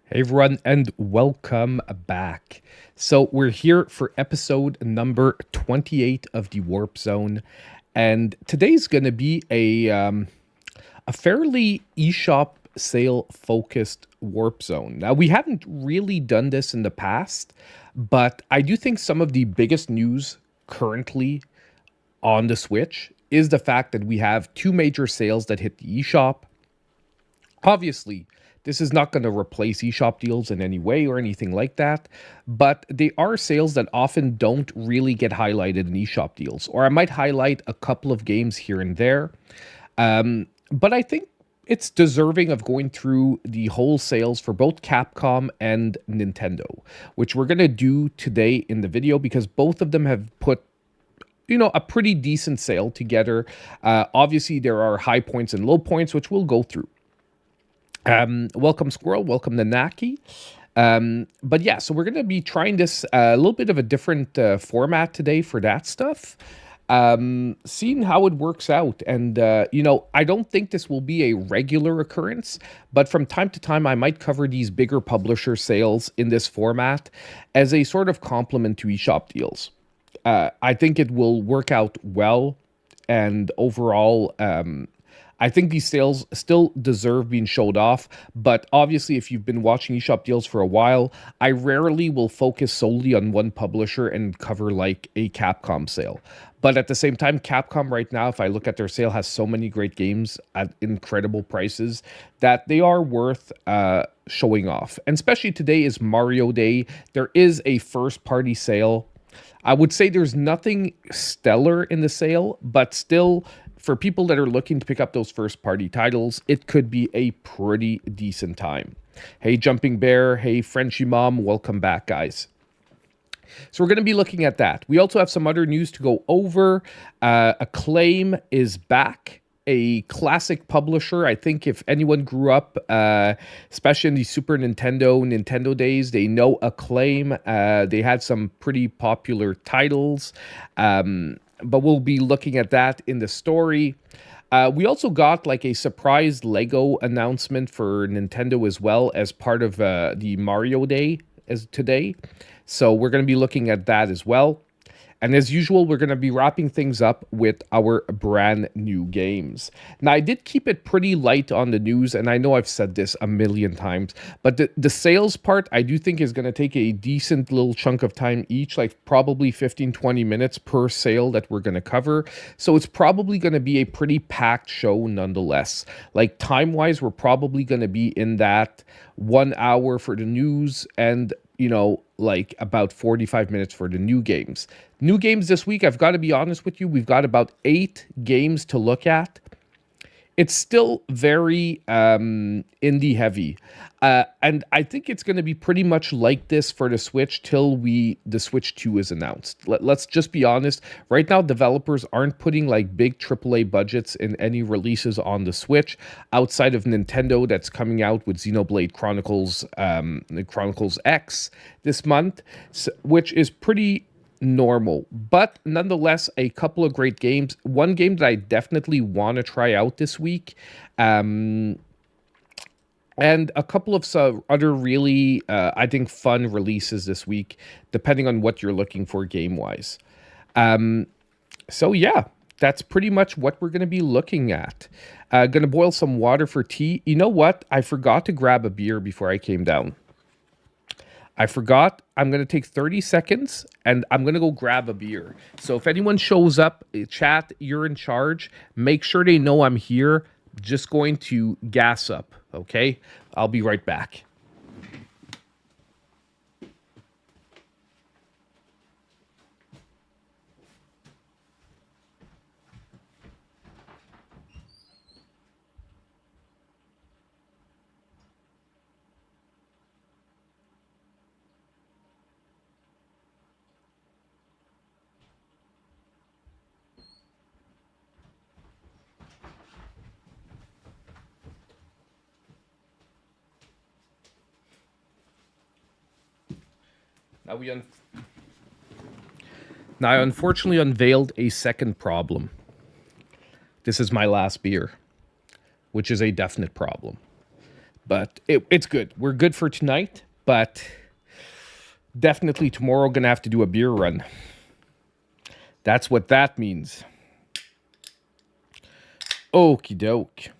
Hey everyone, and welcome back. So we're here for episode number 28 of the Warp Zone, and today's going to be a fairly eShop sale focused Warp Zone. Now we haven't really done this in the past, but I do think some of the biggest news currently on the Switch is the fact that we have two major sales that hit the eShop. Obviously, this is not going to replace eShop deals in any way or anything like that, but they are sales that often don't really get highlighted in eShop deals, or I might highlight a couple of games here and there. But I think it's deserving of going through the whole sales for both Capcom and Nintendo, which we're going to do today in the video because both of them have put a pretty decent sale together. Obviously, there are high points and low points, which we'll go through. Welcome Squirrel, welcome Nanaki. But yeah, so we're going to be trying this a little bit of a different format today for that stuff. Seeing how it works out. And, I don't think this will be a regular occurrence, but from time to time, I might cover these bigger publisher sales in this format as a sort of complement to eShop deals. I think it will work out well, and overall, I think these sales still deserve being showed off, but obviously if you've been watching eShop deals for a while, I rarely will focus solely on one publisher and cover like a Capcom sale. But at the same time, Capcom right now, if I look at their sale, has so many great games at incredible prices that they are worth showing off. And especially today is Mario Day. There is a first-party sale. I would say there's nothing stellar in the sale, but still, for people that are looking to pick up those first-party titles, it could be a pretty decent time. Hey, Jumping Bear. Hey, Frenchy Mom. Welcome back, guys. So we're going to be looking at that. We also have some other news to go over. Acclaim is back. A classic publisher. I think if anyone grew up, especially in the Super Nintendo days, they know Acclaim. They had some pretty popular titles, but we'll be looking at that in the story. We also got like a surprise Lego announcement for Nintendo as well as part of the Mario Day as today. So we're going to be looking at that as well. And as usual, we're going to be wrapping things up with our brand new games. Now, I did keep it pretty light on the news, and I know I've said this a million times, but the sales part, I do think is going to take a decent little chunk of time each, like probably 15-20 minutes per sale that we're going to cover. So it's probably going to be a pretty packed show nonetheless. Like time-wise, we're probably going to be in that 1 hour for the news and like about 45 minutes for the new games. New games this week, I've got to be honest with you, we've got about 8 games to look at. It's still very indie heavy. And I think it's going to be pretty much like this for the Switch till the Switch 2 is announced. Let's just be honest. Right now, developers aren't putting like big AAA budgets in any releases on the Switch outside of Nintendo that's coming out with Xenoblade Chronicles X this month, which is pretty normal, but nonetheless a couple of great games. One game that I definitely want to try out this week, and a couple of other really I think fun releases this week depending on what you're looking for game wise. So yeah, that's pretty much what we're going to be looking at. Gonna boil some water for tea. You know what, I forgot to grab a beer before I came down. I forgot. I'm going to take 30 seconds and I'm going to go grab a beer. So if anyone shows up, chat, you're in charge. Make sure they know I'm here. Just going to gas up, okay? I'll be right back. Now, I unfortunately unveiled a second problem. This is my last beer, which is a definite problem. But it's good. We're good for tonight, but definitely tomorrow gonna have to do a beer run. That's what that means. Okie doke.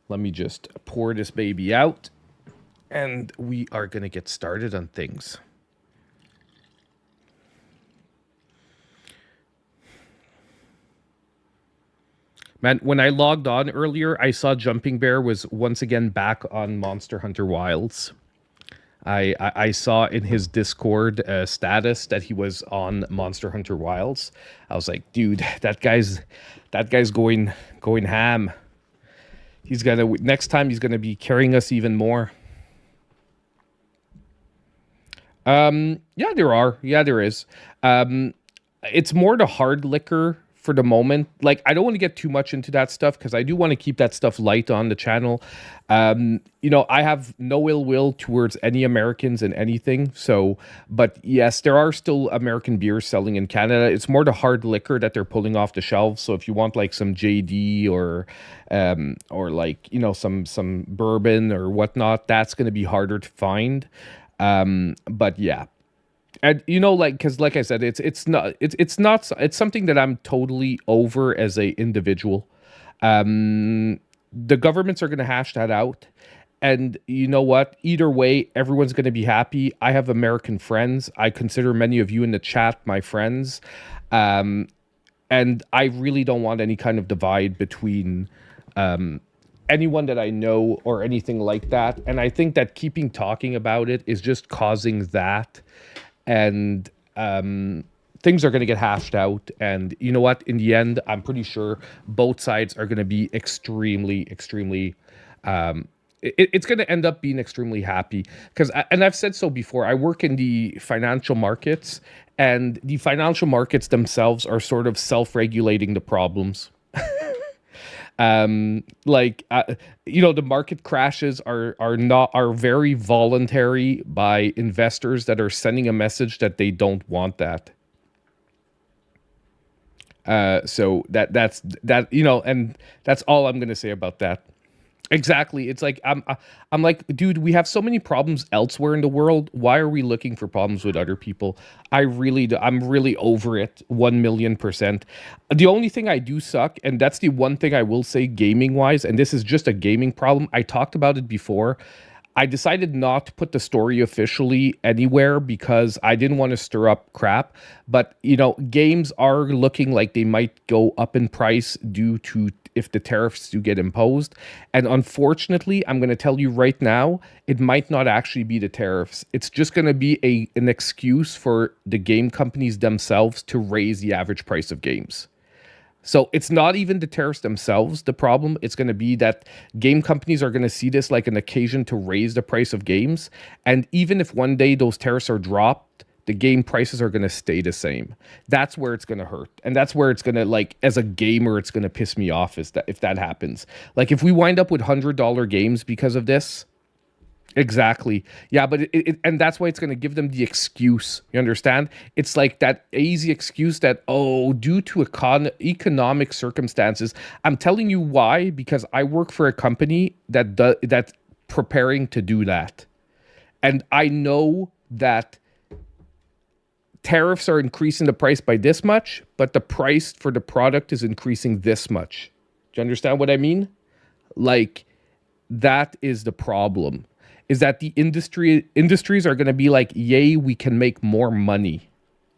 Let me just pour this baby out, and we are gonna get started on things. Man, when I logged on earlier, I saw Jumping Bear was once again back on Monster Hunter Wilds. I saw in his Discord status that he was on Monster Hunter Wilds. I was like, dude, that guy's going ham. He's gonna next time he's gonna be carrying us even more. Yeah, there are. Yeah, there is. It's more the hard liquor for the moment. Like, I don't want to get too much into that stuff because I do want to keep that stuff light on the channel. I have no ill will towards any Americans and anything. So, but yes, there are still American beers selling in Canada. It's more the hard liquor that they're pulling off the shelves. So if you want like some JD or like, some bourbon or whatnot, that's going to be harder to find. But yeah. And because like I said, it's something that I'm totally over as a individual. The governments are going to hash that out, and you know what? Either way, everyone's going to be happy. I have American friends. I consider many of you in the chat my friends, and I really don't want any kind of divide between anyone that I know or anything like that. And I think that keeping talking about it is just causing that. And things are going to get hashed out. And you know what? In the end, I'm pretty sure both sides are going to be extremely, extremely... it's going to end up being extremely happy. And I've said so before, I work in the financial markets, and the financial markets themselves are sort of self-regulating the problems. The market crashes are very voluntary by investors that are sending a message that they don't want that. So that's and that's all I'm going to say about that. Exactly. It's like I'm like, dude, we have so many problems elsewhere in the world. Why are we looking for problems with other people? I'm really over it 1,000,000%. The only thing I do suck, and that's the one thing I will say gaming wise, and this is just a gaming problem. I talked about it before. I decided not to put the story officially anywhere because I didn't want to stir up crap. But, games are looking like they might go up in price due to if the tariffs do get imposed. And unfortunately, I'm going to tell you right now, it might not actually be the tariffs. It's just going to be an excuse for the game companies themselves to raise the average price of games. So it's not even the tariffs themselves the problem. It's going to be that game companies are going to see this like an occasion to raise the price of games. And even if one day those tariffs are dropped, the game prices are going to stay the same. That's where it's going to hurt. And that's where it's going to, like, as a gamer, it's going to piss me off if that happens. Like, if we wind up with $100 games because of this, exactly. Yeah, but and that's why it's going to give them the excuse. You understand? It's like that easy excuse that, due to economic circumstances. I'm telling you why, because I work for a company that's preparing to do that. And I know that tariffs are increasing the price by this much, but the price for the product is increasing this much. Do you understand what I mean? Like, that is the problem. Is that the industries are going to be like, yay, we can make more money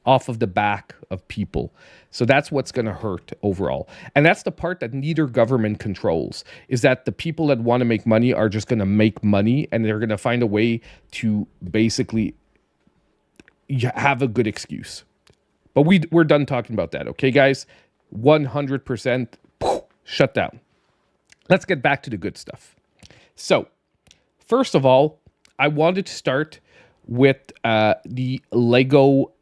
off of the back of people. So that's what's going to hurt overall. And that's the part that neither government controls, is that the people that want to make money are just going to make money, and they're going to find a way to basically have a good excuse. But we're done talking about that. Okay, guys? 100% shut down. Let's get back to the good stuff. So, first of all, I wanted to start with the Lego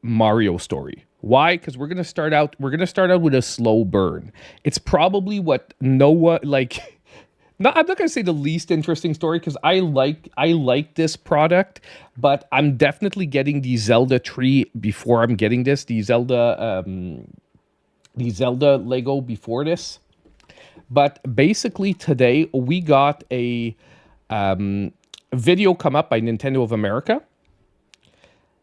Mario story. Why? Because we're gonna start out with a slow burn. It's probably what Noah like. No, I'm not gonna say the least interesting story because I like this product, but I'm definitely getting the Zelda tree before I'm getting this. The Zelda Lego before this. But basically today we got a video come up by Nintendo of America.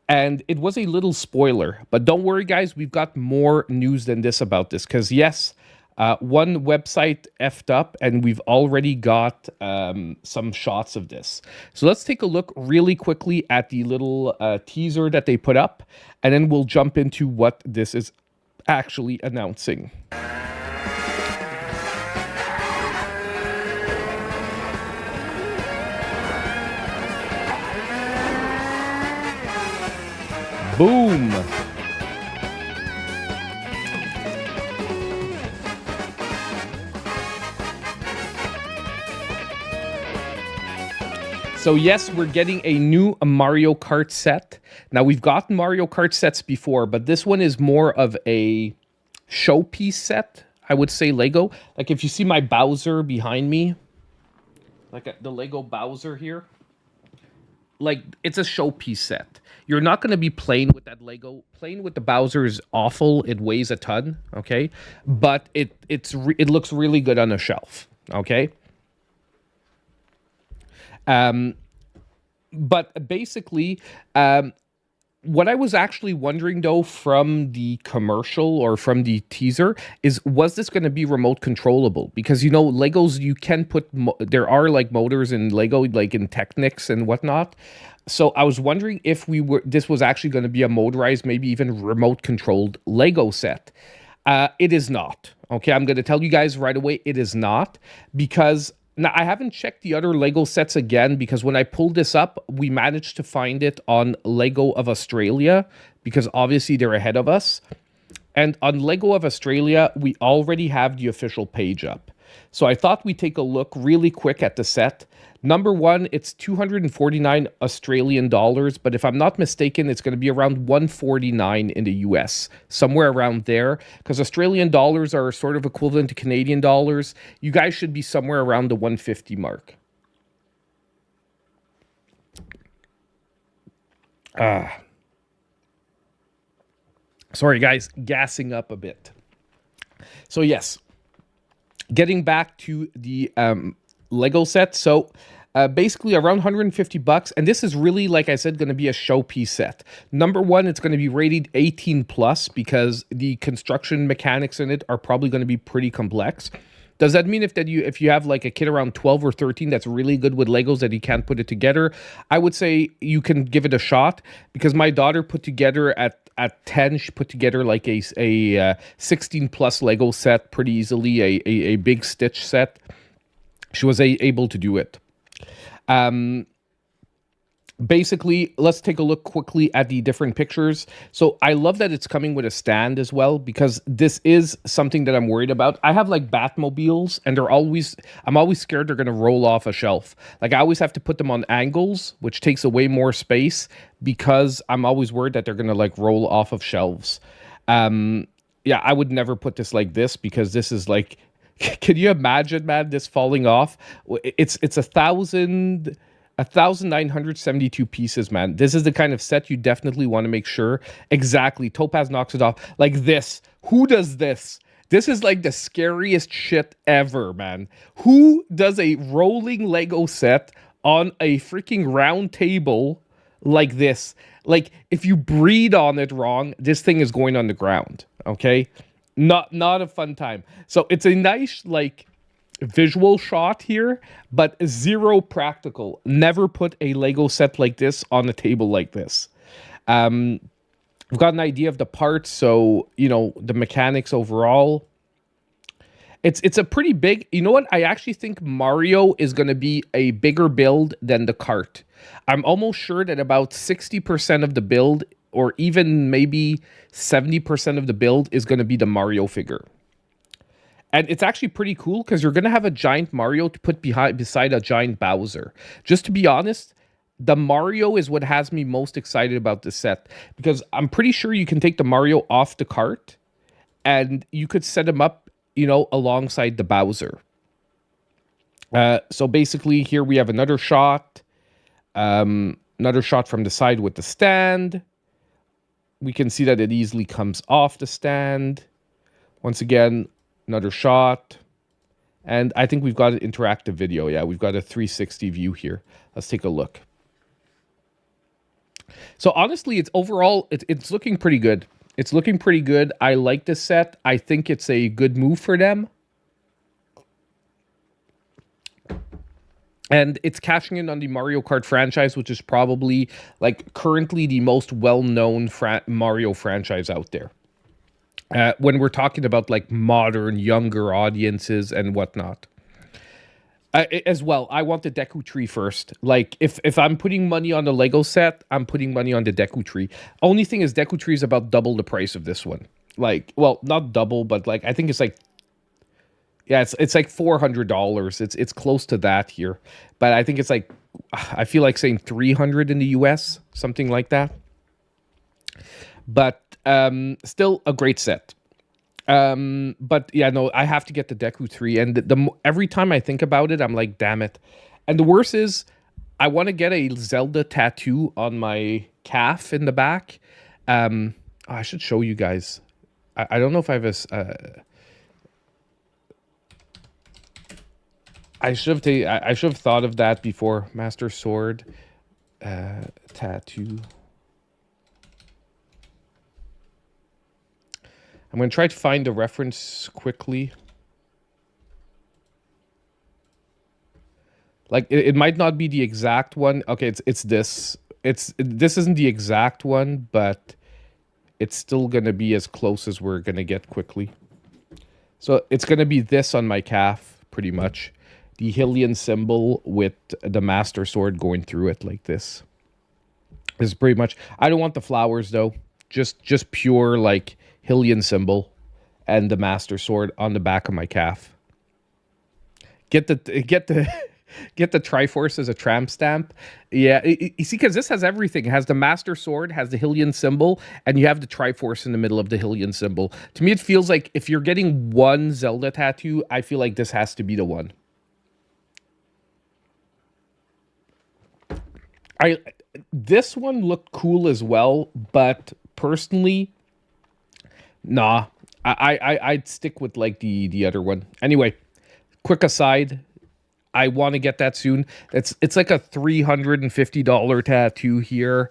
And it was a little spoiler, but don't worry, guys. We've got more news than this about this. Because yes, one website effed up, and we've already got some shots of this. So let's take a look really quickly at the little teaser that they put up, and then we'll jump into what this is actually announcing. Boom! So yes, we're getting a new Mario Kart set. Now, we've gotten Mario Kart sets before, but this one is more of a showpiece set, I would say, Lego. Like, if you see my Bowser behind me, like the Lego Bowser here, like, it's a showpiece set. You're not going to be playing with that Lego. Playing with the Bowser is awful. It weighs a ton, okay? But it looks really good on a shelf, okay? But basically, what I was actually wondering, though, from the commercial or from the teaser is, was this going to be remote controllable? Because, you know, Legos, you can put, there are like motors in Lego, like in Technics and whatnot. So I was wondering if this was actually going to be a motorized, maybe even remote controlled Lego set. It is not. Okay, I'm going to tell you guys right away, it is not, because now, I haven't checked the other Lego sets again, because when I pulled this up, we managed to find it on Lego of Australia, because obviously they're ahead of us. And on Lego of Australia, we already have the official page up. So I thought we'd take a look really quick at the set. Number one, it's 249 Australian dollars, but if I'm not mistaken, it's going to be around 149 in the US, somewhere around there, because Australian dollars are sort of equivalent to Canadian dollars. You guys should be somewhere around the 150 mark. Sorry, guys, gassing up a bit. So yes, getting back to the Lego set. So basically around 150 bucks. And this is really, like I said, going to be a showpiece set. Number one, it's going to be rated 18 plus, because the construction mechanics in it are probably going to be pretty complex. Does that mean if you have like a kid around 12 or 13 that's really good with Legos that he can't put it together? I would say you can give it a shot, because my daughter put together at 10, she put together like a 16 plus Lego set pretty easily, a big Stitch set. She was able to do it. Basically, let's take a look quickly at the different pictures. So I love that it's coming with a stand as well, because this is something that I'm worried about. I have like Batmobiles, and I'm always scared they're going to roll off a shelf. Like, I always have to put them on angles, which takes away more space, because I'm always worried that they're going to like roll off of shelves. Yeah, I would never put this like this, because this is like, can you imagine, man, this falling off? It's 1,972 pieces, man. This is the kind of set you definitely want to make sure. Exactly. Topaz knocks it off. Like this. Who does this? This is like the scariest shit ever, man. Who does a rolling Lego set on a freaking round table like this? Like, if you breathe on it wrong, this thing is going on the ground, okay? Not a fun time. So it's a nice, like, visual shot here, but zero practical. Never put a Lego set like this on a table like this. I've got an idea of the parts, so, you know, the mechanics overall. It's a pretty big, you know what? I actually think Mario is going to be a bigger build than the cart. I'm almost sure that about 60% of the build, or even maybe 70% of the build, is going to be the Mario figure. And it's actually pretty cool, because you're going to have a giant Mario to put beside a giant Bowser. Just to be honest, the Mario is what has me most excited about this set, because I'm pretty sure you can take the Mario off the cart and you could set him up, you know, alongside the Bowser. So basically here we have another shot from the side with the stand. We can see that it easily comes off the stand. Once again, another shot. And I think we've got an interactive video. Yeah, we've got a 360 view here. Let's take a look. So honestly, it's overall, it's looking pretty good. It's looking pretty good. I like this set. I think it's a good move for them. And it's cashing in on the Mario Kart franchise, which is probably like currently the most well-known Mario franchise out there. When we're talking about like modern, younger audiences and whatnot. As well, I want the Deku Tree first. Like, if I'm putting money on the Lego set, I'm putting money on the Deku Tree. Only thing is, Deku Tree is about double the price of this one. Like, well, not double, but like I think it's like, yeah, it's like $400. It's close to that here, but I think it's like, I feel like saying 300 in the US, something like that. But still a great set. But yeah, no, I have to get the Deku 3, and every time I think about it, I'm like, damn it. And the worst is, I want to get a Zelda tattoo on my calf in the back. I should show you guys. I don't know if I have a. I should have thought of that before. Master Sword tattoo. I'm going to try to find the reference quickly. Like, it might not be the exact one. Okay, it's this. This isn't the exact one, but it's still going to be as close as we're going to get quickly. So it's going to be this on my calf, pretty much. The Hylian symbol with the Master Sword going through it like this. This is pretty much... I don't want the flowers, though. Just pure, like... Hylian symbol and the Master Sword on the back of my calf. Get the Triforce as a tramp stamp. Yeah, you see, because this has everything. It has the Master Sword, has the Hylian symbol, and you have the Triforce in the middle of the Hylian symbol. To me, it feels like if you're getting one Zelda tattoo, I feel like this has to be the one. This one looked cool as well, but personally... Nah, I'd stick with like the other one. Anyway, quick aside, I want to get that soon. It's like a $350 tattoo here.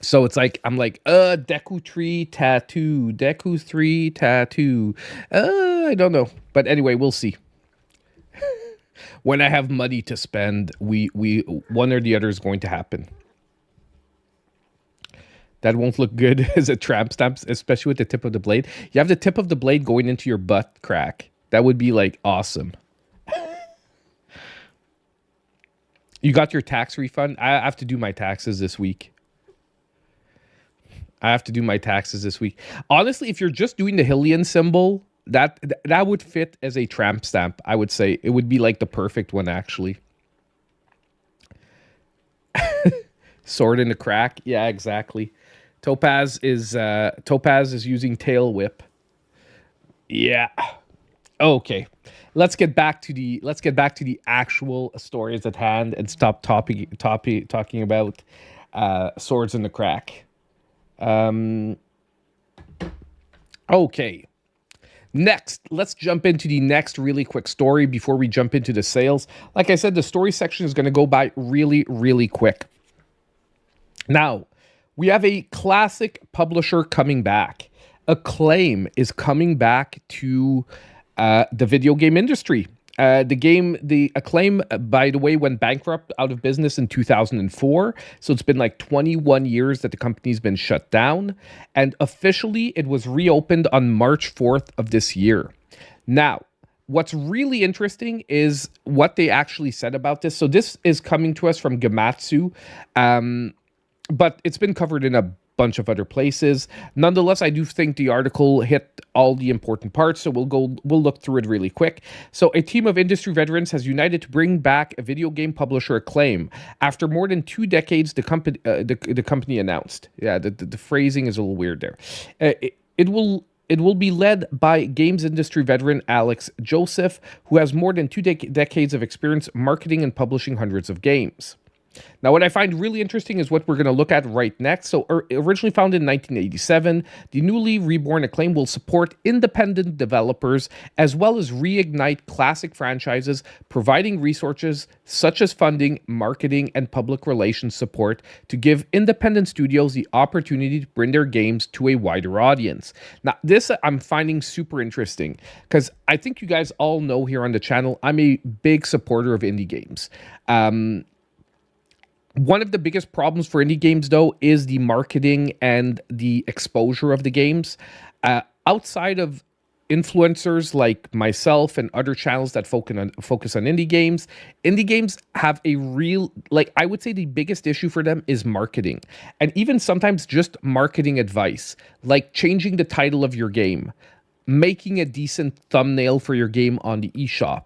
So it's like, I'm like, Deku Tree tattoo, Deku 3 tattoo. I don't know. But anyway, we'll see. When I have money to spend, we one or the other is going to happen. That won't look good as a tramp stamp, especially with the tip of the blade. You have the tip of the blade going into your butt crack. That would be, like, awesome. You got your tax refund? I have to do my taxes this week. Honestly, if you're just doing the Hylian symbol, that would fit as a tramp stamp, I would say. It would be, like, the perfect one, actually. Sword in the crack? Yeah, exactly. Topaz is using tail whip. Yeah. Okay. Let's get back to the actual stories at hand and stop talking about swords in the crack. Okay. Next, let's jump into the next really quick story before we jump into the sales. Like I said, the story section is going to go by really, really quick. Now, we have a classic publisher coming back. Acclaim is coming back to the video game industry. The Acclaim, by the way, went bankrupt, out of business in 2004. So it's been like 21 years that the company's been shut down. And officially, it was reopened on March 4th of this year. Now, what's really interesting is what they actually said about this. So this is coming to us from Gematsu. But it's been covered in a bunch of other places. Nonetheless, I do think the article hit all the important parts, so we'll look through it really quick. So a team of industry veterans has united to bring back a video game publisher, Acclaim. After more than 2 decades, the company announced. Yeah, the phrasing is a little weird there. It will be led by games industry veteran Alex Joseph, who has more than 2 decades of experience marketing and publishing hundreds of games. Now, what I find really interesting is what we're going to look at right next. So, originally founded in 1987, the newly reborn Acclaim will support independent developers as well as reignite classic franchises, providing resources such as funding, marketing, and public relations support to give independent studios the opportunity to bring their games to a wider audience. Now, this I'm finding super interesting because I think you guys all know here on the channel, I'm a big supporter of indie games. One of the biggest problems for indie games, though, is the marketing and the exposure of the games. Outside of influencers like myself and other channels that focus on indie games have a real, like, I would say the biggest issue for them is marketing. And even sometimes just marketing advice, like changing the title of your game, making a decent thumbnail for your game on the eShop.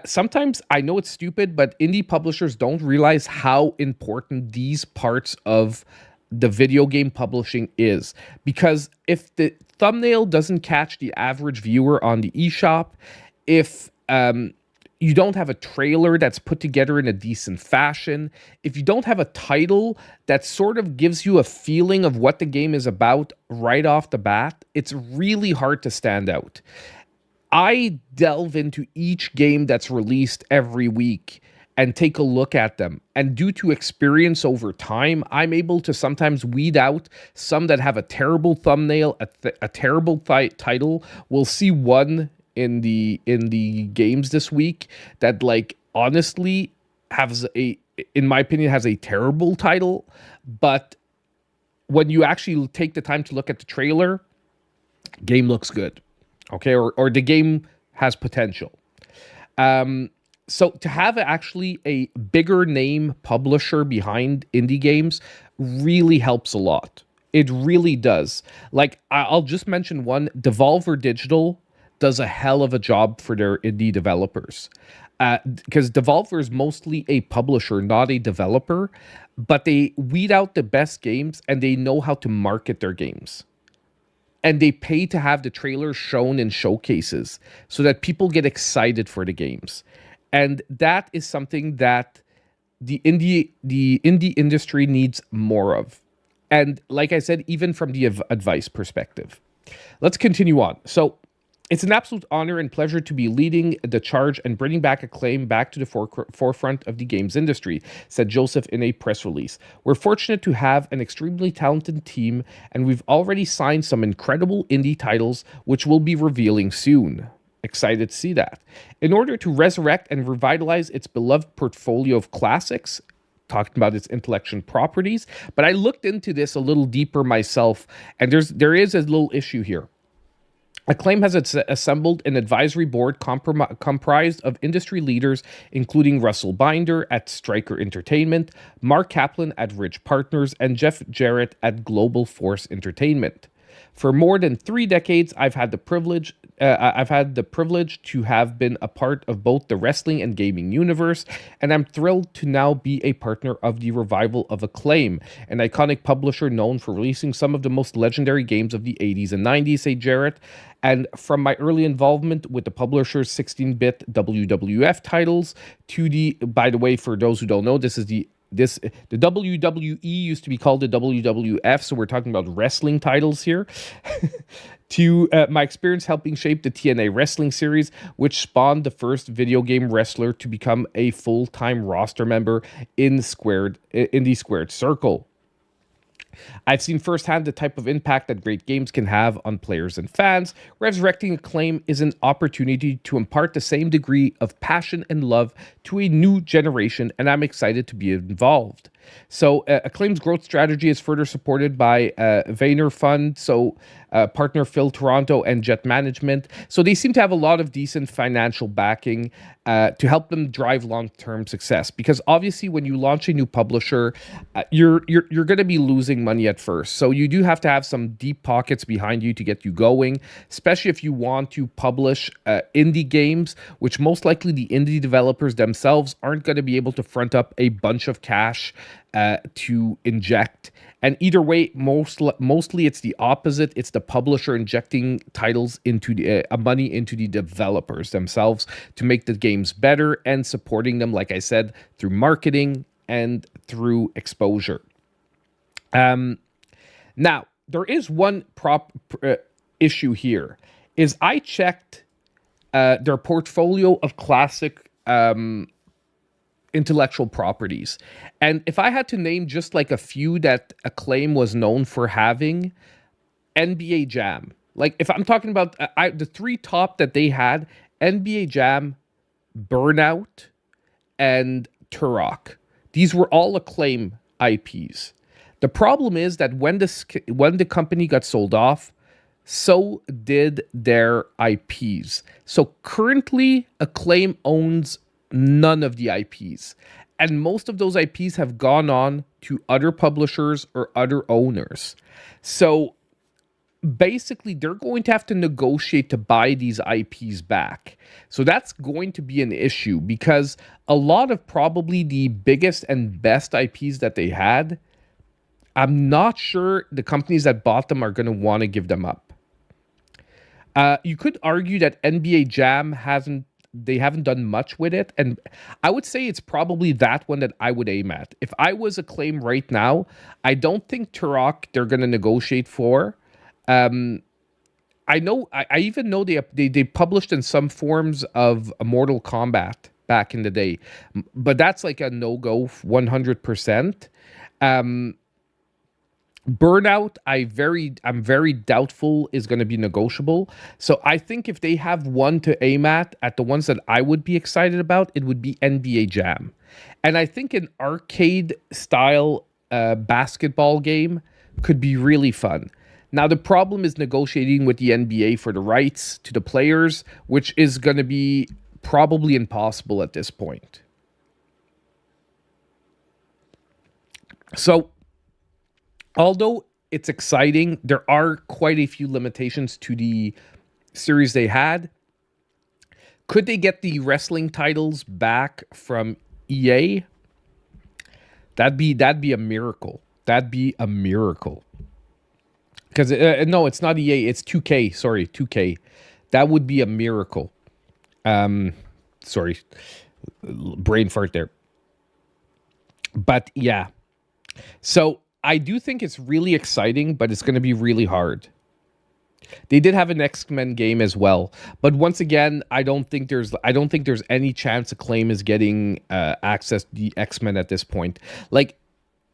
Sometimes I know it's stupid, but indie publishers don't realize how important these parts of the video game publishing is. Because if the thumbnail doesn't catch the average viewer on the eShop, if you don't have a trailer that's put together in a decent fashion, if you don't have a title that sort of gives you a feeling of what the game is about right off the bat, it's really hard to stand out. I delve into each game that's released every week and take a look at them. And due to experience over time, I'm able to sometimes weed out some that have a terrible thumbnail, a terrible title. We'll see one in the games this week that, like, honestly has in my opinion, has a terrible title. But when you actually take the time to look at the trailer, game looks good. Okay, or the game has potential. So to have actually a bigger name publisher behind indie games really helps a lot. It really does. Like, I'll just mention one. Devolver Digital does a hell of a job for their indie developers. Because Devolver is mostly a publisher, not a developer, but they weed out the best games and they know how to market their games. And they pay to have the trailers shown in showcases so that people get excited for the games. And that is something that the indie industry needs more of. And like I said, even from the advice perspective. Let's continue on. So it's an absolute honor and pleasure to be leading the charge and bringing back Acclaim back to the forefront of the games industry, said Joseph in a press release. We're fortunate to have an extremely talented team, and we've already signed some incredible indie titles, which we'll be revealing soon. Excited to see that. In order to resurrect and revitalize its beloved portfolio of classics, talking about its intellectual properties, but I looked into this a little deeper myself, and there is a little issue here. Acclaim has assembled an advisory board comprised of industry leaders, including Russell Binder at Stryker Entertainment, Mark Kaplan at Ridge Partners, and Jeff Jarrett at Global Force Entertainment. For more than 3 decades, I've had the privilege to have been a part of both the wrestling and gaming universe, and I'm thrilled to now be a partner of the revival of Acclaim, an iconic publisher known for releasing some of the most legendary games of the 80s and 90s, said Jarrett. And from my early involvement with the publisher's 16-bit WWF titles to the, by the way, for those who don't know, the WWE used to be called the WWF, so we're talking about wrestling titles here, to my experience helping shape the TNA wrestling series, which spawned the first video game wrestler to become a full-time roster member in the Squared Circle. I've seen firsthand the type of impact that great games can have on players and fans. Resurrecting Acclaim is an opportunity to impart the same degree of passion and love to a new generation, and I'm excited to be involved. So Acclaim's growth strategy is further supported by Vayner Fund, so partner Phil Toronto and Jet Management. So they seem to have a lot of decent financial backing to help them drive long-term success. Because obviously, when you launch a new publisher, you're going to be losing money at first. So you do have to have some deep pockets behind you to get you going, especially if you want to publish indie games, which most likely the indie developers themselves aren't going to be able to front up a bunch of cash to inject. And either way, mostly it's the opposite. It's the publisher injecting titles into the money into the developers themselves to make the games better and supporting them, like I said, through marketing and through exposure. Now, there is one issue here. Is I checked their portfolio of classic intellectual properties. And if I had to name just like a few that Acclaim was known for having, NBA Jam. Like if I'm talking about the three top that they had, NBA Jam, Burnout, and Turok. These were all Acclaim IPs. The problem is that when the company got sold off, so did their IPs. So currently, Acclaim owns none of the IPs. And most of those IPs have gone on to other publishers or other owners. So basically, they're going to have to negotiate to buy these IPs back. So that's going to be an issue because a lot of probably the biggest and best IPs that they had, I'm not sure the companies that bought them are going to want to give them up. You could argue that NBA Jam haven't done much with it, and I would say it's probably that one that I would aim at. If I was Acclaim right now, I don't think Turok they're going to negotiate for. I know. I even know they published in some forms of Mortal Kombat back in the day, but that's like a no-go 100%. Burnout, I'm very doubtful is going to be negotiable. So I think if they have one to aim at the ones that I would be excited about, it would be NBA Jam. And I think an arcade style basketball game could be really fun. Now, the problem is negotiating with the NBA for the rights to the players, which is going to be probably impossible at this point. So, although it's exciting, there are quite a few limitations to the series they had. Could they get the wrestling titles back from EA? That'd be a miracle. That'd be a miracle. Because no, it's not EA. It's 2K. Sorry, 2K. That would be a miracle. Sorry, brain fart there. But yeah, so I do think it's really exciting, but it's going to be really hard. They did have an X-Men game as well, but once again, I don't think there's any chance Acclaim is getting access to the X-Men at this point. Like.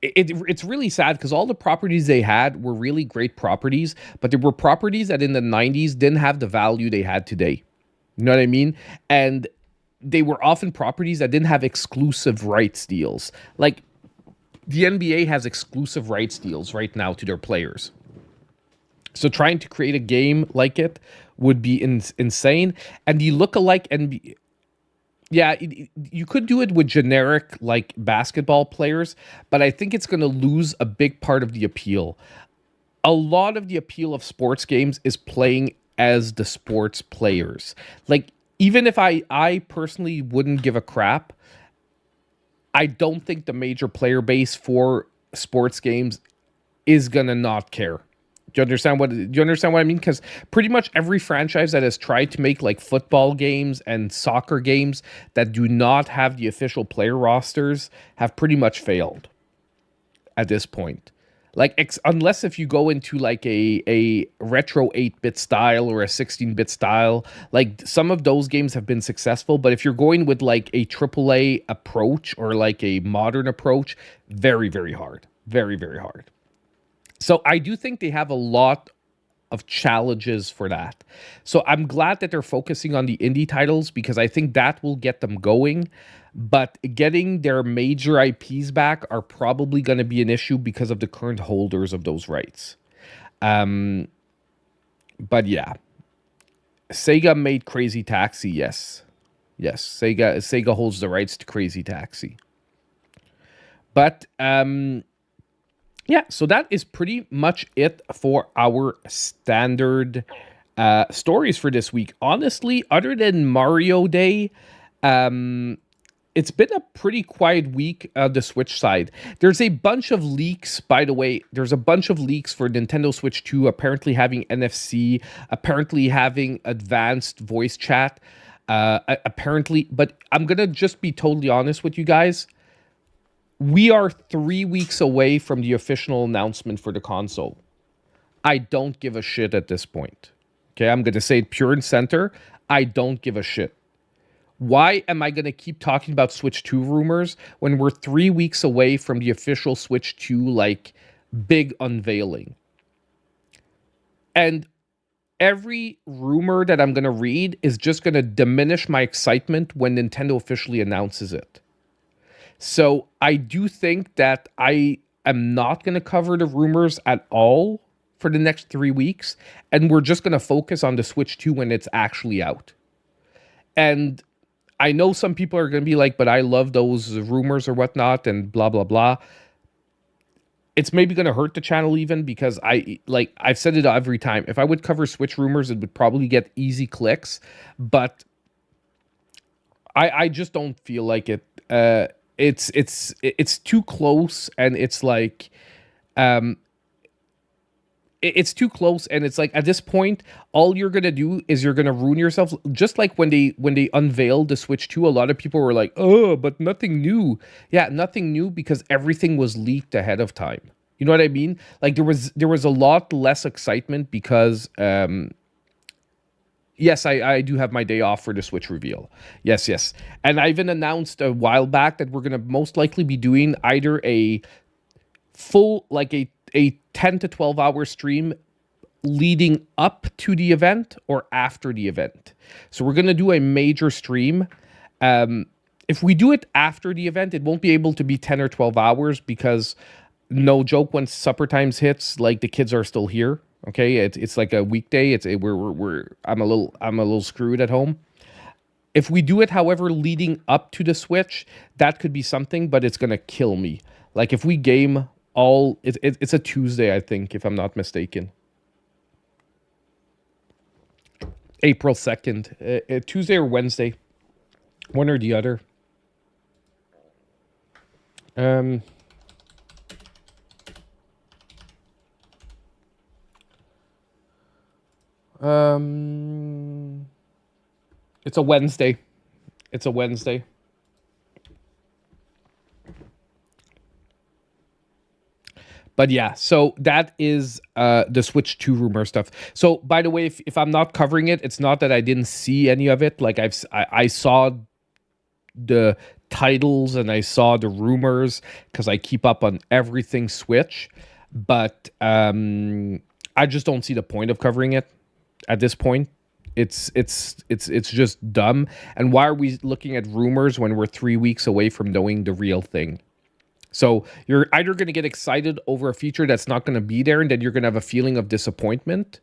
It's really sad because all the properties they had were really great properties, but they were properties that in the 90s didn't have the value they had today. You know what I mean? And they were often properties that didn't have exclusive rights deals. Like the NBA has exclusive rights deals right now to their players. So trying to create a game like it would be insane. And the lookalike NBA... Yeah, you could do it with generic, like, basketball players, but I think it's going to lose a big part of the appeal. A lot of the appeal of sports games is playing as the sports players. Like, even if I personally wouldn't give a crap, I don't think the major player base for sports games is going to not care. Do you understand what I mean? Because pretty much every franchise that has tried to make like football games and soccer games that do not have the official player rosters have pretty much failed at this point. Like unless if you go into like a retro 8-bit style or a 16-bit style, like some of those games have been successful. But if you're going with like a AAA approach or like a modern approach, very, very hard. Very, very hard. So I do think they have a lot of challenges for that. So I'm glad that they're focusing on the indie titles because I think that will get them going. But getting their major IPs back are probably going to be an issue because of the current holders of those rights. But yeah. Sega made Crazy Taxi, yes. Yes, Sega holds the rights to Crazy Taxi. But... yeah, so that is pretty much it for our standard stories for this week. Honestly, other than Mario Day, it's been a pretty quiet week on the Switch side. There's a bunch of leaks, by the way. There's a bunch of leaks for Nintendo Switch 2, apparently having NFC, apparently having advanced voice chat, apparently. But I'm going to just be totally honest with you guys. We are 3 weeks away from the official announcement for the console. I don't give a shit at this point. Okay, I'm going to say it pure and center. I don't give a shit. Why am I going to keep talking about Switch 2 rumors when we're 3 weeks away from the official Switch 2, like, big unveiling? And every rumor that I'm going to read is just going to diminish my excitement when Nintendo officially announces it. So I do think that I am not going to cover the rumors at all for the next 3 weeks, and we're just going to focus on the Switch 2 when it's actually out. And I know some people are going to be like, but I love those rumors or whatnot and blah, blah, blah. It's maybe going to hurt the channel even because I've said it every time. If I would cover Switch rumors, it would probably get easy clicks, but I just don't feel like it. It's too close, and it's like, it's too close, and it's like at this point, all you're gonna do is you're gonna ruin yourself. Just like when they unveiled the Switch 2, a lot of people were like, "Oh, but nothing new." Yeah, nothing new because everything was leaked ahead of time. You know what I mean? Like there was a lot less excitement because yes, I do have my day off for the Switch reveal. Yes, yes. And I even announced a while back that we're going to most likely be doing either a full, like a 10 to 12 hour stream leading up to the event or after the event. So we're going to do a major stream. If we do it after the event, it won't be able to be 10 or 12 hours because, no joke, when supper times hits, like the kids are still here. Okay, it's like a weekday. I'm a little screwed at home. If we do it, however, leading up to the Switch, that could be something, but it's gonna kill me. Like if we game all, it's a Tuesday, I think, if I'm not mistaken. April 2nd, Tuesday or Wednesday, one or the other. It's a Wednesday. It's a Wednesday. But yeah, so that is the Switch 2 rumor stuff. So by the way, if I'm not covering it, it's not that I didn't see any of it. Like I saw the titles and I saw the rumors because I keep up on everything Switch. But I just don't see the point of covering it at this point. It's just dumb. And why are we looking at rumors when we're 3 weeks away from knowing the real thing? So you're either going to get excited over a feature that's not going to be there, and then you're going to have a feeling of disappointment,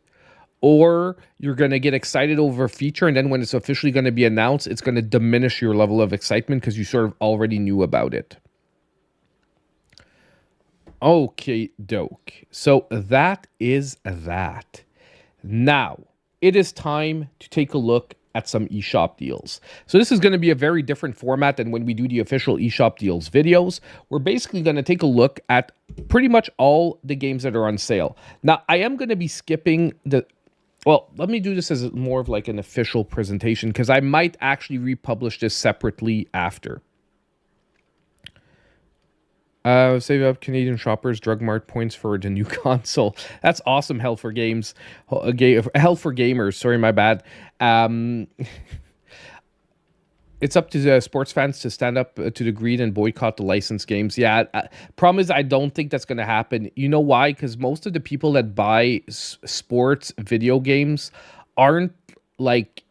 or you're going to get excited over a feature, and then when it's officially going to be announced, it's going to diminish your level of excitement because you sort of already knew about it. Okay, doke. So that is that. Now, it is time to take a look at some eShop deals. So this is going to be a very different format than when we do the official eShop deals videos. We're basically going to take a look at pretty much all the games that are on sale. Now, I am going to be skipping the... Well, let me do this as more of like an official presentation because I might actually republish this separately after. Save up Canadian shoppers drug mart points for the new console. That's awesome. Hell for games. Hell for gamers. Sorry, my bad. It's up to the sports fans to stand up to the greed and boycott the licensed games. Yeah, problem is I don't think that's going to happen. You know why? Because most of the people that buy sports video games aren't like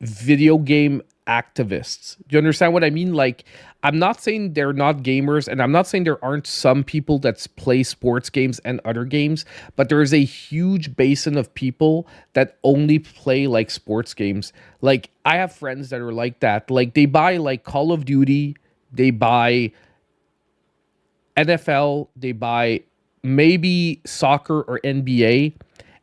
video game activists. Do you understand what I mean? Like, I'm not saying they're not gamers, and I'm not saying there aren't some people that play sports games and other games, but there is a huge basin of people that only play like sports games. Like, I have friends that are like that. Like, they buy like Call of Duty, they buy NFL, they buy maybe soccer or NBA,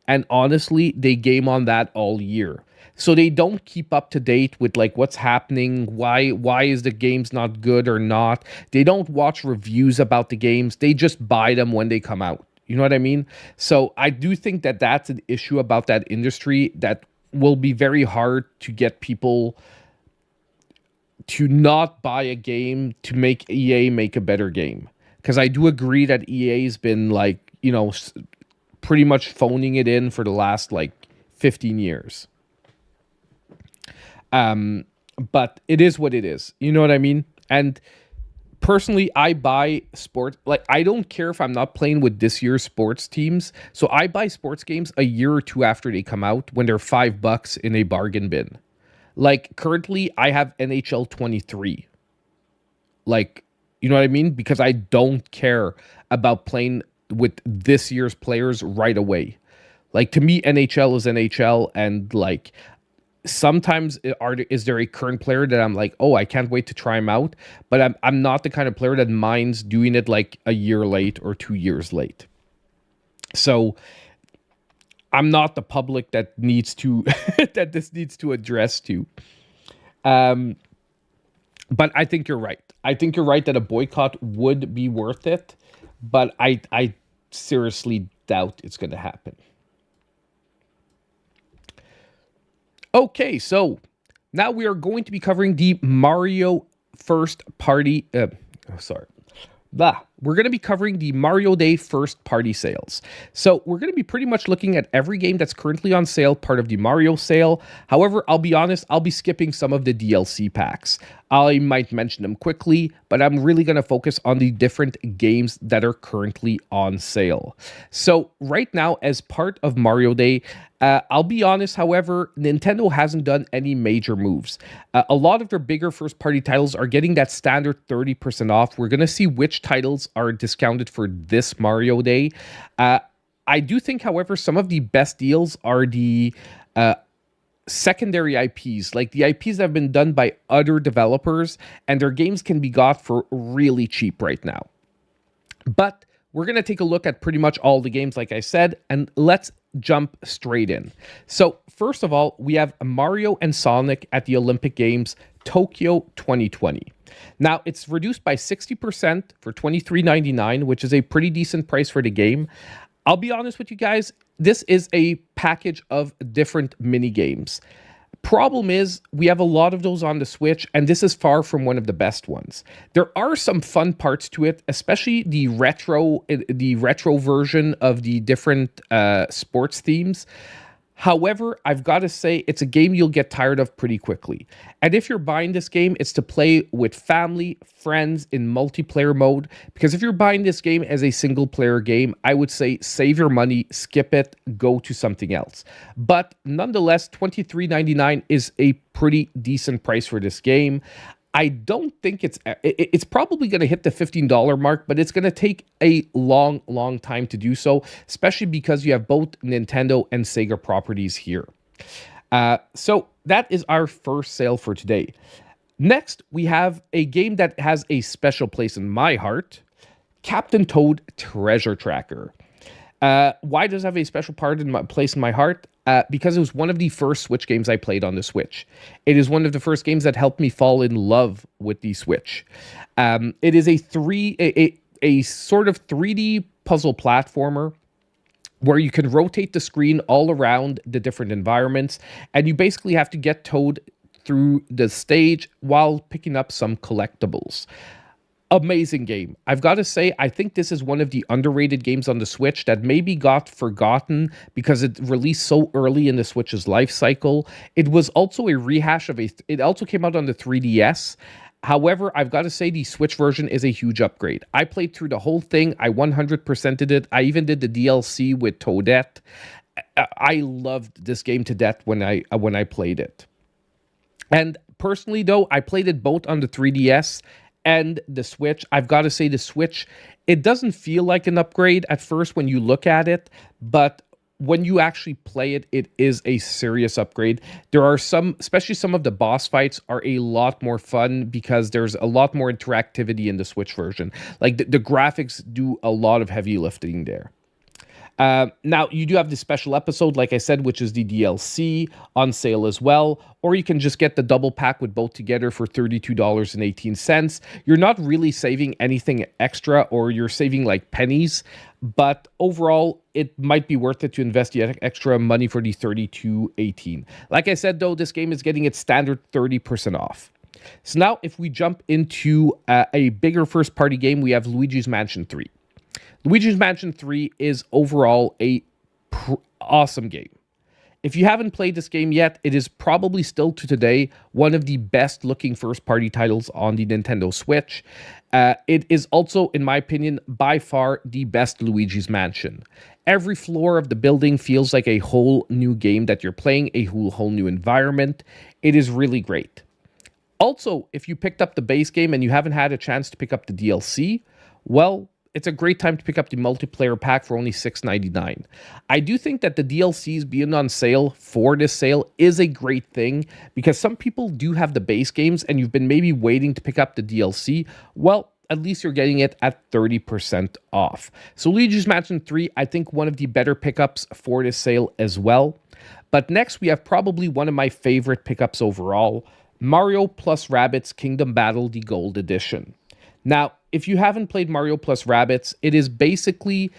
and honestly, they game on that all year. So they don't keep up to date with like what's happening, why is the games not good or not. They don't watch reviews about the games. They just buy them when they come out. You know what I mean? So I do think that that's an issue about that industry that will be very hard to get people to not buy a game to make EA make a better game. Because I do agree that EA's been like, pretty much phoning it in for the last like 15 years. But it is what it is. You know what I mean? And personally, I buy sport. Like, I don't care if I'm not playing with this year's sports teams. So I buy sports games a year or two after they come out when they're $5 in a bargain bin. Like, currently, I have NHL 23. Like, you know what I mean? Because I don't care about playing with this year's players right away. Like, to me, NHL is NHL, and like, sometimes is there a current player that I'm like, oh, I can't wait to try him out, but I'm not the kind of player that minds doing it like a year late or 2 years late. So I'm not the public that needs to that this needs to address to. But I think you're right. I think you're right that a boycott would be worth it, but I seriously doubt it's going to happen. Okay, so now we are going to be covering the Mario first party. We're going to be covering the Mario Day first party sales. So we're going to be pretty much looking at every game that's currently on sale, part of the Mario sale. However, I'll be honest, I'll be skipping some of the DLC packs. I might mention them quickly, but I'm really going to focus on the different games that are currently on sale. So right now, as part of Mario Day, I'll be honest, however, Nintendo hasn't done any major moves. A lot of their bigger first-party titles are getting that standard 30% off. We're going to see which titles are discounted for this Mario Day. I do think, however, some of the best deals are the secondary IPs, like the IPs that have been done by other developers, and their games can be got for really cheap right now. But we're going to take a look at pretty much all the games, like I said, and let's jump straight in. So first of all, we have Mario and Sonic at the Olympic Games Tokyo 2020. Now, it's reduced by 60% for $23.99, which is a pretty decent price for the game. I'll be honest with you guys, this is a package of different mini games. Problem is, we have a lot of those on the Switch, and this is far from one of the best ones. There are some fun parts to it, especially the retro version of the different sports themes. However, I've got to say, it's a game you'll get tired of pretty quickly. And if you're buying this game, it's to play with family, friends in multiplayer mode. Because if you're buying this game as a single player game, I would say save your money, skip it, go to something else. But nonetheless, $23.99 is a pretty decent price for this game. I don't think it's probably going to hit the $15 mark, but it's going to take a long time to do so, especially because you have both Nintendo and Sega properties here. So that is our first sale for today. Next, we have a game that has a special place in my heart, Captain Toad Treasure Tracker. Why does it have a special place in my heart? Because it was one of the first Switch games I played on the Switch. It is one of the first games that helped me fall in love with the Switch. It is a sort of 3D puzzle platformer where you can rotate the screen all around the different environments, and you basically have to get Toad through the stage while picking up some collectibles. Amazing game. I've got to say, I think this is one of the underrated games on the Switch that maybe got forgotten because it released so early in the Switch's life cycle. It was also a rehash of it also came out on the 3DS. However, I've got to say the Switch version is a huge upgrade. I played through the whole thing. I 100%ed it. I even did the DLC with Toadette. I loved this game to death when I played it. And personally, though, I played it both on the 3DS and the Switch. I've got to say the Switch, it doesn't feel like an upgrade at first when you look at it, but when you actually play it, it is a serious upgrade. There are especially some of the boss fights are a lot more fun because there's a lot more interactivity in the Switch version. Like the graphics do a lot of heavy lifting there. Now, you do have the special episode, like I said, which is the DLC on sale as well, or you can just get the double pack with both together for $32.18. You're not really saving anything extra, or you're saving like pennies, but overall, it might be worth it to invest the extra money for the $32.18. Like I said, though, this game is getting its standard 30% off. So now if we jump into a bigger first-party game, we have Luigi's Mansion 3. Luigi's Mansion 3 is overall a awesome game. If you haven't played this game yet, it is probably still to today one of the best looking first party titles on the Nintendo Switch. It is also, in my opinion, by far the best Luigi's Mansion. Every floor of the building feels like a whole new game that you're playing, a whole new environment. It is really great. Also, if you picked up the base game and you haven't had a chance to pick up the DLC, well, it's a great time to pick up the multiplayer pack for only $6.99. I do think that the DLCs being on sale for this sale is a great thing because some people do have the base games and you've been maybe waiting to pick up the DLC. Well, at least you're getting it at 30% off. So Luigi's Mansion 3, I think one of the better pickups for this sale as well. But next we have probably one of my favorite pickups overall, Mario plus Rabbids Kingdom Battle, the Gold Edition. Now, if you haven't played Mario plus Rabbids, it is basically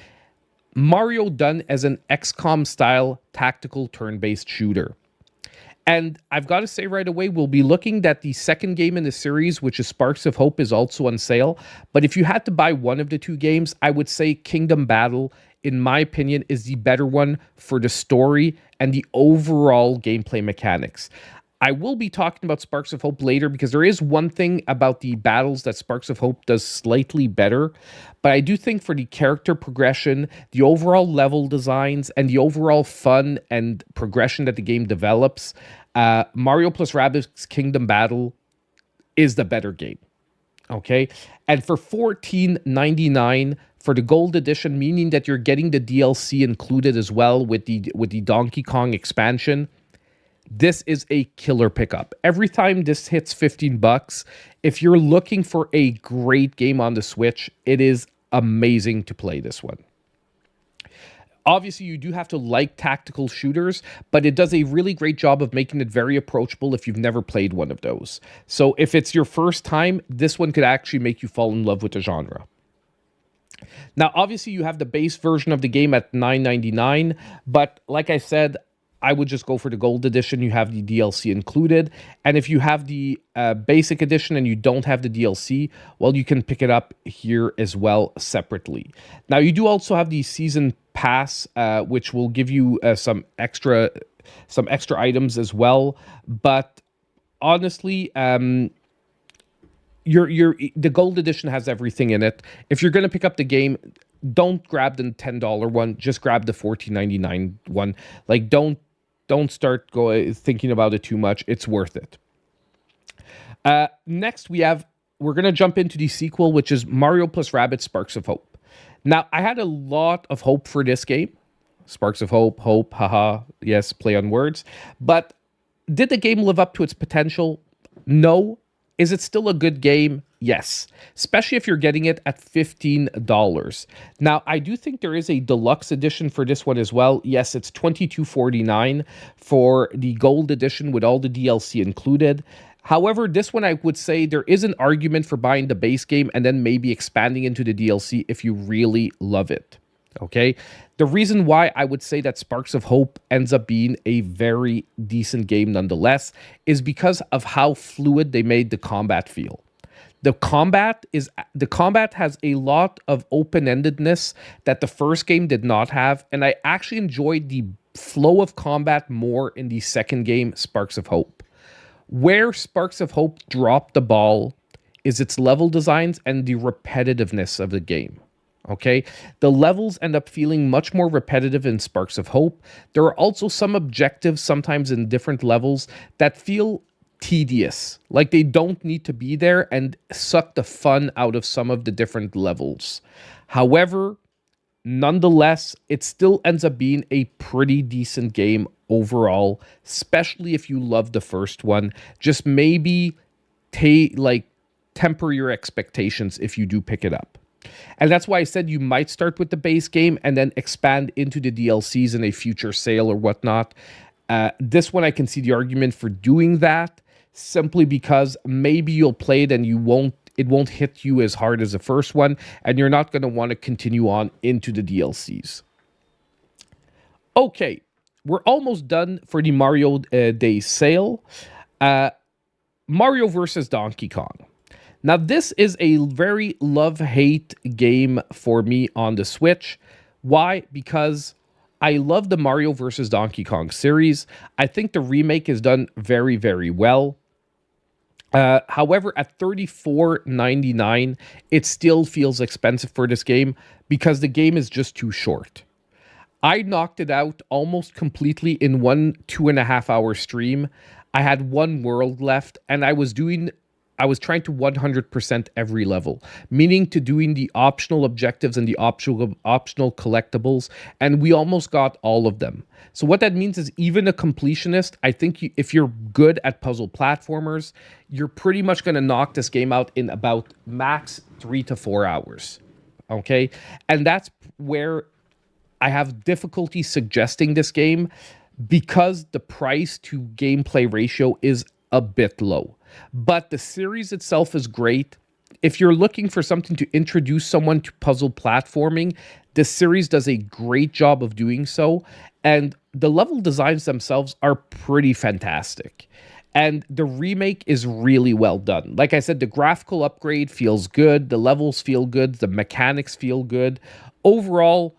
Mario done as an XCOM style tactical turn-based shooter. And I've got to say right away, we'll be looking at the second game in the series, which is Sparks of Hope, is also on sale. But if you had to buy one of the two games, I would say Kingdom Battle, in my opinion, is the better one for the story and the overall gameplay mechanics. I will be talking about Sparks of Hope later because there is one thing about the battles that Sparks of Hope does slightly better. But I do think for the character progression, the overall level designs, and the overall fun and progression that the game develops, Mario plus Rabbids Kingdom Battle is the better game. Okay? And for $14.99 for the Gold Edition, meaning that you're getting the DLC included as well with the Donkey Kong expansion, this is a killer pickup. Every time this hits $15, if you're looking for a great game on the Switch, it is amazing to play this one. Obviously, you do have to like tactical shooters, but it does a really great job of making it very approachable if you've never played one of those. So if it's your first time, this one could actually make you fall in love with the genre. Now, obviously, you have the base version of the game at $9.99, but like I said, I would just go for the Gold Edition. You have the DLC included. And if you have the Basic Edition and you don't have the DLC, well, you can pick it up here as well separately. Now, you do also have the Season Pass, which will give you some extra items as well. But honestly, the Gold Edition has everything in it. If you're going to pick up the game, don't grab the $10 one. Just grab the $14.99 one. Like, don't start thinking about it too much. It's worth it. Next, we're going to jump into the sequel, which is Mario plus Rabbids Sparks of Hope. Now, I had a lot of hope for this game. Sparks of Hope, haha, yes, play on words. But did the game live up to its potential? No. Is it still a good game? Yes, especially if you're getting it at $15. Now, I do think there is a deluxe edition for this one as well. Yes, it's $22.49 for the Gold Edition with all the DLC included. However, this one I would say there is an argument for buying the base game and then maybe expanding into the DLC if you really love it. Okay, the reason why I would say that Sparks of Hope ends up being a very decent game nonetheless is because of how fluid they made the combat feel. The combat has a lot of open-endedness that the first game did not have, and I actually enjoyed the flow of combat more in the second game, Sparks of Hope. Where Sparks of Hope dropped the ball is its level designs and the repetitiveness of the game. Okay, the levels end up feeling much more repetitive in Sparks of Hope. There are also some objectives, sometimes in different levels, that feel tedious, like they don't need to be there and suck the fun out of some of the different levels. However, nonetheless, it still ends up being a pretty decent game overall, especially if you love the first one. Just maybe temper your expectations if you do pick it up. And that's why I said you might start with the base game and then expand into the DLCs in a future sale or whatnot. This one I can see the argument for doing that simply because maybe you'll play it and it won't hit you as hard as the first one, and you're not going to want to continue on into the DLCs. Okay, we're almost done for the Mario Day sale. Mario versus Donkey Kong. Now, this is a very love-hate game for me on the Switch. Why? Because I love the Mario vs. Donkey Kong series. I think the remake is done very, very well. However, at $34.99, it still feels expensive for this game because the game is just too short. I knocked it out almost completely in 2.5 hour stream. I had one world left, and I was trying to 100% every level, meaning to doing the optional objectives and the optional collectibles, and we almost got all of them. So what that means is even a completionist, I think if you're good at puzzle platformers, you're pretty much going to knock this game out in about max 3 to 4 hours, okay? And that's where I have difficulty suggesting this game because the price to gameplay ratio is a bit low. But the series itself is great. If you're looking for something to introduce someone to puzzle platforming, this series does a great job of doing so. And the level designs themselves are pretty fantastic. And the remake is really well done. Like I said, the graphical upgrade feels good. The levels feel good. The mechanics feel good. Overall,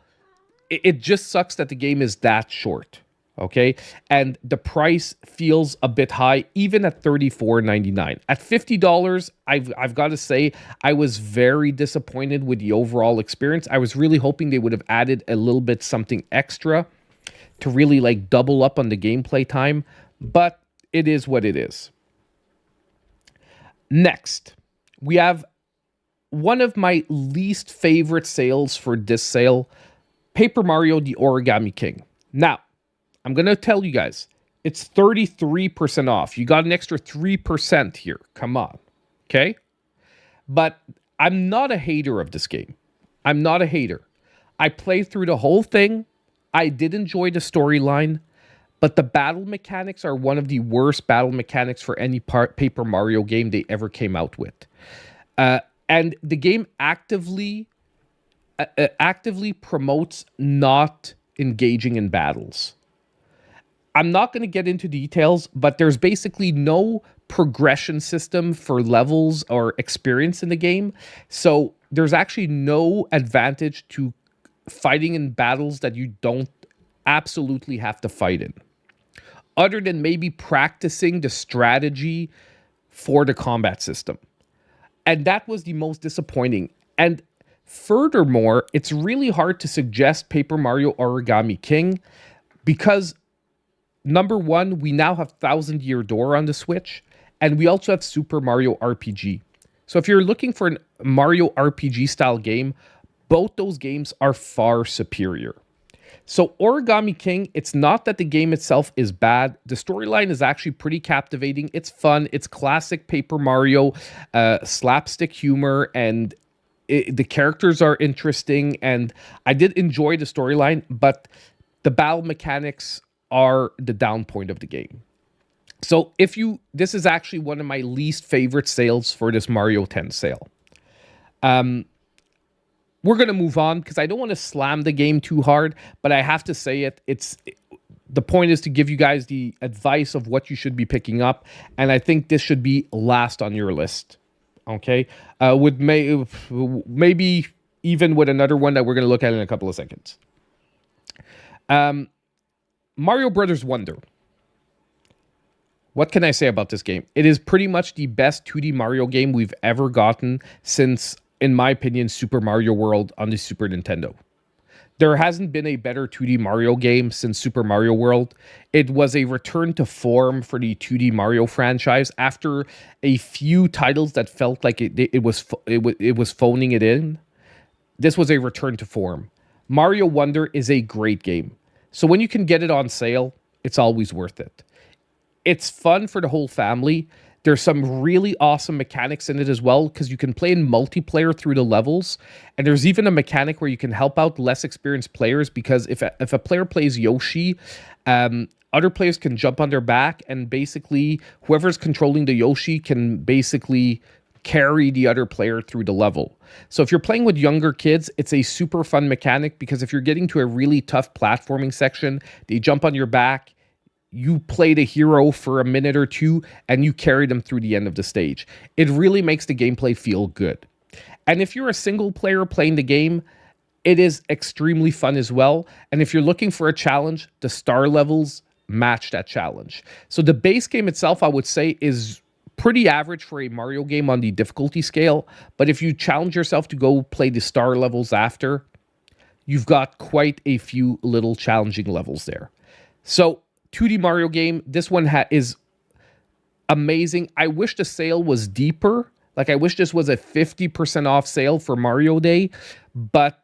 it just sucks that the game is that short. Okay, and the price feels a bit high, even at $34.99. At $50, I've got to say, I was very disappointed with the overall experience. I was really hoping they would have added a little bit something extra to really like double up on the gameplay time, but it is what it is. Next, we have one of my least favorite sales for this sale, Paper Mario: The Origami King. Now, I'm going to tell you guys, it's 33% off. You got an extra 3% here. Come on. Okay? But I'm not a hater of this game. I'm not a hater. I played through the whole thing. I did enjoy the storyline, but the battle mechanics are one of the worst battle mechanics for any Paper Mario game they ever came out with. And the game actively promotes not engaging in battles. I'm not going to get into details, but there's basically no progression system for levels or experience in the game. So there's actually no advantage to fighting in battles that you don't absolutely have to fight in, other than maybe practicing the strategy for the combat system. And that was the most disappointing. And furthermore, it's really hard to suggest Paper Mario Origami King because number one, we now have Thousand Year Door on the Switch, and we also have Super Mario RPG. So if you're looking for a Mario RPG style game, both those games are far superior. So Origami King, it's not that the game itself is bad. The storyline is actually pretty captivating. It's fun. It's classic Paper Mario slapstick humor, and the characters are interesting, and I did enjoy the storyline, but the battle mechanics are the down point of the game. So this is actually one of my least favorite sales for this Mario 10 sale. We're going to move on because I don't want to slam the game too hard, but I have to say the point is to give you guys the advice of what you should be picking up, and I think this should be last on your list. Okay? With maybe even with another one that we're going to look at in a couple of seconds. Mario Brothers Wonder. What can I say about this game? It is pretty much the best 2D Mario game we've ever gotten since, in my opinion, Super Mario World on the Super Nintendo. There hasn't been a better 2D Mario game since Super Mario World. It was a return to form for the 2D Mario franchise after a few titles that felt like it was phoning it in. This was a return to form. Mario Wonder is a great game. So when you can get it on sale, it's always worth it. It's fun for the whole family. There's some really awesome mechanics in it as well because you can play in multiplayer through the levels. And there's even a mechanic where you can help out less experienced players because if a player plays Yoshi, other players can jump on their back and basically whoever's controlling the Yoshi can basically carry the other player through the level. So if you're playing with younger kids, it's a super fun mechanic because if you're getting to a really tough platforming section, they jump on your back, you played a hero for a minute or two and you carried them through the end of the stage. It really makes the gameplay feel good. And if you're a single player playing the game, it is extremely fun as well. And if you're looking for a challenge, the star levels match that challenge. So the base game itself, I would say, is pretty average for a Mario game on the difficulty scale. But if you challenge yourself to go play the star levels after, you've got quite a few little challenging levels there. So 2D Mario game, this one is amazing. I wish the sale was deeper. Like, I wish this was a 50% off sale for Mario Day, but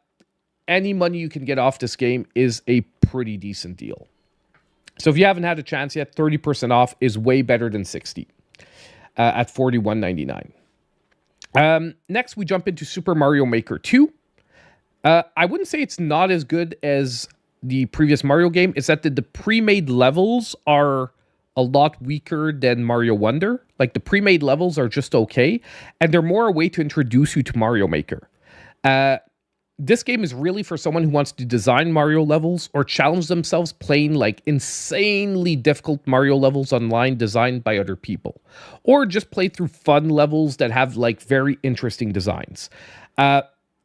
any money you can get off this game is a pretty decent deal. So if you haven't had a chance yet, 30% off is way better than 60 at $41.99. Next, we jump into Super Mario Maker 2. I wouldn't say it's not as good as the previous Mario game. It's that the pre-made levels are a lot weaker than Mario Wonder. Like, the pre-made levels are just okay, and they're more a way to introduce you to Mario Maker. This game is really for someone who wants to design Mario levels or challenge themselves playing like insanely difficult Mario levels online designed by other people, or just play through fun levels that have like very interesting designs.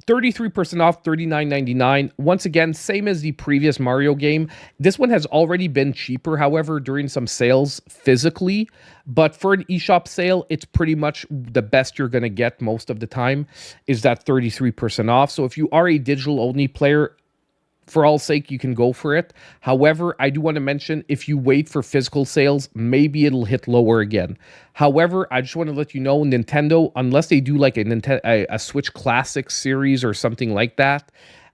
33% off, $39.99. Once again, same as the previous Mario game. This one has already been cheaper, however, during some sales physically. But for an eShop sale, it's pretty much the best you're going to get most of the time is that 33% off. So if you are a digital-only player, for all sake, you can go for it. However, I do want to mention, if you wait for physical sales, maybe it'll hit lower again. However, I just want to let you know, Nintendo, unless they do like a Switch Classic series or something like that,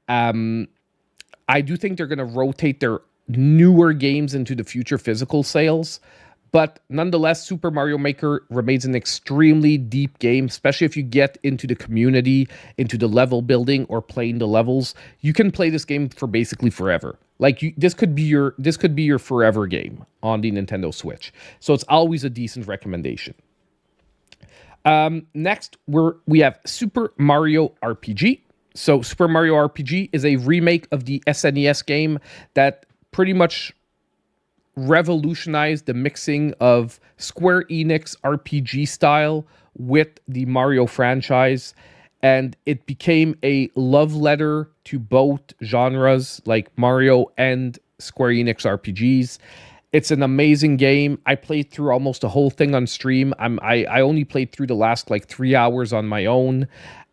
I do think they're going to rotate their newer games into the future physical sales. But nonetheless, Super Mario Maker remains an extremely deep game, especially if you get into the community, into the level building, or playing the levels. You can play this game for basically forever. Like, this could be your forever game on the Nintendo Switch. So it's always a decent recommendation. Next, we have Super Mario RPG. So Super Mario RPG is a remake of the SNES game that pretty much revolutionized the mixing of Square Enix RPG style with the Mario franchise, and it became a love letter to both genres, like Mario and Square Enix RPGs. It's an amazing game. I played through almost the whole thing on stream. I only played through the last like 3 hours on my own.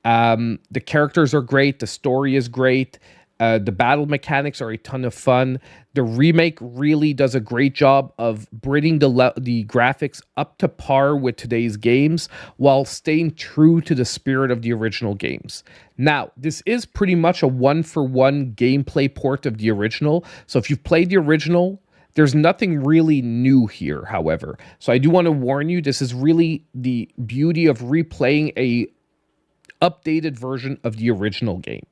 The characters are great. The story is great. The battle mechanics are a ton of fun. The remake really does a great job of bringing the graphics up to par with today's games while staying true to the spirit of the original games. Now, this is pretty much a one-for-one gameplay port of the original. So if you've played the original, there's nothing really new here, however. So I do want to warn you, this is really the beauty of replaying a updated version of the original game.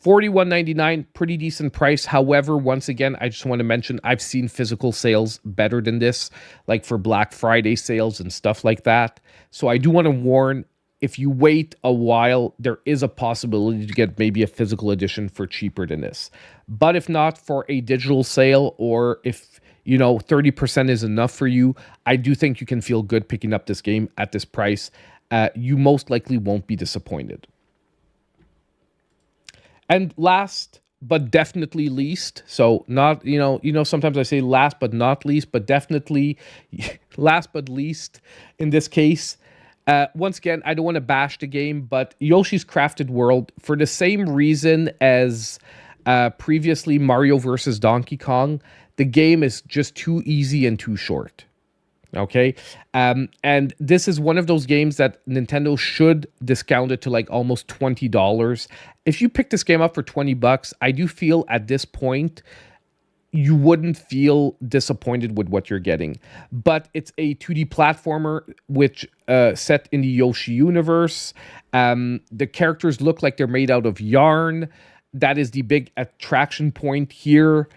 $41.99, pretty decent price. However, once again, I just want to mention I've seen physical sales better than this, like for Black Friday sales and stuff like that. So I do want to warn, if you wait a while, there is a possibility to get maybe a physical edition for cheaper than this. But if not, for a digital sale, or if 30% is enough for you, I do think you can feel good picking up this game at this price. You most likely won't be disappointed. And last but definitely least, so not, sometimes I say last but not least, but definitely last but least in this case, once again, I don't want to bash the game, but Yoshi's Crafted World, for the same reason as previously Mario vs. Donkey Kong, the game is just too easy and too short. Okay, and this is one of those games that Nintendo should discount it to like almost $20. If you pick this game up for $20, I do feel at this point you wouldn't feel disappointed with what you're getting. But it's a 2D platformer which set in the Yoshi universe. The characters look like they're made out of yarn. That is the big attraction point here.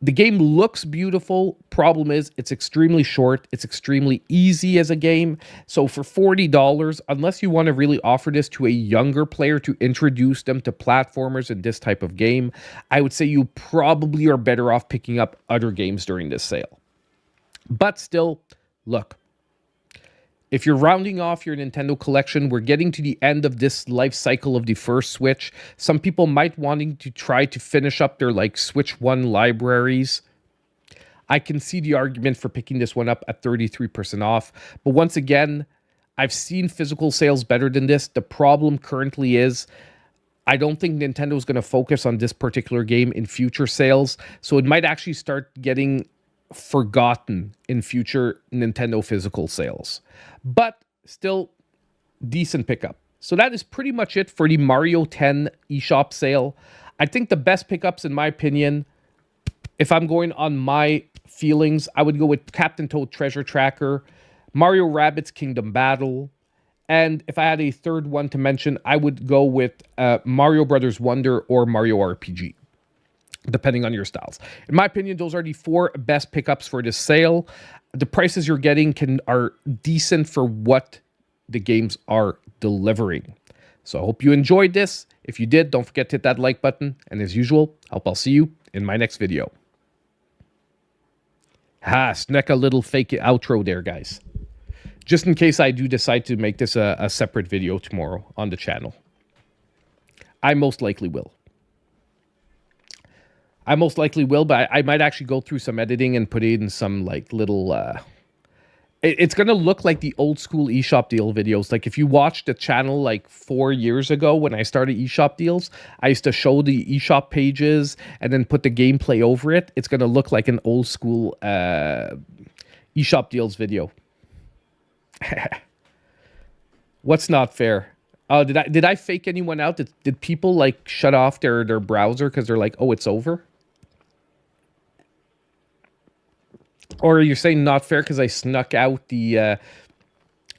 The game looks beautiful. Problem is, it's extremely short. It's extremely easy as a game. So for $40, unless you want to really offer this to a younger player to introduce them to platformers and this type of game, I would say you probably are better off picking up other games during this sale. But still, look, if you're rounding off your Nintendo collection, we're getting to the end of this life cycle of the first Switch. Some people might wanting to try to finish up their like Switch 1 libraries. I can see the argument for picking this one up at 33% off. But once again, I've seen physical sales better than this. The problem currently is I don't think Nintendo is going to focus on this particular game in future sales. So it might actually start getting forgotten in future Nintendo physical sales. But still, decent pickup. So that is pretty much it for the Mario 10 eShop sale. I think the best pickups, in my opinion, if I'm going on my feelings, I would go with Captain Toad Treasure Tracker, Mario Rabbids Kingdom Battle, and if I had a third one to mention, I would go with Mario Brothers Wonder or Mario RPG, depending on your styles. In my opinion, those are the 4 best pickups for this sale. The prices you're getting are decent for what the games are delivering. So I hope you enjoyed this. If you did, don't forget to hit that like button. And as usual, I'll see you in my next video. Snuck a little fake outro there, guys. Just in case I do decide to make this a separate video tomorrow on the channel. I most likely will. But I might actually go through some editing and put in some like little... It's going to look like the old school eShop deal videos. Like if you watched the channel like 4 years ago when I started eShop deals, I used to show the eShop pages and then put the gameplay over it. It's going to look like an old school eShop deals video. What's not fair? Oh, did I fake anyone out? Did people like shut off their browser because they're like, oh, it's over? Or you're saying not fair because I snuck out the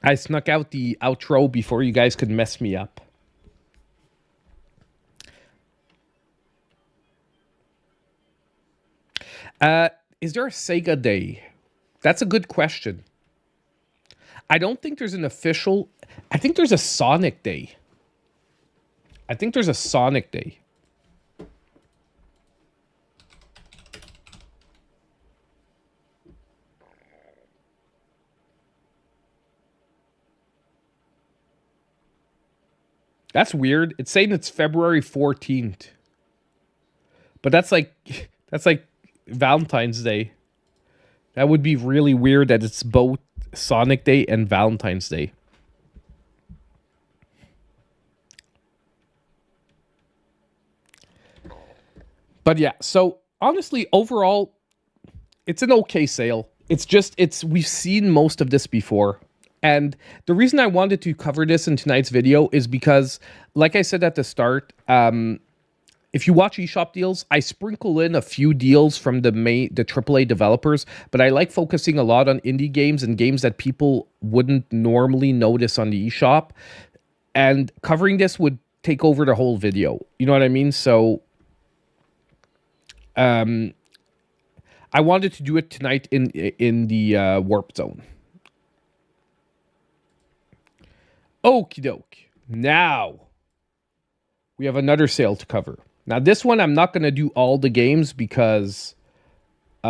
outro before you guys could mess me up. Is there a Sega Day? That's a good question. I don't think there's an official... I think there's a Sonic Day. That's weird. It's saying it's February 14th. But that's like Valentine's Day. That would be really weird that it's both Sonic Day and Valentine's Day. But yeah, so honestly, overall, it's an okay sale. We've seen most of this before. And the reason I wanted to cover this in tonight's video is because, like I said at the start, if you watch eShop deals, I sprinkle in a few deals from the AAA developers, but I like focusing a lot on indie games and games that people wouldn't normally notice on the eShop. And covering this would take over the whole video. You know what I mean? So I wanted to do it tonight in the Warp Zone. Okie doke. Now we have another sale to cover. Now this one I'm not going to do all the games because we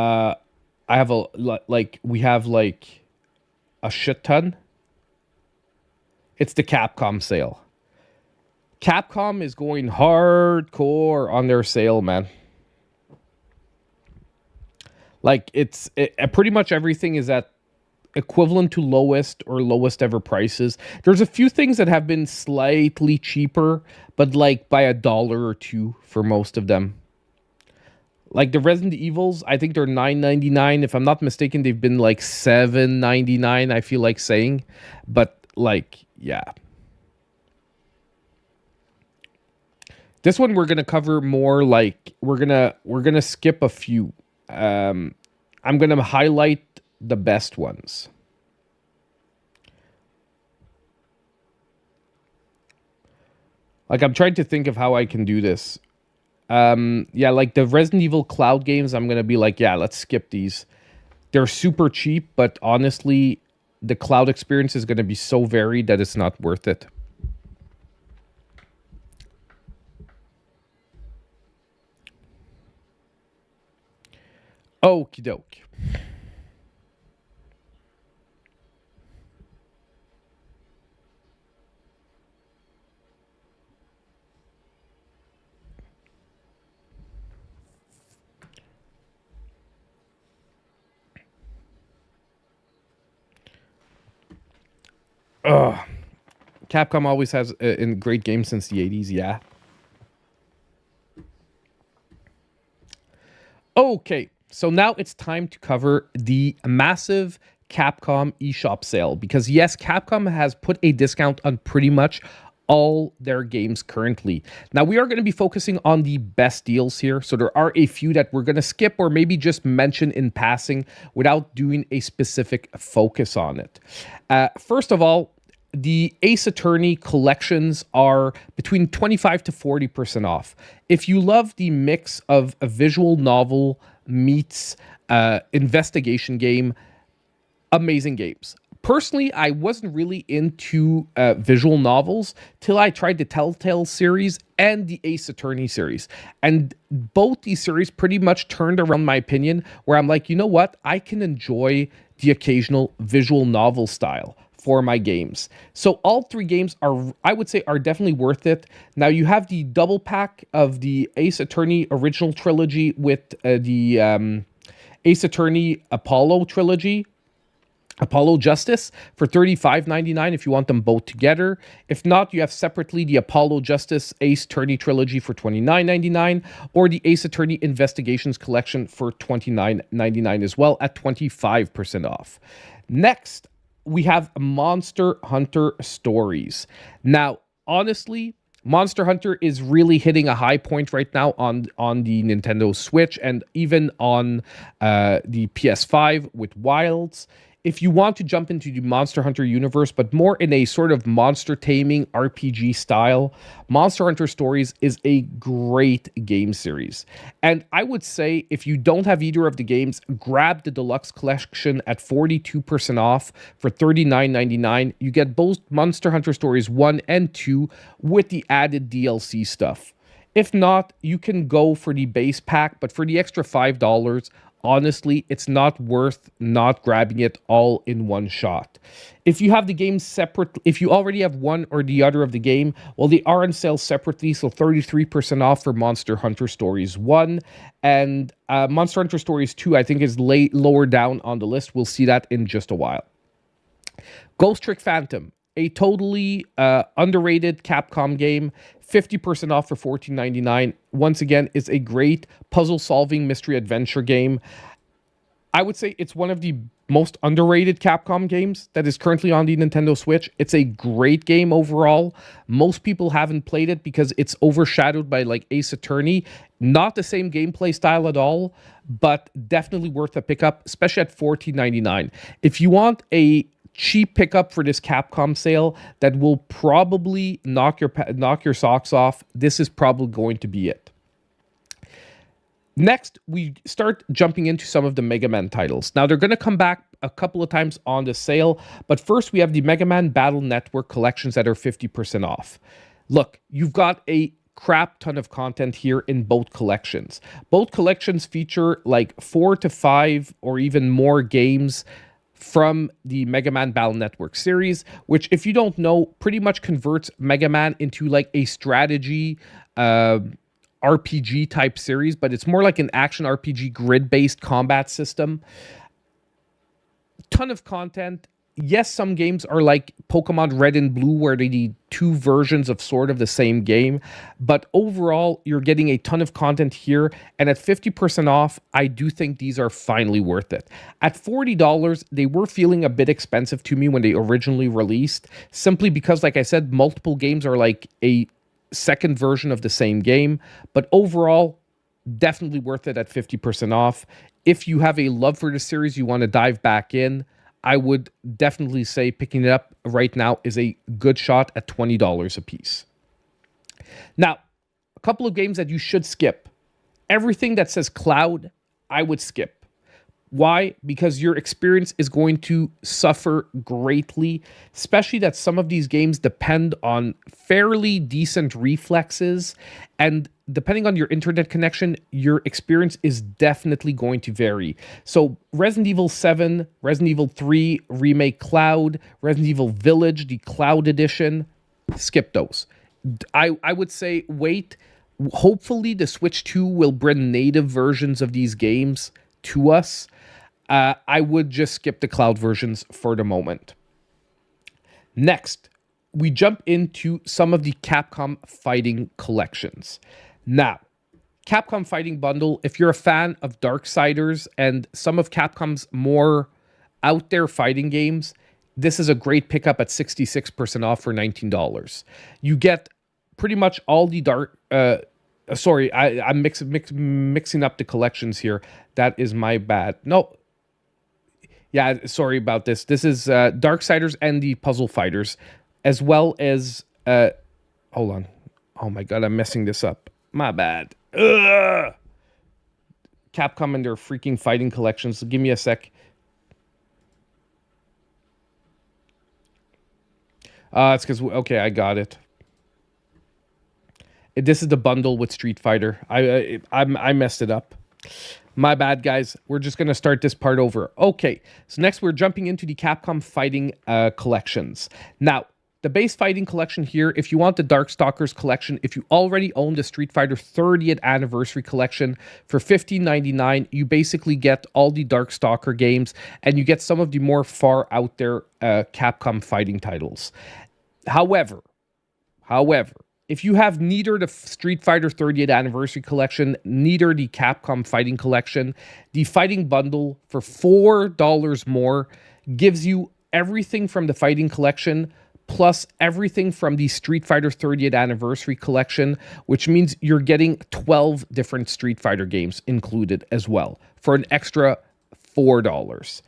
have like a shit ton. It's the Capcom sale. Capcom is going hardcore on their sale, man. Like pretty much everything is at equivalent to lowest or lowest ever prices. There's a few things that have been slightly cheaper, but like by $1 or $2 for most of them. Like the Resident Evils, I think they're $9.99. If I'm not mistaken, they've been like $7.99, I feel like saying. But like, yeah. This one we're gonna cover more like we're gonna skip a few. I'm gonna highlight the best ones. Like I'm trying to think of how I can do this. Yeah, like the Resident Evil Cloud games, I'm gonna be like, yeah, let's skip these. They're super cheap, but honestly, the cloud experience is gonna be so varied that it's not worth it. Okie doke. Ugh. Capcom always has in great games since the 80s, yeah. Okay, so now it's time to cover the massive Capcom eShop sale because yes, Capcom has put a discount on pretty much all their games currently. Now we are going to be focusing on the best deals here, so there are a few that we're going to skip or maybe just mention in passing without doing a specific focus on it. First of all, the Ace Attorney collections are between 25 to 40% off. If you love the mix of a visual novel meets investigation game, amazing games. Personally, I wasn't really into visual novels till I tried the Telltale series and the Ace Attorney series. And both these series pretty much turned around my opinion, where I'm like, you know what? I can enjoy the occasional visual novel style for my games. So all three games are, I would say, are definitely worth it. Now you have the double pack of the Ace Attorney original trilogy with the Ace Attorney Apollo trilogy, Apollo Justice, for $35.99 if you want them both together. If not, you have separately the Apollo Justice Ace Attorney trilogy for $29.99 or the Ace Attorney Investigations collection for $29.99 as well at 25% off. Next, we have Monster Hunter Stories. Now, honestly, Monster Hunter is really hitting a high point right now on the Nintendo Switch and even on the PS5 with Wilds. If you want to jump into the Monster Hunter universe, but more in a sort of monster taming RPG style, Monster Hunter Stories is a great game series. And I would say if you don't have either of the games, grab the deluxe collection at 42% off for $39.99. You get both Monster Hunter Stories 1 and 2 with the added DLC stuff. If not, you can go for the base pack, but for the extra $5, honestly, it's not worth not grabbing it all in one shot. If you have the game separate, if you already have one or the other of the game, well, they are on sale separately, so 33% off for Monster Hunter Stories 1, and Monster Hunter Stories 2, I think, is lower down on the list. We'll see that in just a while. Ghost Trick Phantom, a totally underrated Capcom game, 50% off for $14.99. Once again, is a great puzzle-solving mystery adventure game. I would say it's one of the most underrated Capcom games that is currently on the Nintendo Switch. It's a great game overall. Most people haven't played it because it's overshadowed by like Ace Attorney. Not the same gameplay style at all, but definitely worth a pickup, especially at $14.99. If you want a cheap pickup for this Capcom sale that will probably knock your socks off, this is probably going to be it. Next, we start jumping into some of the Mega Man titles. Now, they're going to come back a couple of times on the sale, but first we have the Mega Man Battle Network collections that are 50% off. Look, you've got a crap ton of content here in both collections. Both collections feature like 4 to 5 or even more games from the Mega Man Battle Network series, which, if you don't know, pretty much converts Mega Man into like a strategy RPG type series, but it's more like an action RPG grid-based combat system. Ton of content. Yes, some games are like Pokemon Red and Blue, where they need two versions of sort of the same game. But overall, you're getting a ton of content here. And at 50% off, I do think these are finally worth it. At $40, they were feeling a bit expensive to me when they originally released, simply because, like I said, multiple games are like a second version of the same game. But overall, definitely worth it at 50% off. If you have a love for the series, you want to dive back in, I would definitely say picking it up right now is a good shot at $20 a piece. Now, a couple of games that you should skip. Everything that says cloud, I would skip. Why? Because your experience is going to suffer greatly, especially that some of these games depend on fairly decent reflexes, and depending on your internet connection, your experience is definitely going to vary. So Resident Evil 7, Resident Evil 3 Remake Cloud, Resident Evil Village, the Cloud Edition, skip those. I would say wait. Hopefully the Switch 2 will bring native versions of these games to us. I would just skip the cloud versions for the moment. Next, we jump into some of the Capcom fighting collections. Now, Capcom Fighting Bundle, if you're a fan of Darksiders and some of Capcom's more out there fighting games, this is a great pickup at 66% off for $19. You get pretty much all the I'm mixing up the collections here. That is my bad. No. Yeah, sorry about this. This is Darksiders and the Puzzle Fighters, as well as... hold on. Oh my god, I'm messing this up. My bad. Ugh! Capcom and their freaking fighting collections. Give me a sec. It's because... Okay, I got it. This is the bundle with Street Fighter. I messed it up. My bad, guys. We're just going to start this part over. Okay, so next we're jumping into the Capcom Fighting collections. Now, the base fighting collection here, if you want the Darkstalkers collection, if you already own the Street Fighter 30th Anniversary collection, for $15.99, you basically get all the Darkstalker games, and you get some of the more far out there Capcom fighting titles. However, if you have neither the Street Fighter 30th Anniversary Collection, neither the Capcom Fighting Collection, the Fighting Bundle for $4 more gives you everything from the Fighting Collection plus everything from the Street Fighter 30th Anniversary Collection, which means you're getting 12 different Street Fighter games included as well for an extra $4.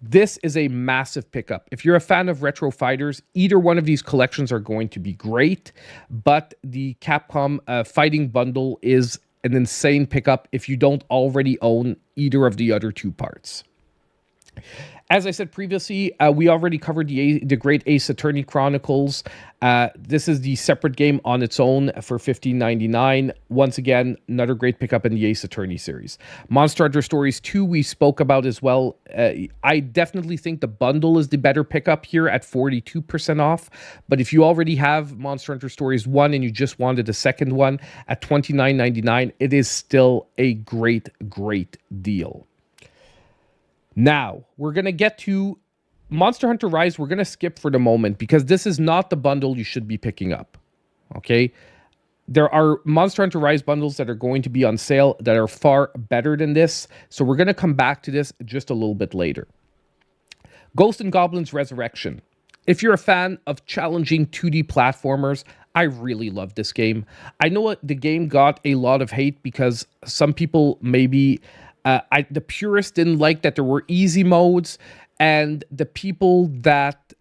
This is a massive pickup. If you're a fan of retro fighters, either one of these collections are going to be great, but the Capcom Fighting Bundle is an insane pickup if you don't already own either of the other two parts. As I said previously, we already covered the Great Ace Attorney Chronicles. This is the separate game on its own for $15.99. Once again, another great pickup in the Ace Attorney series. Monster Hunter Stories 2 we spoke about as well. I definitely think the bundle is the better pickup here at 42% off. But if you already have Monster Hunter Stories 1 and you just wanted the second one at $29.99, it is still a great, great deal. Now, we're going to get to Monster Hunter Rise. We're going to skip for the moment because this is not the bundle you should be picking up, okay? There are Monster Hunter Rise bundles that are going to be on sale that are far better than this, so we're going to come back to this just a little bit later. Ghosts and Goblins Resurrection. If you're a fan of challenging 2D platformers, I really love this game. I know the game got a lot of hate because some people maybe... the purists didn't like that there were easy modes, and the people that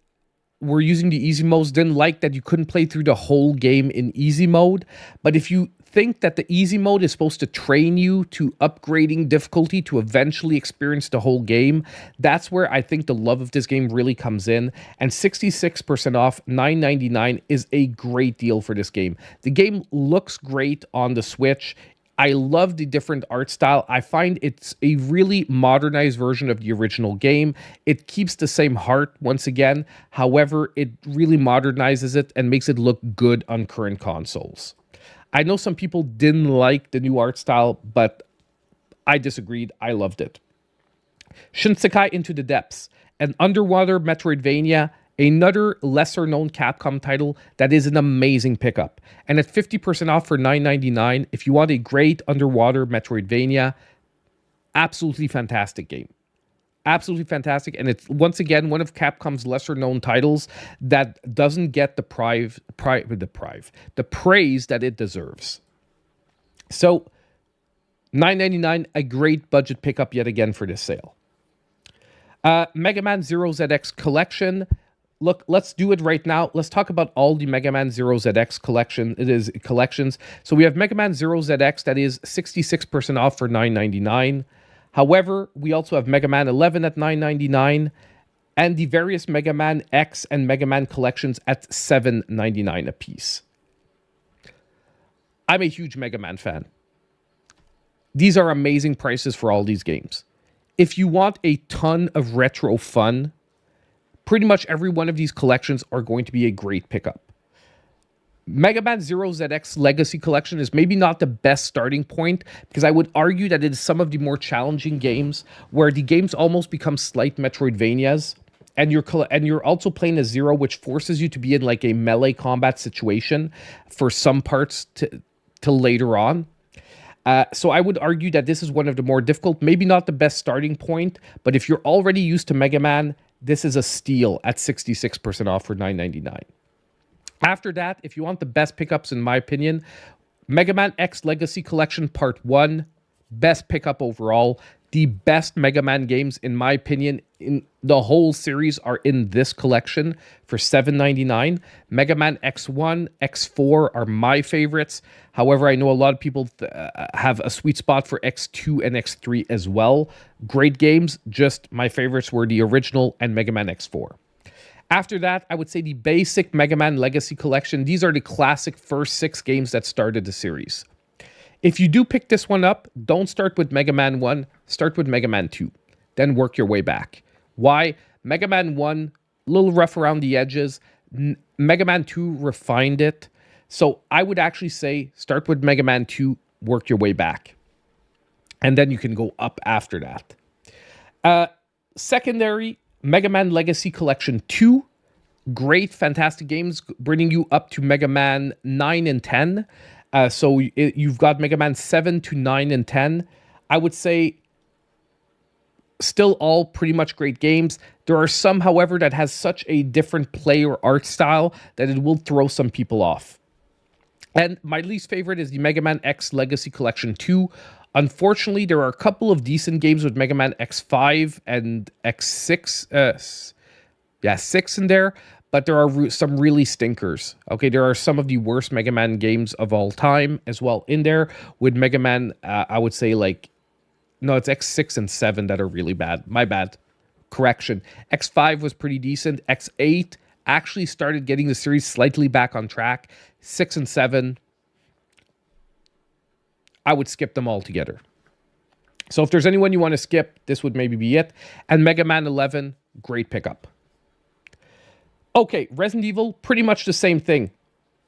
were using the easy modes didn't like that you couldn't play through the whole game in easy mode. But if you think that the easy mode is supposed to train you to upgrading difficulty to eventually experience the whole game, that's where I think the love of this game really comes in. And 66% off, $9.99 is a great deal for this game. The game looks great on the Switch. I love the different art style. I find it's a really modernized version of the original game. It keeps the same heart once again. However, it really modernizes it and makes it look good on current consoles. I know some people didn't like the new art style, but I disagreed. I loved it. Shinsekai Into the Depths, an underwater Metroidvania, another lesser-known Capcom title that is an amazing pickup. And at 50% off for $9.99, if you want a great underwater Metroidvania, absolutely fantastic game. Absolutely fantastic. And it's, once again, one of Capcom's lesser-known titles that doesn't get the praise that it deserves. So, $9.99, a great budget pickup yet again for this sale. Mega Man Zero ZX Collection. look, let's do it right now. Let's talk about all the Mega Man 0ZX collection. It is collections. So we have Mega Man 0ZX that is 66% off for $9.99. However, we also have Mega Man 11 at $9.99 and the various Mega Man X and Mega Man collections at $7.99 a piece. I'm a huge Mega Man fan. These are amazing prices for all these games. If you want a ton of retro fun, pretty much every one of these collections are going to be a great pickup. Mega Man 0ZX Legacy Collection is maybe not the best starting point because I would argue that it is some of the more challenging games where the games almost become slight Metroidvanias, and you're also playing a Zero, which forces you to be in like a melee combat situation for some parts to later on. So I would argue that this is one of the more difficult, maybe not the best starting point, but if you're already used to Mega Man, this is a steal at 66% off for $9.99. After that, if you want the best pickups, in my opinion, Mega Man X Legacy Collection Part 1, best pickup overall. The best Mega Man games, in my opinion, in the whole series are in this collection for $7.99. Mega Man X1, X4 are my favorites. However, I know a lot of people have a sweet spot for X2 and X3 as well. Great games, just my favorites were the original and Mega Man X4. After that, I would say the basic Mega Man Legacy Collection. These are the classic first 6 games that started the series. If you do pick this one up, don't start with Mega Man 1, start with Mega Man 2. Then work your way back. Why? Mega Man 1, a little rough around the edges. Mega Man 2 refined it. So I would actually say start with Mega Man 2, work your way back. And then you can go up after that. Secondary, Mega Man Legacy Collection 2. Great, fantastic games, bringing you up to Mega Man 9 and 10. So you've got Mega Man 7 to 9 and 10. I would say still all pretty much great games. There are some, however, that has such a different play or art style that it will throw some people off. And my least favorite is the Mega Man X Legacy Collection 2. Unfortunately, there are a couple of decent games with Mega Man X5 and X6. 6 in there. But there are some really stinkers. Okay, there are some of the worst Mega Man games of all time as well in there. With Mega Man, I would say like, no, it's X6 and 7 that are really bad. My bad. Correction. X5 was pretty decent. X8 actually started getting the series slightly back on track. 6 and 7, I would skip them all together. So if there's anyone you want to skip, this would maybe be it. And Mega Man 11, great pickup. Okay, Resident Evil, pretty much the same thing.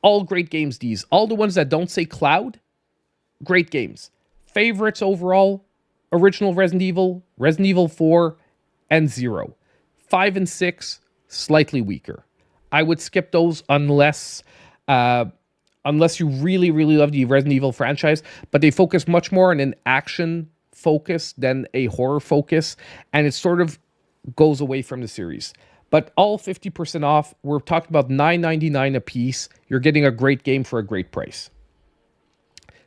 All great games, these. All the ones that don't say Cloud, great games. Favorites overall, original Resident Evil 4, and 0. 5 and 6, slightly weaker. I would skip those unless you really, really love the Resident Evil franchise, but they focus much more on an action focus than a horror focus, and it sort of goes away from the series. But all 50% off, we're talking about $9.99 a piece. You're getting a great game for a great price.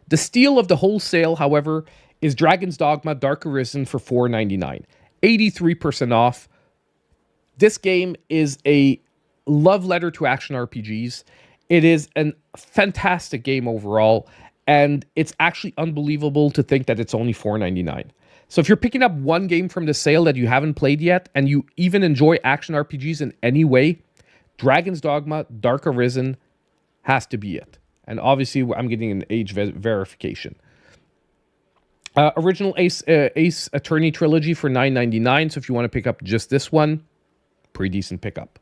The steal of the wholesale, however, is Dragon's Dogma Dark Arisen for $4.99. 83% off. This game is a love letter to action RPGs. It is a fantastic game overall, and it's actually unbelievable to think that it's only $4.99. So if you're picking up one game from the sale that you haven't played yet, and you even enjoy action RPGs in any way, Dragon's Dogma Dark Arisen has to be it. And obviously, I'm getting an age verification. Original Ace Attorney Trilogy for $9.99. So if you want to pick up just this one, pretty decent pickup.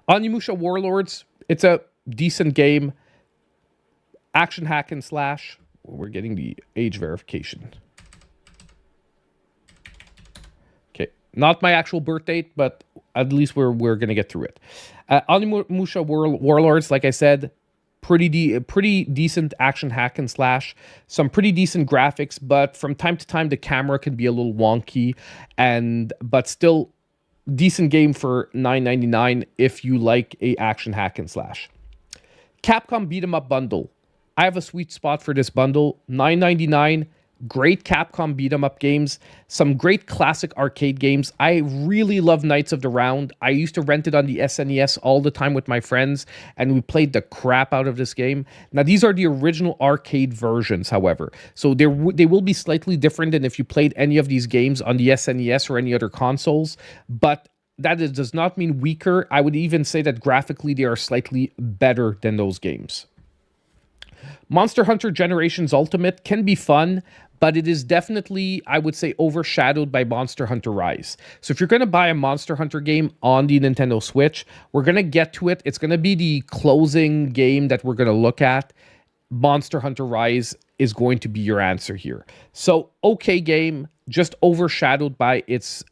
Onimusha Warlords, it's a decent game. Action hack and slash. We're getting the age verification. Not my actual birth date, but at least we're going to get through it. Onimusha Warlords, like I said, pretty decent action hack and slash. Some pretty decent graphics, but from time to time the camera can be a little wonky, but still decent game for $9.99 if you like a action hack and slash. Capcom Beat 'em Up Bundle. I have a sweet spot for this bundle. $9.99. Great Capcom beat 'em up games, some great classic arcade games. I really love Knights of the Round. I used to rent it on the SNES all the time with my friends, and we played the crap out of this game. Now, these are the original arcade versions, however, so they will be slightly different than if you played any of these games on the SNES or any other consoles, but does not mean weaker. I would even say that graphically they are slightly better than those games. Monster Hunter Generations Ultimate can be fun, but it is definitely, I would say, overshadowed by Monster Hunter Rise. So if you're going to buy a Monster Hunter game on the Nintendo Switch, we're going to get to it. It's going to be the closing game that we're going to look at. Monster Hunter Rise is going to be your answer here. So, okay game, just overshadowed by its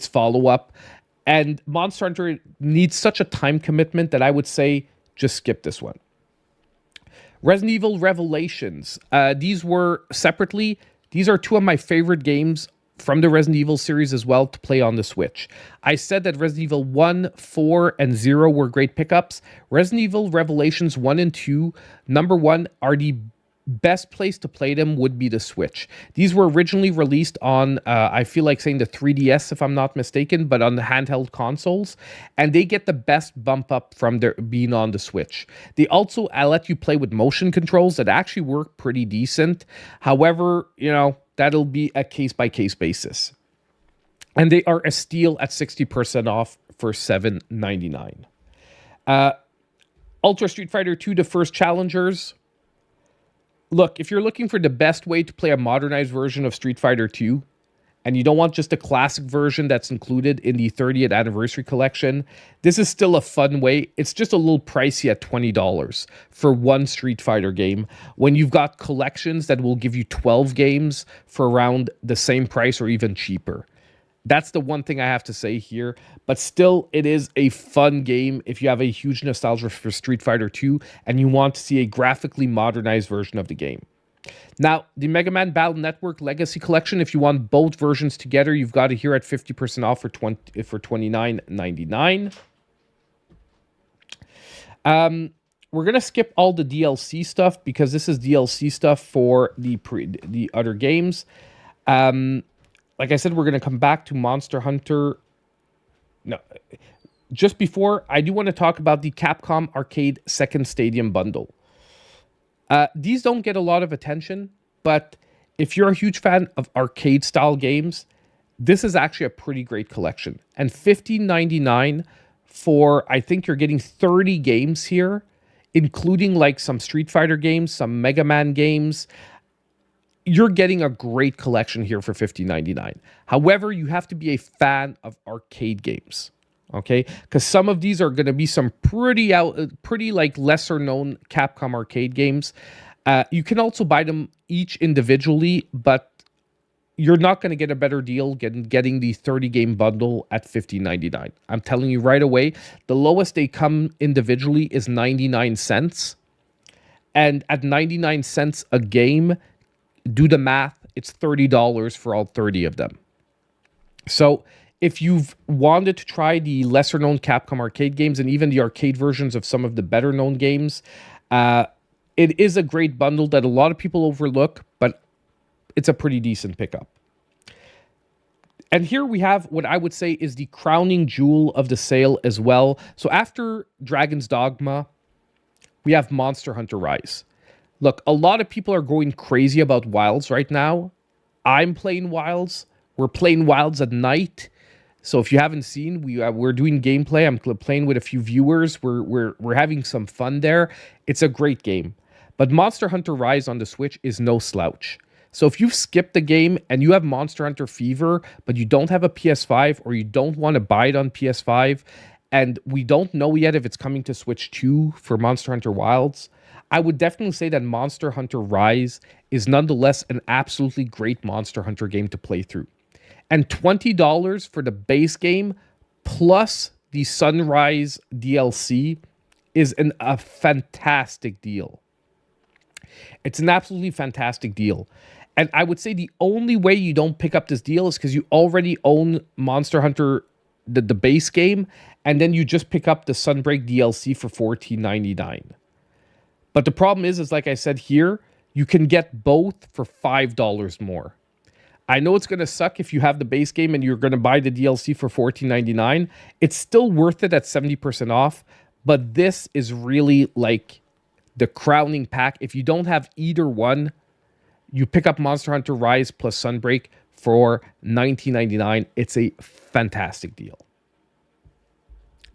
follow-up. And Monster Hunter needs such a time commitment that I would say just skip this one. Resident Evil Revelations. These were separately. These are two of my favorite games from the Resident Evil series as well to play on the Switch. I said that Resident Evil 1, 4, and 0 were great pickups. Resident Evil Revelations 1 and 2, number 1, are the best place to play them would be the Switch. These were originally released on, I feel like saying the 3DS if I'm not mistaken, but on the handheld consoles, and they get the best bump up from their being on the Switch. They also let you play with motion controls that actually work pretty decent. However, you know, that'll be a case-by-case basis. And they are a steal at 60% off for $7.99. Ultra Street Fighter 2, the first challengers. Look, if you're looking for the best way to play a modernized version of Street Fighter 2, and you don't want just a classic version that's included in the 30th anniversary collection, this is still a fun way. It's just a little pricey at $20 for one Street Fighter game, when you've got collections that will give you 12 games for around the same price or even cheaper. That's the one thing I have to say here. But still, it is a fun game if you have a huge nostalgia for Street Fighter 2 and you want to see a graphically modernized version of the game. Now, the Mega Man Battle Network Legacy Collection, if you want both versions together, you've got it here at 50% off for $29.99. We're going to skip all the DLC stuff because this is DLC stuff for the other games. Like I said, we're going to come back to Monster Hunter. No, just before, I do want to talk about the Capcom Arcade Second Stadium Bundle. These don't get a lot of attention, but if you're a huge fan of arcade-style games, this is actually a pretty great collection. And $15.99 for, I think you're getting 30 games here, including like some Street Fighter games, some Mega Man games. You're getting a great collection here for $15.99. However, you have to be a fan of arcade games, okay? Because some of these are going to be some pretty like lesser known Capcom arcade games. You can also buy them each individually, but you're not going to get a better deal getting the 30 game bundle at $15.99. I'm telling you right away, the lowest they come individually is 99 cents. And at 99 cents a game, do the math, it's $30 for all 30 of them. So if you've wanted to try the lesser known Capcom arcade games and even the arcade versions of some of the better known games, it is a great bundle that a lot of people overlook, but it's a pretty decent pickup. And here we have what I would say is the crowning jewel of the sale as well. So after Dragon's Dogma, we have Monster Hunter Rise. Look, a lot of people are going crazy about Wilds right now. I'm playing Wilds. We're playing Wilds at night. So if you haven't seen, we're doing gameplay. I'm playing with a few viewers. We're having some fun there. It's a great game. But Monster Hunter Rise on the Switch is no slouch. So if you've skipped the game and you have Monster Hunter Fever, but you don't have a PS5 or you don't want to buy it on PS5, and we don't know yet if it's coming to Switch 2 for Monster Hunter Wilds, I would definitely say that Monster Hunter Rise is nonetheless an absolutely great Monster Hunter game to play through. And $20 for the base game plus the Sunrise DLC is a fantastic deal. It's an absolutely fantastic deal. And I would say the only way you don't pick up this deal is because you already own Monster Hunter, the base game, and then you just pick up the Sunbreak DLC for $14.99. But the problem is like I said here, You can get both for $5 more. I know it's going to suck if you have the base game and you're going to buy the DLC for $14.99. It's still worth it at 70% off, but this is really like the crowning pack. If you don't have either one, you pick up Monster Hunter Rise plus Sunbreak for $19.99. It's a fantastic deal.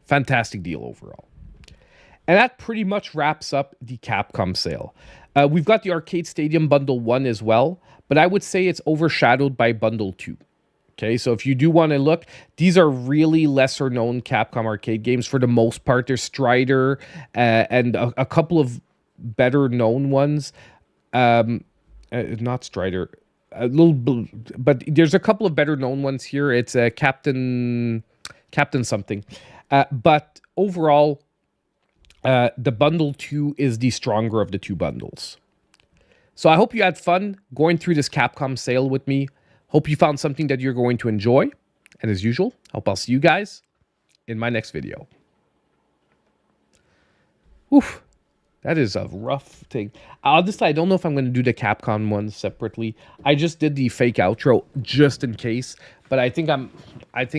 Fantastic deal overall. And that pretty much wraps up the Capcom sale. We've got the Arcade Stadium Bundle 1 as well, but I would say it's overshadowed by Bundle 2. Okay, so if you do want to look, these are really lesser known Capcom arcade games for the most part. There's Strider and a couple of better known ones. Not Strider, a little, but there's a couple of better known ones here. It's Captain something. But overall, the Bundle 2 is the stronger of the two bundles. So I hope you had fun going through this Capcom sale with me. Hope you found something that you're going to enjoy. And as usual, hope I'll see you guys in my next video. Oof, that is a rough thing. Honestly, I don't know if I'm going to do the Capcom one separately. I just did the fake outro just in case. But I think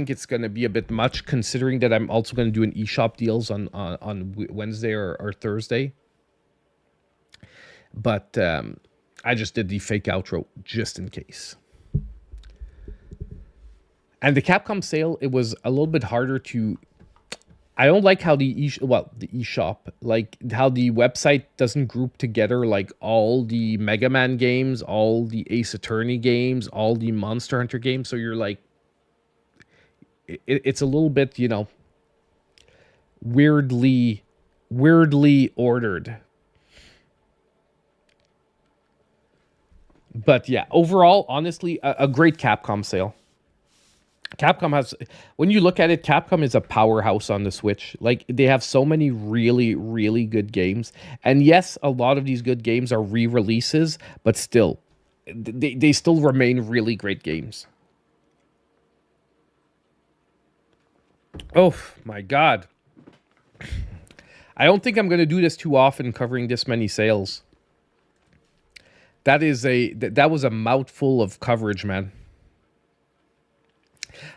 it's going to be a bit much considering that I'm also going to do an eShop deals on Wednesday or Thursday. But I just did the fake outro just in case. And the Capcom sale, it was a little bit harder to... I don't like how the eShop, like how the website doesn't group together like all the Mega Man games, all the Ace Attorney games, all the Monster Hunter games. So you're like... It's a little bit, you know, weirdly ordered. But yeah, overall, honestly, a great Capcom sale. Capcom has, when you look at it, Capcom is a powerhouse on the Switch. Like, they have so many really, really good games. And yes, a lot of these good games are re-releases, but still, they still remain really great games. Oh, my God. I don't think I'm going to do this too often, covering this many sales. That was a mouthful of coverage, man.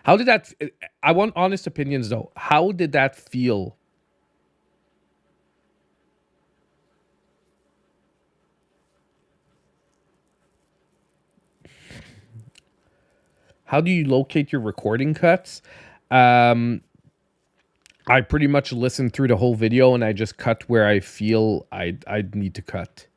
How did that... I want honest opinions, though. How did that feel? How do you locate your recording cuts? I pretty much listened through the whole video, and I just cut where I feel I'd need to cut.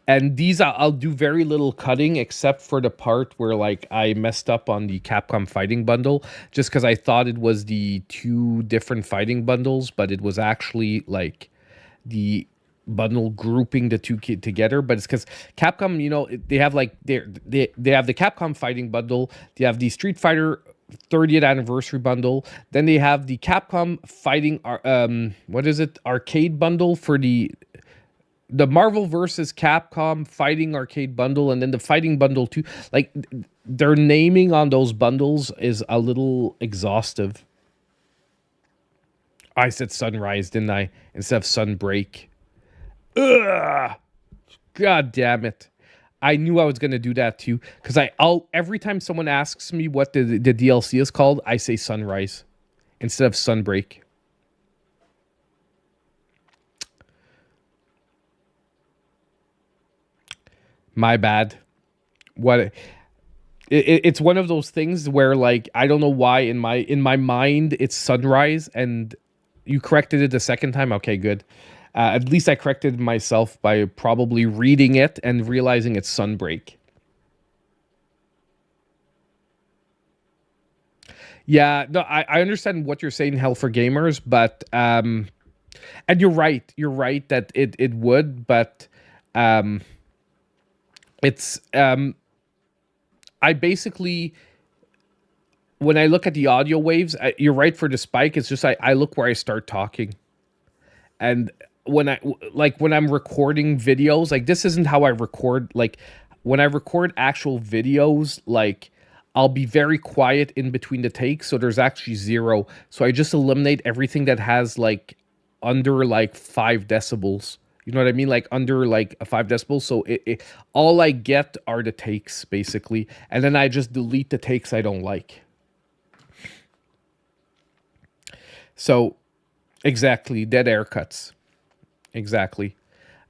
And these, I'll do very little cutting except for the part where, like, I messed up on the Capcom fighting bundle just because I thought it was the two different fighting bundles, but it was actually, like, the bundle grouping the two together. But it's because Capcom, you know, they have, like, they have the Capcom fighting bundle, they have the Street Fighter 30th anniversary bundle, then they have the Capcom fighting, arcade bundle for the Marvel versus Capcom fighting arcade bundle, and then the fighting bundle too. Like, their naming on those bundles is a little exhaustive. I said Sunrise, didn't I? Instead of Sunbreak. Ugh! God damn it. I knew I was going to do that too. Because every time someone asks me what the DLC is called, I say Sunrise instead of Sunbreak. My bad. It's one of those things where, like, I don't know why in my mind it's Sunrise, and you corrected it the second time. Okay, good. At least I corrected myself by probably reading it and realizing it's Sunbreak. Yeah, no, I understand what you're saying, Hell for Gamers, but and you're right that it would, but it's I basically, when I look at the audio waves, you're right for the spike. It's just I look where I start talking, and when I'm recording videos, like, this isn't how I record. Like, when I record actual videos, like, I'll be very quiet in between the takes, so there's actually zero. So I just eliminate everything that has, like, under, like, 5 decibels. You know what I mean? Like under like a 5 decibels. So all I get are the takes basically. And then I just delete the takes I don't like. So exactly. Dead air cuts. Exactly.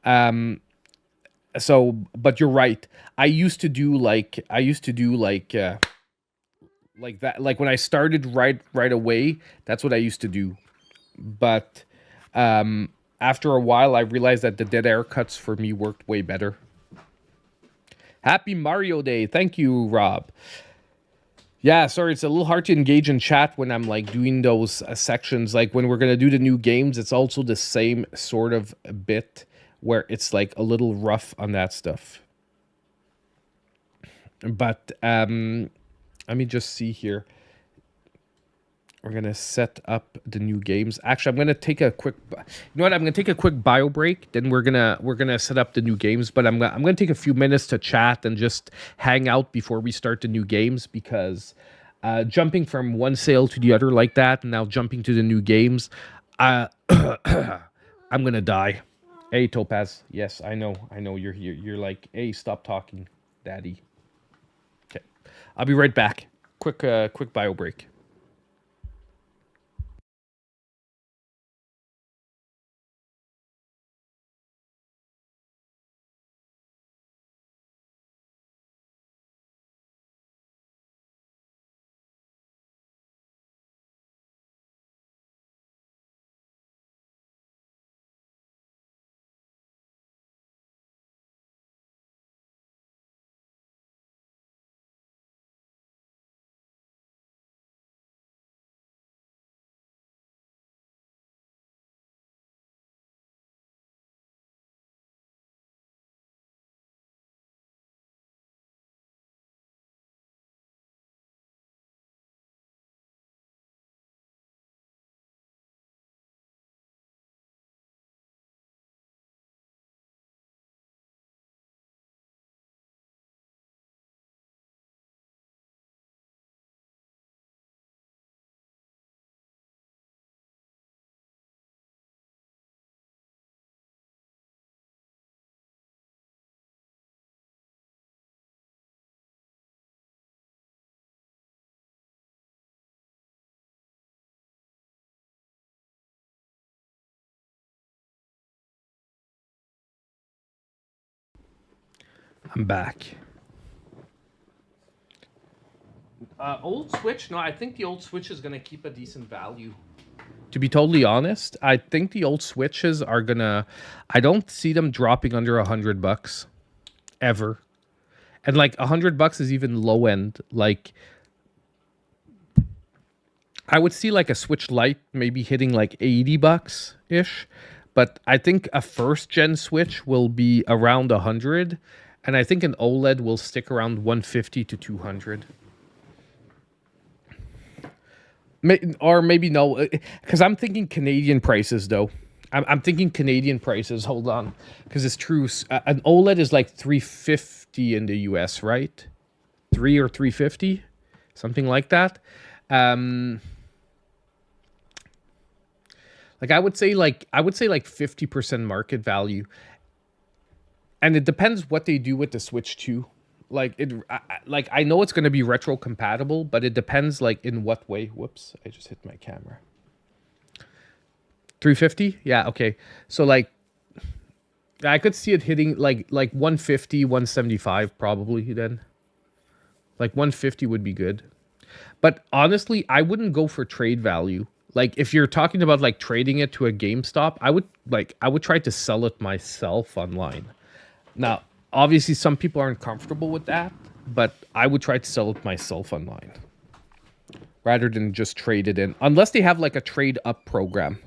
So, but you're right. I used to do like that. Like when I started right away, that's what I used to do. But after a while, I realized that the dead air cuts for me worked way better. Happy Mario Day. Thank you, Rob. Yeah, sorry, it's a little hard to engage in chat when I'm like doing those sections. Like when we're going to do the new games, it's also the same sort of bit where it's like a little rough on that stuff. But let me just see here. We're gonna set up the new games. Actually, I'm gonna take a quick. You know what? I'm gonna take a quick bio break. Then we're gonna set up the new games. But I'm gonna take a few minutes to chat and just hang out before we start the new games because jumping from one sale to the other like that, and now jumping to the new games, I'm gonna die. Hey Topaz, yes, I know you're here. You're like, hey, stop talking, Daddy. Okay, I'll be right back. Quick bio break. I'm back. Old Switch? No, I think the old Switch is gonna keep a decent value. To be totally honest, I think the old Switches are gonna. I don't see them dropping under $100 ever, and like $100 is even low end. Like I would see like a Switch Lite maybe hitting like $80 ish, but I think a first gen Switch will be around 100, and I think an OLED will stick around 150 to 200. Or maybe no, because I'm thinking Canadian prices though. I'm thinking Canadian prices. Hold on, because it's true. An OLED is like 350 in the US, right? 3 or 350, something like that. Like I would say like 50% market value, and it depends what they do with the Switch 2. Like like I know it's going to be retro compatible, but it depends like in what way. Whoops, I just hit my camera. 350? Yeah, okay. So like I could see it hitting like 150, 175 probably then. Like 150 would be good. But honestly, I wouldn't go for trade value. Like if you're talking about like trading it to a GameStop, I would try to sell it myself online. Now, obviously some people aren't comfortable with that, but I would try to sell it myself online rather than just trade it in, unless they have like a trade up program.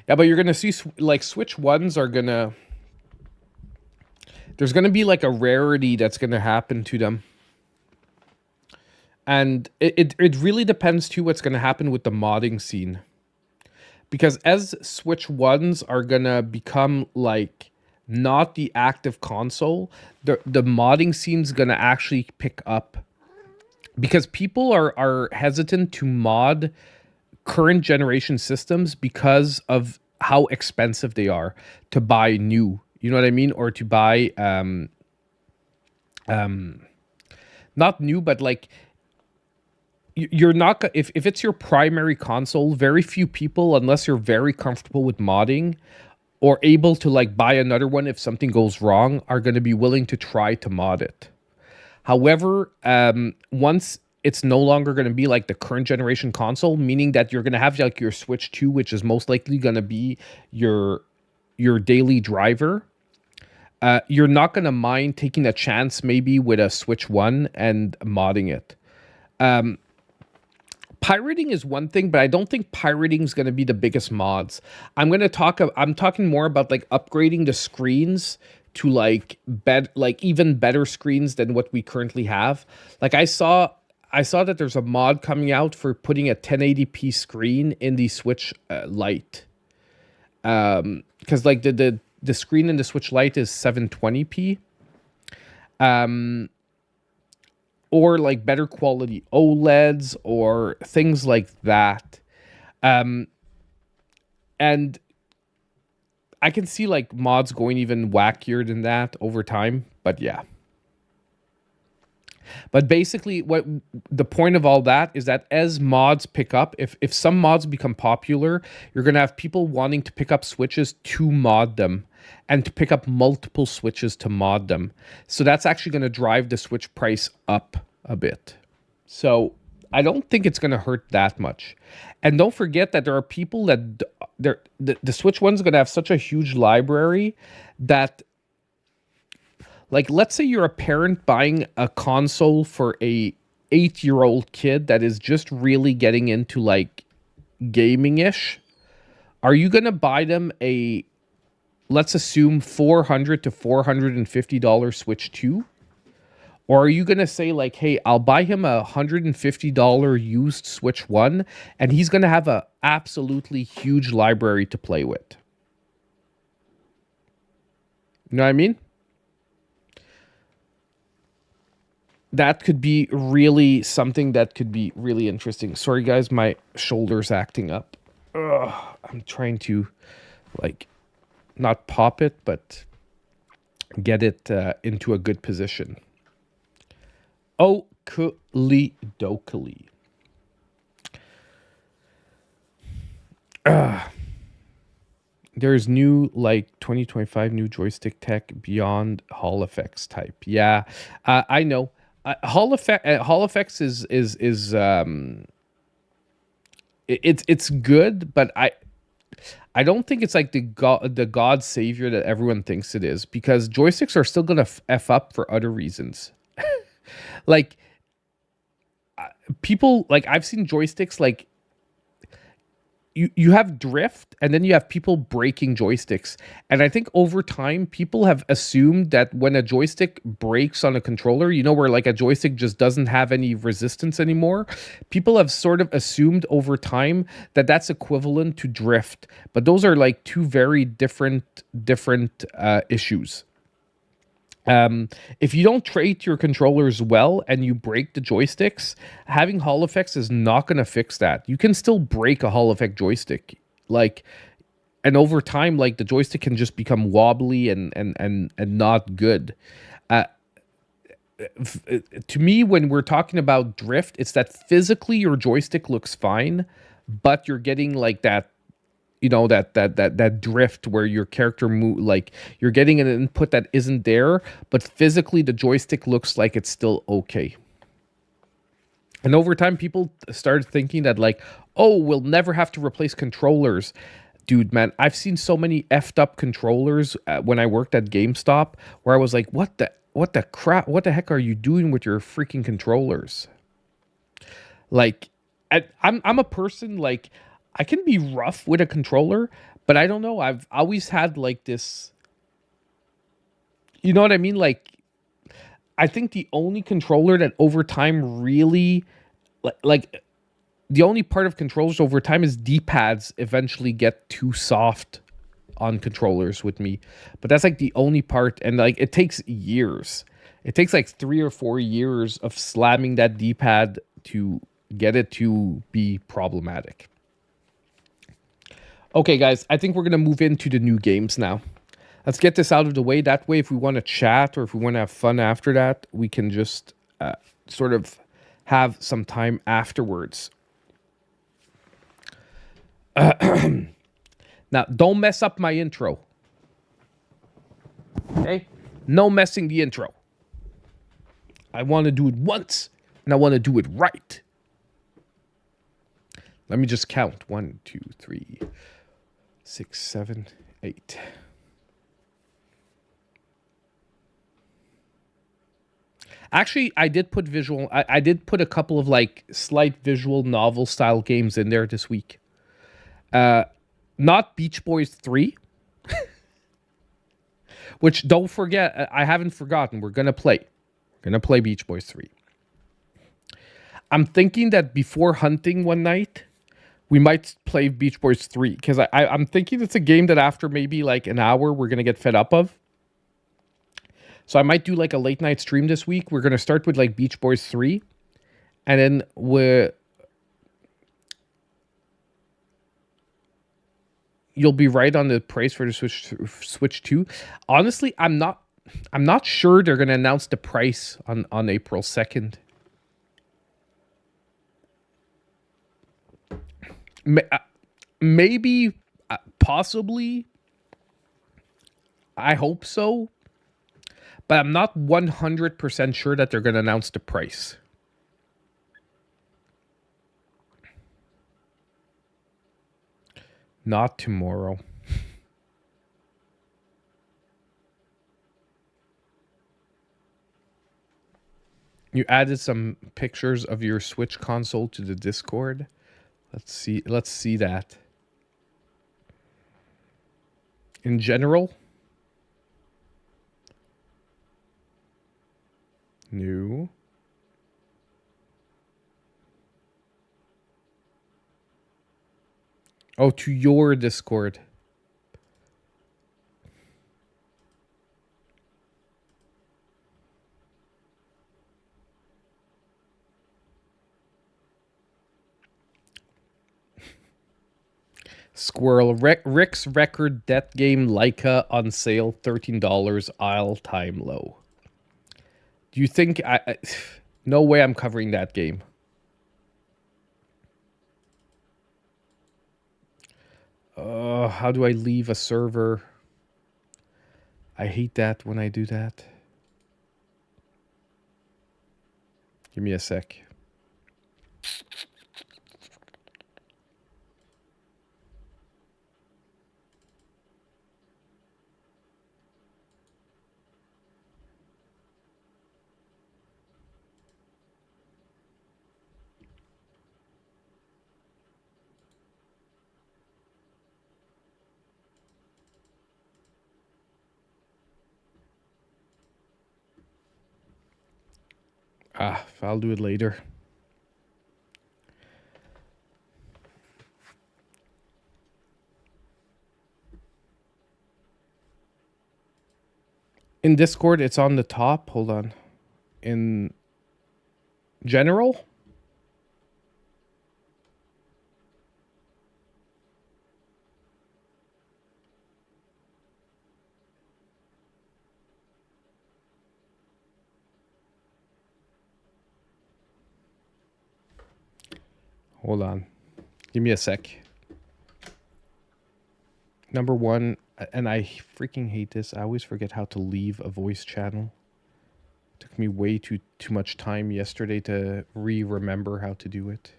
Yeah, but you're going to see like Switch 1s are going to, there's going to be like a rarity that's going to happen to them. And it really depends too what's going to happen with the modding scene. Because as Switch 1s are going to become like not the active console, the modding scene's going to actually pick up. because people are hesitant to mod current generation systems because of how expensive they are to buy new. You know what I mean? Or to buy not new, but like you're not if it's your primary console, very few people, unless you're very comfortable with modding or able to like buy another one if something goes wrong, are going to be willing to try to mod it. However, once it's no longer going to be like the current generation console, meaning that you're going to have like your Switch 2, which is most likely going to be your daily driver. You're not going to mind taking a chance maybe with a Switch 1 and modding it. Pirating is one thing, but I don't think pirating is going to be the biggest mods. I'm talking more about like upgrading the screens to like even better screens than what we currently have. Like I saw that there's a mod coming out for putting a 1080p screen in the Switch Lite. Because like the screen in the Switch Lite is 720p. Or like better quality OLEDs or things like that. And I can see like mods going even wackier than that over time, but yeah. But basically what the point of all that is that as mods pick up, if some mods become popular, you're going to have people wanting to pick up Switches to mod them and to pick up multiple Switches to mod them. So that's actually going to drive the Switch price up a bit. So I don't think it's going to hurt that much. And don't forget that there are people that the Switch one's going to have such a huge library that, like, let's say you're a parent buying a console for a 8-year-old kid that is just really getting into like gaming-ish. Are you going to buy them a, let's assume $400 to $450 Switch 2? Or are you going to say like, hey, I'll buy him a $150 used Switch 1 and he's going to have a absolutely huge library to play with? You know what I mean? That could be really something that could be really interesting. Sorry, guys, my shoulder's acting up. Ugh, I'm trying to like not pop it, but get it into a good position. Oakley dokely. There's new like 2025 new joystick tech beyond Hall effects type. Yeah, I know. Hall effects is it's good, but I don't think it's like the god savior that everyone thinks it is, because joysticks are still gonna f up for other reasons. Like people, like I've seen joysticks like you have drift and then you have people breaking joysticks. And I think over time, people have assumed that when a joystick breaks on a controller, you know, where like a joystick just doesn't have any resistance anymore, people have sort of assumed over time that that's equivalent to drift. But those are like two very different issues. If you don't treat your controllers well and you break the joysticks, having Hall effects is not going to fix that. You can still break a Hall effect joystick, like, and over time, like the joystick can just become wobbly and not good. To me, when we're talking about drift, it's that physically your joystick looks fine, but you're getting like that, you know, that drift where your character move, like you're getting an input that isn't there, but physically the joystick looks like it's still okay. And over time, people started thinking that like, oh, we'll never have to replace controllers. Dude, man, I've seen so many effed up controllers when I worked at GameStop where I was like, what the crap? What the heck are you doing with your freaking controllers? Like, I'm a person like, I can be rough with a controller, but I don't know. I've always had like this, you know what I mean? Like, I think the only controller that over time really, like the only part of controllers over time is D-pads eventually get too soft on controllers with me. But that's like the only part. And like, it takes years. It takes like 3 or 4 years of slamming that D-pad to get it to be problematic. Okay, guys, I think we're going to move into the new games now. Let's get this out of the way. That way, if we want to chat or if we want to have fun after that, we can just sort of have some time afterwards. Now, don't mess up my intro. Okay? No messing the intro. I want to do it once, and I want to do it right. Let me just count. 1, 2, 3, 6, 7, 8. Actually, I did put visual. I did put a couple of like slight visual novel style games in there this week. Not Beach Boys 3. Which, don't forget, I haven't forgotten. We're going to play. We're going to play Beach Boys 3. I'm thinking that before hunting one night, we might play Beach Boys 3. Because I'm thinking it's a game that after maybe like an hour, we're going to get fed up of. So I might do like a late night stream this week. We're going to start with like Beach Boys 3. And then you'll be right on the price for the Switch 2. Honestly, I'm not sure they're going to announce the price on April 2nd. Maybe, possibly. I hope so. But I'm not 100% sure that they're going to announce the price. Not tomorrow. You added some pictures of your Switch console to the Discord. Let's see that. In general? New. Oh, to your Discord. Squirrel. Rick's Record Death Game Leica on sale, $13, all time low. Do you think no way I'm covering that game. How do I leave a server? I hate that when I do that. Give me a sec. I'll do it later. In Discord, it's on the top. Hold on. In general? Hold on. Give me a sec. Number one, and I freaking hate this. I always forget how to leave a voice channel. It took me way too much time yesterday to remember how to do it.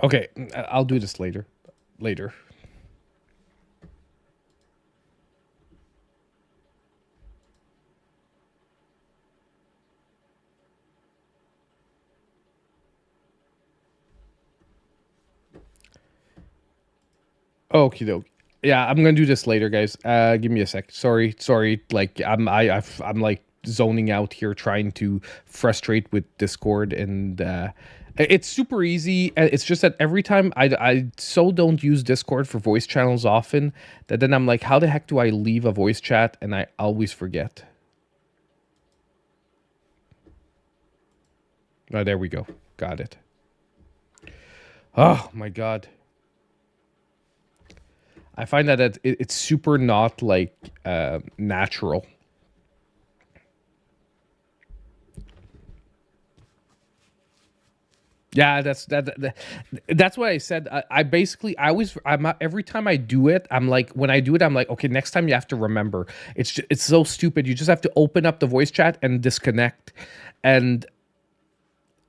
Okay, I'll do this later. Okie doke. Yeah, I'm gonna do this later, guys. Give me a sec. Sorry. Like I'm like zoning out here, trying to frustrate with Discord, and it's super easy. It's just that every time I so don't use Discord for voice channels often that then I'm like, how the heck do I leave a voice chat? And I always forget. Oh, there we go. Got it. Oh my god. I find that it's super not like natural. Yeah, that's what I said. I basically every time I do it, I'm like, when I do it, I'm like, okay, next time you have to remember. It's so stupid. You just have to open up the voice chat and disconnect. And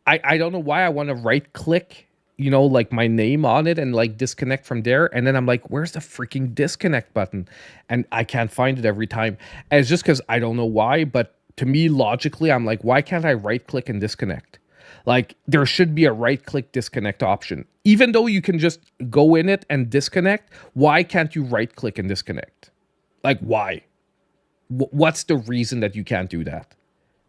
I don't know why I want to right click, like my name on it and like disconnect from there. And then I'm like, where's the freaking disconnect button? And I can't find it every time. And it's just because I don't know why, but to me, logically, I'm like, why can't I right click and disconnect? Like, there should be a right click disconnect option. Even though you can just go in it and disconnect, why can't you right click and disconnect? Like, why? What's the reason that you can't do that?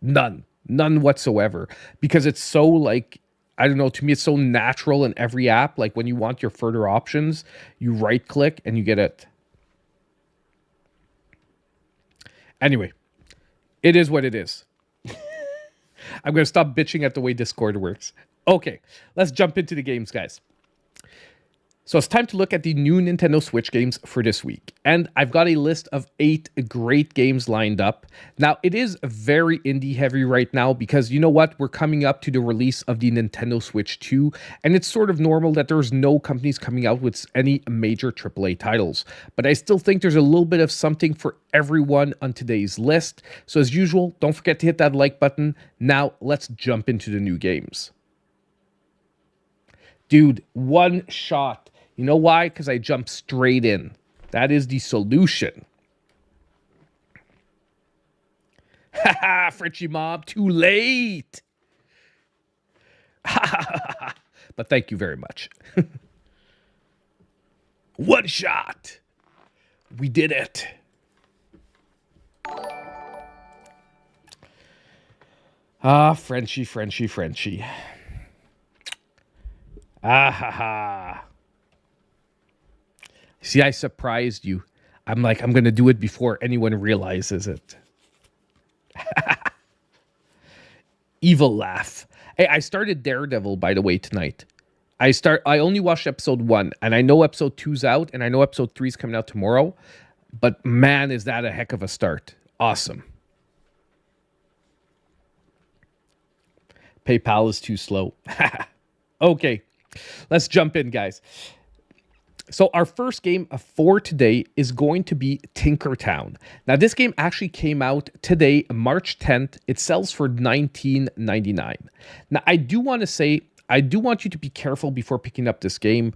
None whatsoever. Because it's so like, I don't know, to me it's so natural in every app. Like when you want your further options, you right click and you get it. Anyway, it is what it is. I'm going to stop bitching at the way Discord works. Okay, let's jump into the games, guys. So it's time to look at the new Nintendo Switch games for this week. And I've got a list of 8 great games lined up. Now, it is very indie heavy right now because you know what? We're coming up to the release of the Nintendo Switch 2. And it's sort of normal that there's no companies coming out with any major AAA titles. But I still think there's a little bit of something for everyone on today's list. So as usual, don't forget to hit that like button. Now, let's jump into the new games. Dude, one shot. You know why? Because I jumped straight in. That is the solution. Haha, Frenchie Mob, too late. But thank you very much. One shot. We did it. Ah, Frenchie. Ah ha ha. See, I surprised you. I'm like, I'm going to do it before anyone realizes it. Evil laugh. Hey, I started Daredevil, by the way, tonight. I only watched episode 1, and I know episode 2's out, and I know episode 3's coming out tomorrow. But man, is that a heck of a start. Awesome. PayPal is too slow. Okay, let's jump in, guys. So our first game for today is going to be Tinkertown. Now, this game actually came out today, March 10th. It sells for $19.99. Now, I do want you to be careful before picking up this game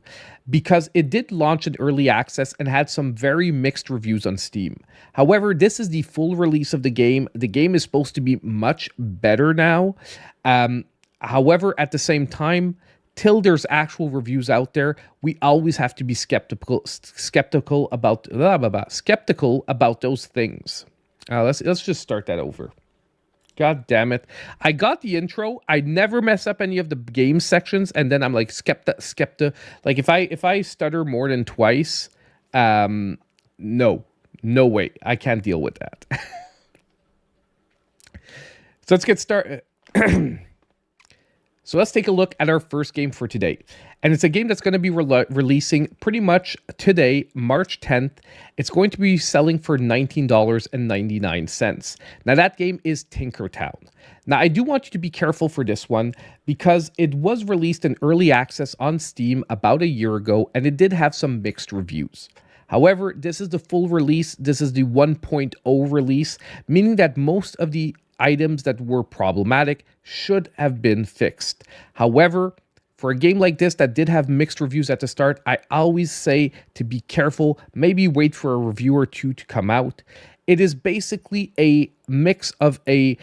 because it did launch in early access and had some very mixed reviews on Steam. However, this is the full release of the game. The game is supposed to be much better now. However, at the same time, till there's actual reviews out there, we always have to be skeptical about those things. Let's just start that over. God damn it. I got the intro. I never mess up any of the game sections, and then I'm like skepta. Like if I stutter more than twice, no way. I can't deal with that. So let's get started. So let's take a look at our first game for today. And it's a game that's going to be releasing pretty much today, March 10th. It's going to be selling for $19.99. Now that game is Tinkertown. Now I do want you to be careful for this one because it was released in early access on Steam about a year ago and it did have some mixed reviews. However, this is the full release. This is the 1.0 release, meaning that most of the items that were problematic should have been fixed. However, for a game like this that did have mixed reviews at the start, I always say to be careful, maybe wait for a review or two to come out. It is basically a mix of a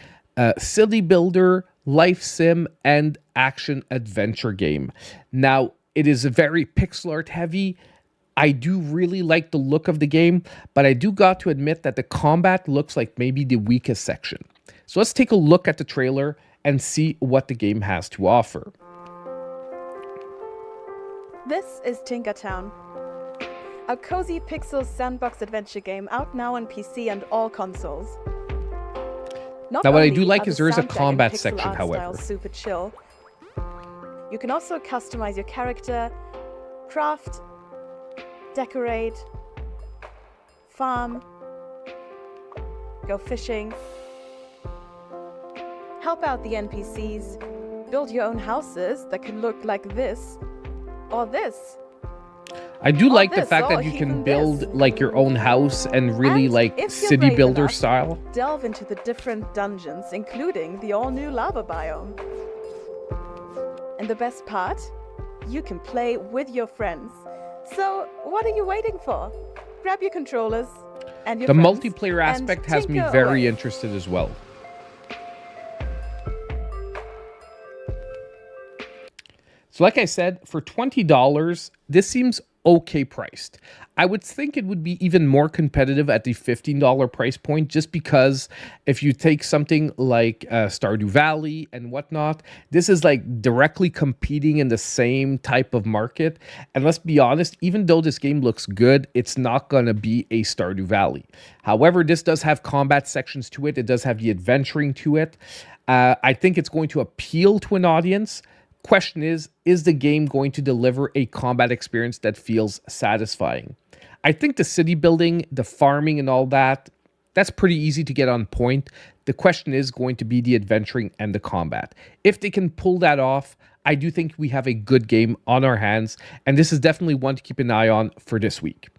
city builder, life sim, and action adventure game. Now, it is very pixel art heavy. I do really like the look of the game, but I do got to admit that the combat looks like maybe the weakest section. So let's take a look at the trailer and see what the game has to offer. This is Tinkertown, a cozy pixel sandbox adventure game out now on PC and all consoles. Now, what I do like is there is a combat section, however. Super chill. You can also customize your character, craft, decorate, farm, go fishing, help out the NPCs, build your own houses that can look like this or this. I do like the fact that you can build like your own house and really like city builder style. Delve into the different dungeons, including the all-new lava biome. And the best part, you can play with your friends. So what are you waiting for? Grab your controllers and your friends. The multiplayer aspect has me very interested as well. So like I said, for $20, this seems okay priced. I would think it would be even more competitive at the $15 price point, just because if you take something like Stardew Valley and whatnot, this is like directly competing in the same type of market. And let's be honest, even though this game looks good, it's not going to be a Stardew Valley. However, this does have combat sections to it. It does have the adventuring to it. I think it's going to appeal to an audience. Question is the game going to deliver a combat experience that feels satisfying? I think the city building, the farming and all that, that's pretty easy to get on point. The question is going to be the adventuring and the combat. If they can pull that off, I do think we have a good game on our hands, and this is definitely one to keep an eye on for this week.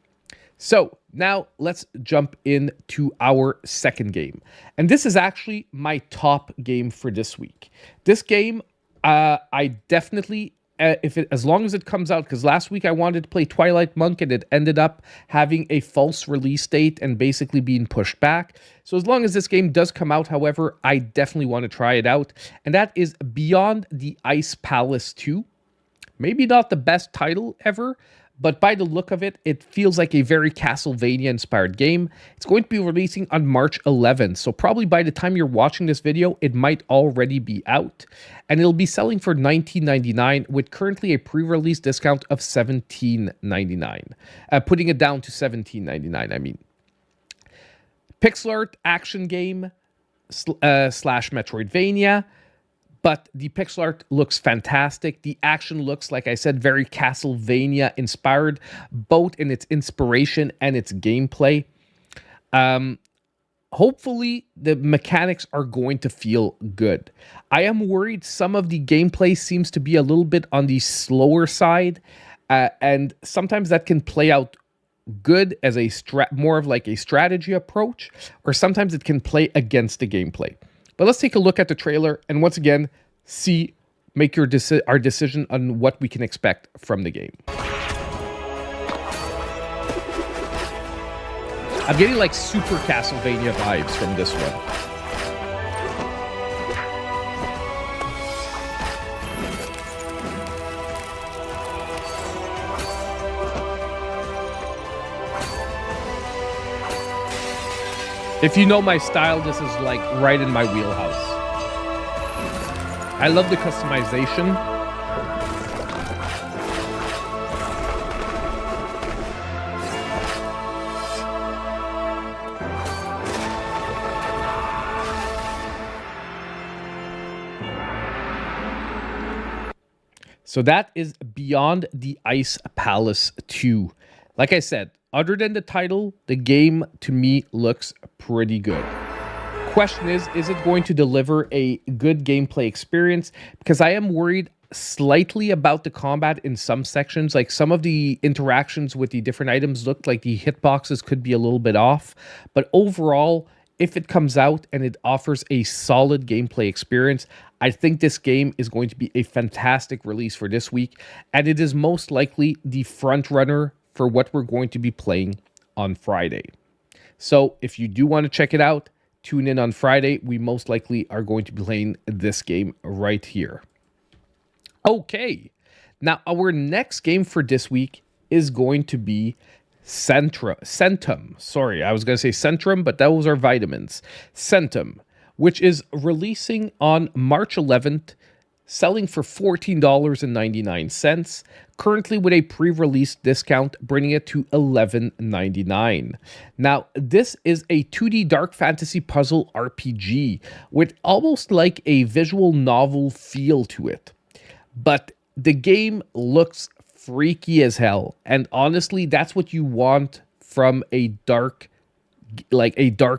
So now let's jump into our second game. And this is actually my top game for this week. This game, I definitely, as long as it comes out, because last week I wanted to play Twilight Monk and it ended up having a false release date and basically being pushed back. So as long as this game does come out, however, I definitely want to try it out. And that is Beyond the Ice Palace 2. Maybe not the best title ever, but by the look of it, it feels like a very Castlevania-inspired game. It's going to be releasing on March 11th, so probably by the time you're watching this video, it might already be out. And it'll be selling for $19.99 with currently a pre-release discount of $17.99. Putting it down to $17.99, I mean. Pixel art action game slash Metroidvania. But the pixel art looks fantastic. The action looks, like I said, very Castlevania inspired, both in its inspiration and its gameplay. Hopefully, the mechanics are going to feel good. I am worried some of the gameplay seems to be a little bit on the slower side, and sometimes that can play out good as a more of like a strategy approach, or sometimes it can play against the gameplay. But let's take a look at the trailer and once again, make our decision on what we can expect from the game. I'm getting like super Castlevania vibes from this one. If you know my style, this is like right in my wheelhouse. I love the customization. So that is Beyond the Ice Palace 2. Like I said, other than the title, the game to me looks pretty good. Question is it going to deliver a good gameplay experience? Because I am worried slightly about the combat in some sections. Like some of the interactions with the different items look like the hitboxes could be a little bit off. But overall, if it comes out and it offers a solid gameplay experience, I think this game is going to be a fantastic release for this week. And it is most likely the front runner for what we're going to be playing on Friday. So if you do want to check it out, tune in on Friday. We most likely are going to be playing this game right here. Okay, now our next game for this week is going to be Centum. Sorry, I was going to say Centrum, but those are vitamins. Centum, which is releasing on March 11th, selling for $14.99, currently with a pre-release discount, bringing it to $11.99. Now, this is a 2D dark fantasy puzzle RPG with almost like a visual novel feel to it. But the game looks freaky as hell, and honestly, that's what you want from a dark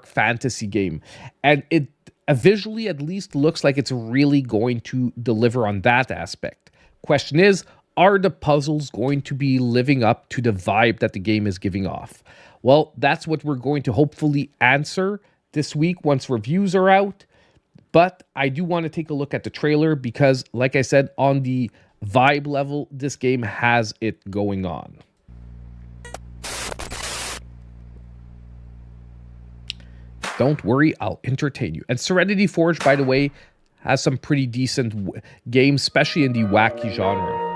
fantasy game. And it visually at least looks like it's really going to deliver on that aspect. Question is, are the puzzles going to be living up to the vibe that the game is giving off? Well, that's what we're going to hopefully answer this week once reviews are out. But I do want to take a look at the trailer because, like I said, on the vibe level, this game has it going on. Don't worry, I'll entertain you. And Serenity Forge, by the way, has some pretty decent games, especially in the wacky genre.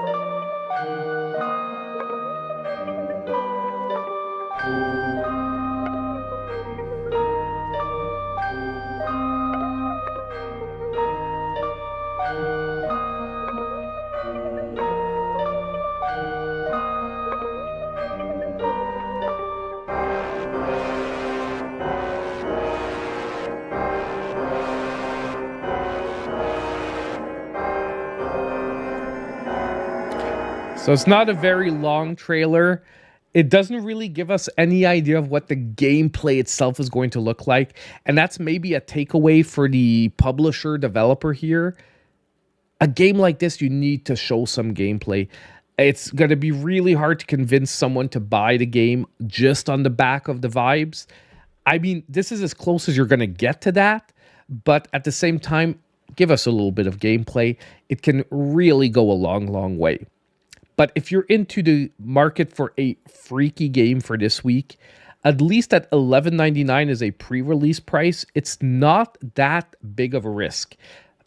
So it's not a very long trailer. It doesn't really give us any idea of what the gameplay itself is going to look like. And that's maybe a takeaway for the publisher, developer here. A game like this, you need to show some gameplay. It's going to be really hard to convince someone to buy the game just on the back of the vibes. I mean, this is as close as you're going to get to that. But at the same time, give us a little bit of gameplay. It can really go a long, long way. But if you're into the market for a freaky game for this week, at least at $11.99 as a pre-release price, it's not that big of a risk.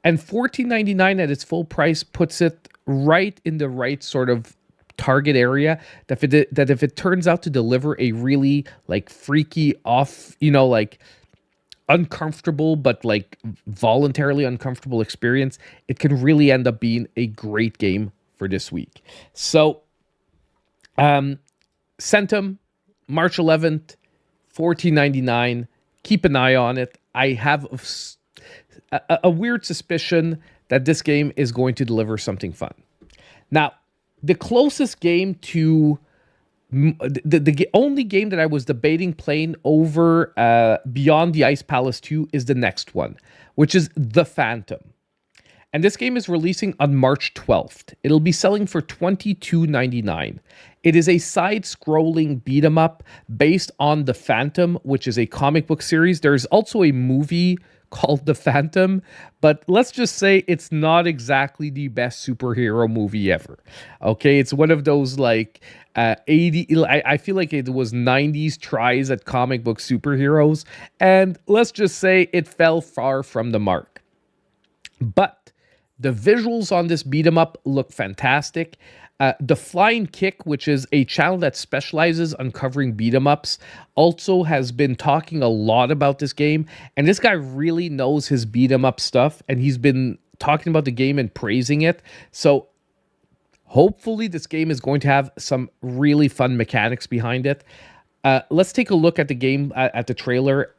And $14.99 at its full price puts it right in the right sort of target area that if it turns out to deliver a really like freaky off, like uncomfortable, but like voluntarily uncomfortable experience, it can really end up being a great game for this week. So, Centum, March 11th, $14.99. Keep an eye on it. I have a weird suspicion that this game is going to deliver something fun. Now, the closest game to the only game that I was debating playing over Beyond the Ice Palace 2 is the next one, which is The Phantom. And this game is releasing on March 12th. It'll be selling for $22.99. It is a side-scrolling beat-em-up based on The Phantom, which is a comic book series. There's also a movie called The Phantom, but let's just say it's not exactly the best superhero movie ever. Okay, it's one of those like 80, I feel like it was 90s tries at comic book superheroes, and let's just say it fell far from the mark. But the visuals on this beat 'em up look fantastic. The Flying Kick, which is a channel that specializes on covering beat 'em ups, also has been talking a lot about this game. And this guy really knows his beat 'em up stuff, and he's been talking about the game and praising it. So hopefully this game is going to have some really fun mechanics behind it. Let's take a look at the game, at the trailer.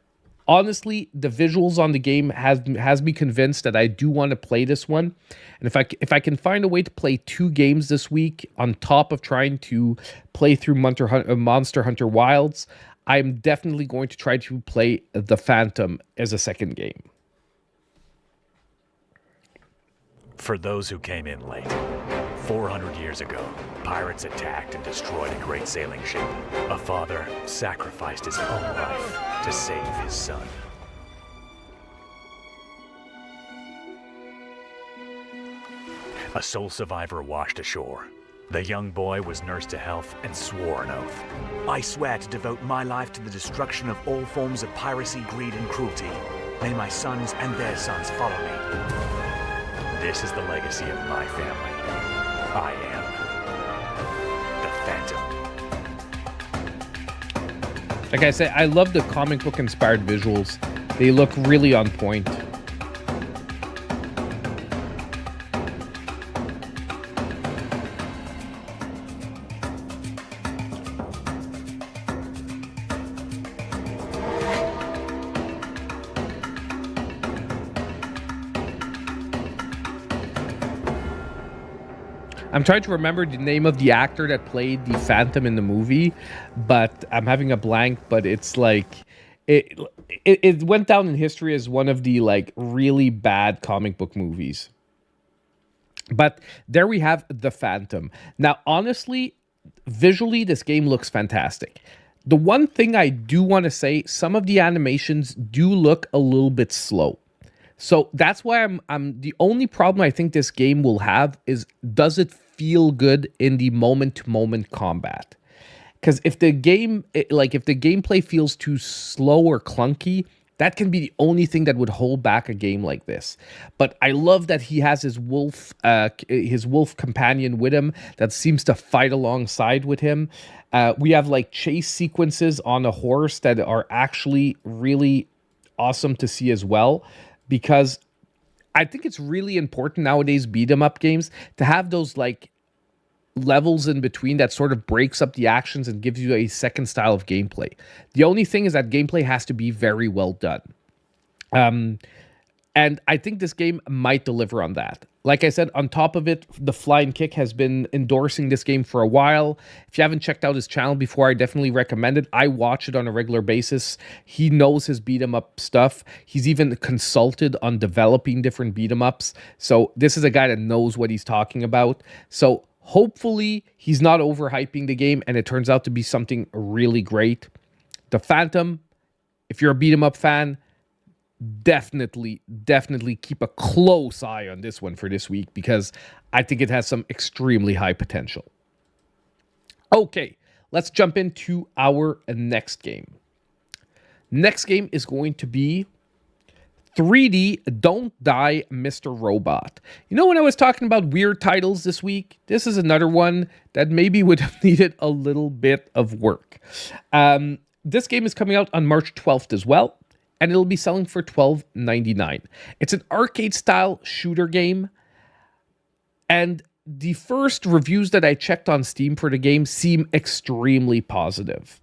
Honestly, the visuals on the game has me convinced that I do want to play this one. And if I can find a way to play 2 games this week on top of trying to play through Monster Hunter Wilds, I'm definitely going to try to play The Phantom as a second game. For those who came in late, 400 years ago, pirates attacked and destroyed a great sailing ship. A father sacrificed his own life to save his son. A sole survivor washed ashore. The young boy was nursed to health and swore an oath. I swear to devote my life to the destruction of all forms of piracy, greed, and cruelty. May my sons and their sons follow me. This is the legacy of my family. I am the Phantom. Like I said, I love the comic book inspired visuals. They look really on point. I'm trying to remember the name of the actor that played the Phantom in the movie, but I'm having a blank. But it's like it went down in history as one of the like really bad comic book movies. But there we have the Phantom. Now, honestly, visually, this game looks fantastic. The one thing I do want to say, some of the animations do look a little bit slow. So that's why I'm the only problem I think this game will have is, does it feel good in the moment-to-moment combat? Because if the gameplay feels too slow or clunky, that can be the only thing that would hold back a game like this. But I love that he has his wolf companion with him that seems to fight alongside with him. We have like chase sequences on a horse that are actually really awesome to see as well, because I think it's really important nowadays, beat 'em up games, to have those like levels in between that sort of breaks up the actions and gives you a second style of gameplay. The only thing is that gameplay has to be very well done. And I think this game might deliver on that. Like I said, on top of it, the Flying Kick has been endorsing this game for a while. If you haven't checked out his channel before, I definitely recommend it. I watch it on a regular basis. He knows his beat 'em up stuff. He's even consulted on developing different beat 'em ups. So this is a guy that knows what he's talking about. So hopefully he's not overhyping the game and it turns out to be something really great. The Phantom, if you're a beat 'em up fan, definitely keep a close eye on this one for this week, because I think it has some extremely high potential. Okay, let's jump into our next game. Next game is going to be 3D Don't Die, Mr. Robot. You know, when I was talking about weird titles this week, this is another one that maybe would have needed a little bit of work. This game is coming out on March 12th as well, and it'll be selling for $12.99. It's an arcade-style shooter game, and the first reviews that I checked on Steam for the game seem extremely positive.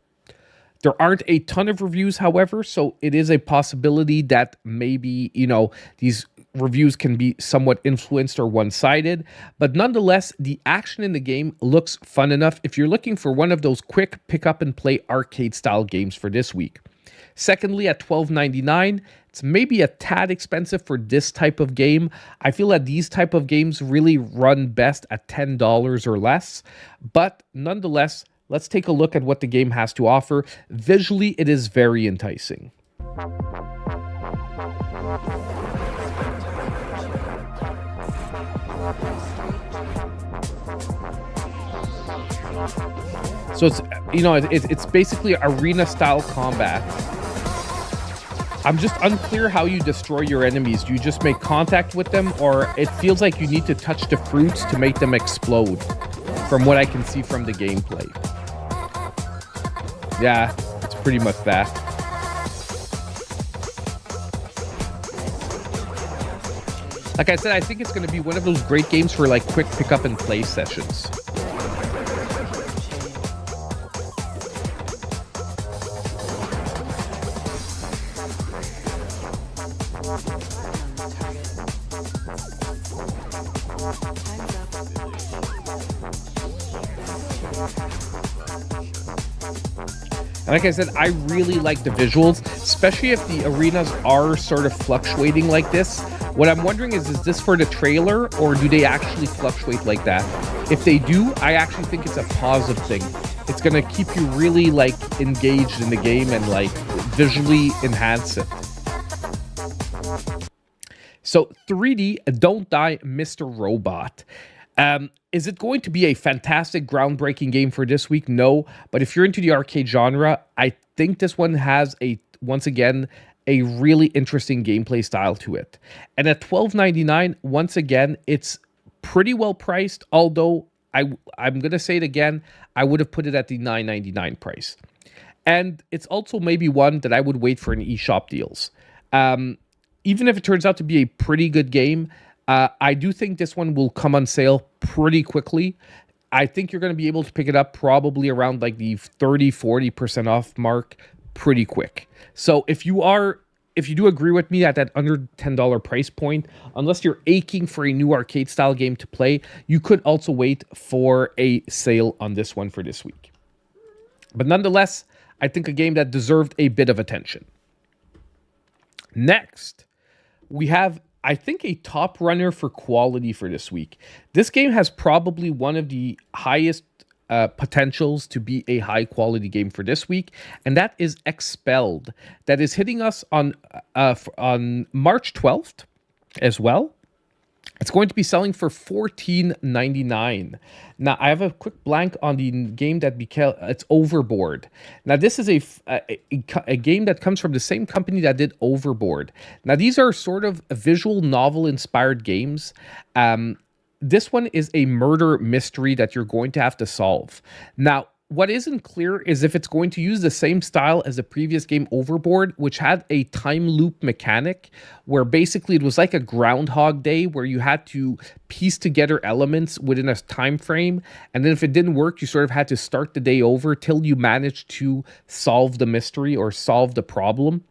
There aren't a ton of reviews, however, so it is a possibility that maybe, you know, these reviews can be somewhat influenced or one-sided, but nonetheless, the action in the game looks fun enough if you're looking for one of those quick pick-up-and-play arcade-style games for this week. Secondly, at $12.99, it's maybe a tad expensive for this type of game. I feel that these type of games really run best at $10 or less. But nonetheless, let's take a look at what the game has to offer. Visually, it is very enticing. So it's basically arena style combat. I'm just unclear how you destroy your enemies. Do you just make contact with them, or it feels like you need to touch the fruits to make them explode, from what I can see from the gameplay. Yeah, it's pretty much that. Like I said, I think it's going to be one of those great games for like quick pick up and play sessions. And like I said, I really like the visuals, especially if the arenas are sort of fluctuating like this. What I'm wondering is this for the trailer, or do they actually fluctuate like that? If they do, I actually think it's a positive thing. It's going to keep you really like engaged in the game and like visually enhance it. So 3D Don't Die, Mr. Robot. Is it going to be a fantastic, groundbreaking game for this week? No. But if you're into the arcade genre, I think this one has once again, a really interesting gameplay style to it. And at $12.99, once again, it's pretty well priced, although I'm going to say it again, I would have put it at the $9.99 price. And it's also maybe one that I would wait for an eShop deals. Even if it turns out to be a pretty good game, I do think this one will come on sale pretty quickly. I think you're going to be able to pick it up probably around like the 30-40% off mark pretty quick. So if you do agree with me at that under $10 price point, unless you're aching for a new arcade style game to play, you could also wait for a sale on this one for this week. But nonetheless, I think a game that deserved a bit of attention. Next, we have, I think, a top runner for quality for this week. This game has probably one of the highest potentials to be a high quality game for this week, and that is Expelled. That is hitting us on March 12th as well. It's going to be selling for $14.99. Now, I have a quick blank on the game that it's Overboard. Now, this is a game that comes from the same company that did Overboard. Now, these are sort of visual novel-inspired games. This one is a murder mystery that you're going to have to solve. Now, what isn't clear is if it's going to use the same style as the previous game Overboard, which had a time loop mechanic where basically it was like a Groundhog Day where you had to piece together elements within a time frame. And then if it didn't work, you sort of had to start the day over till you managed to solve the mystery or solve the problem.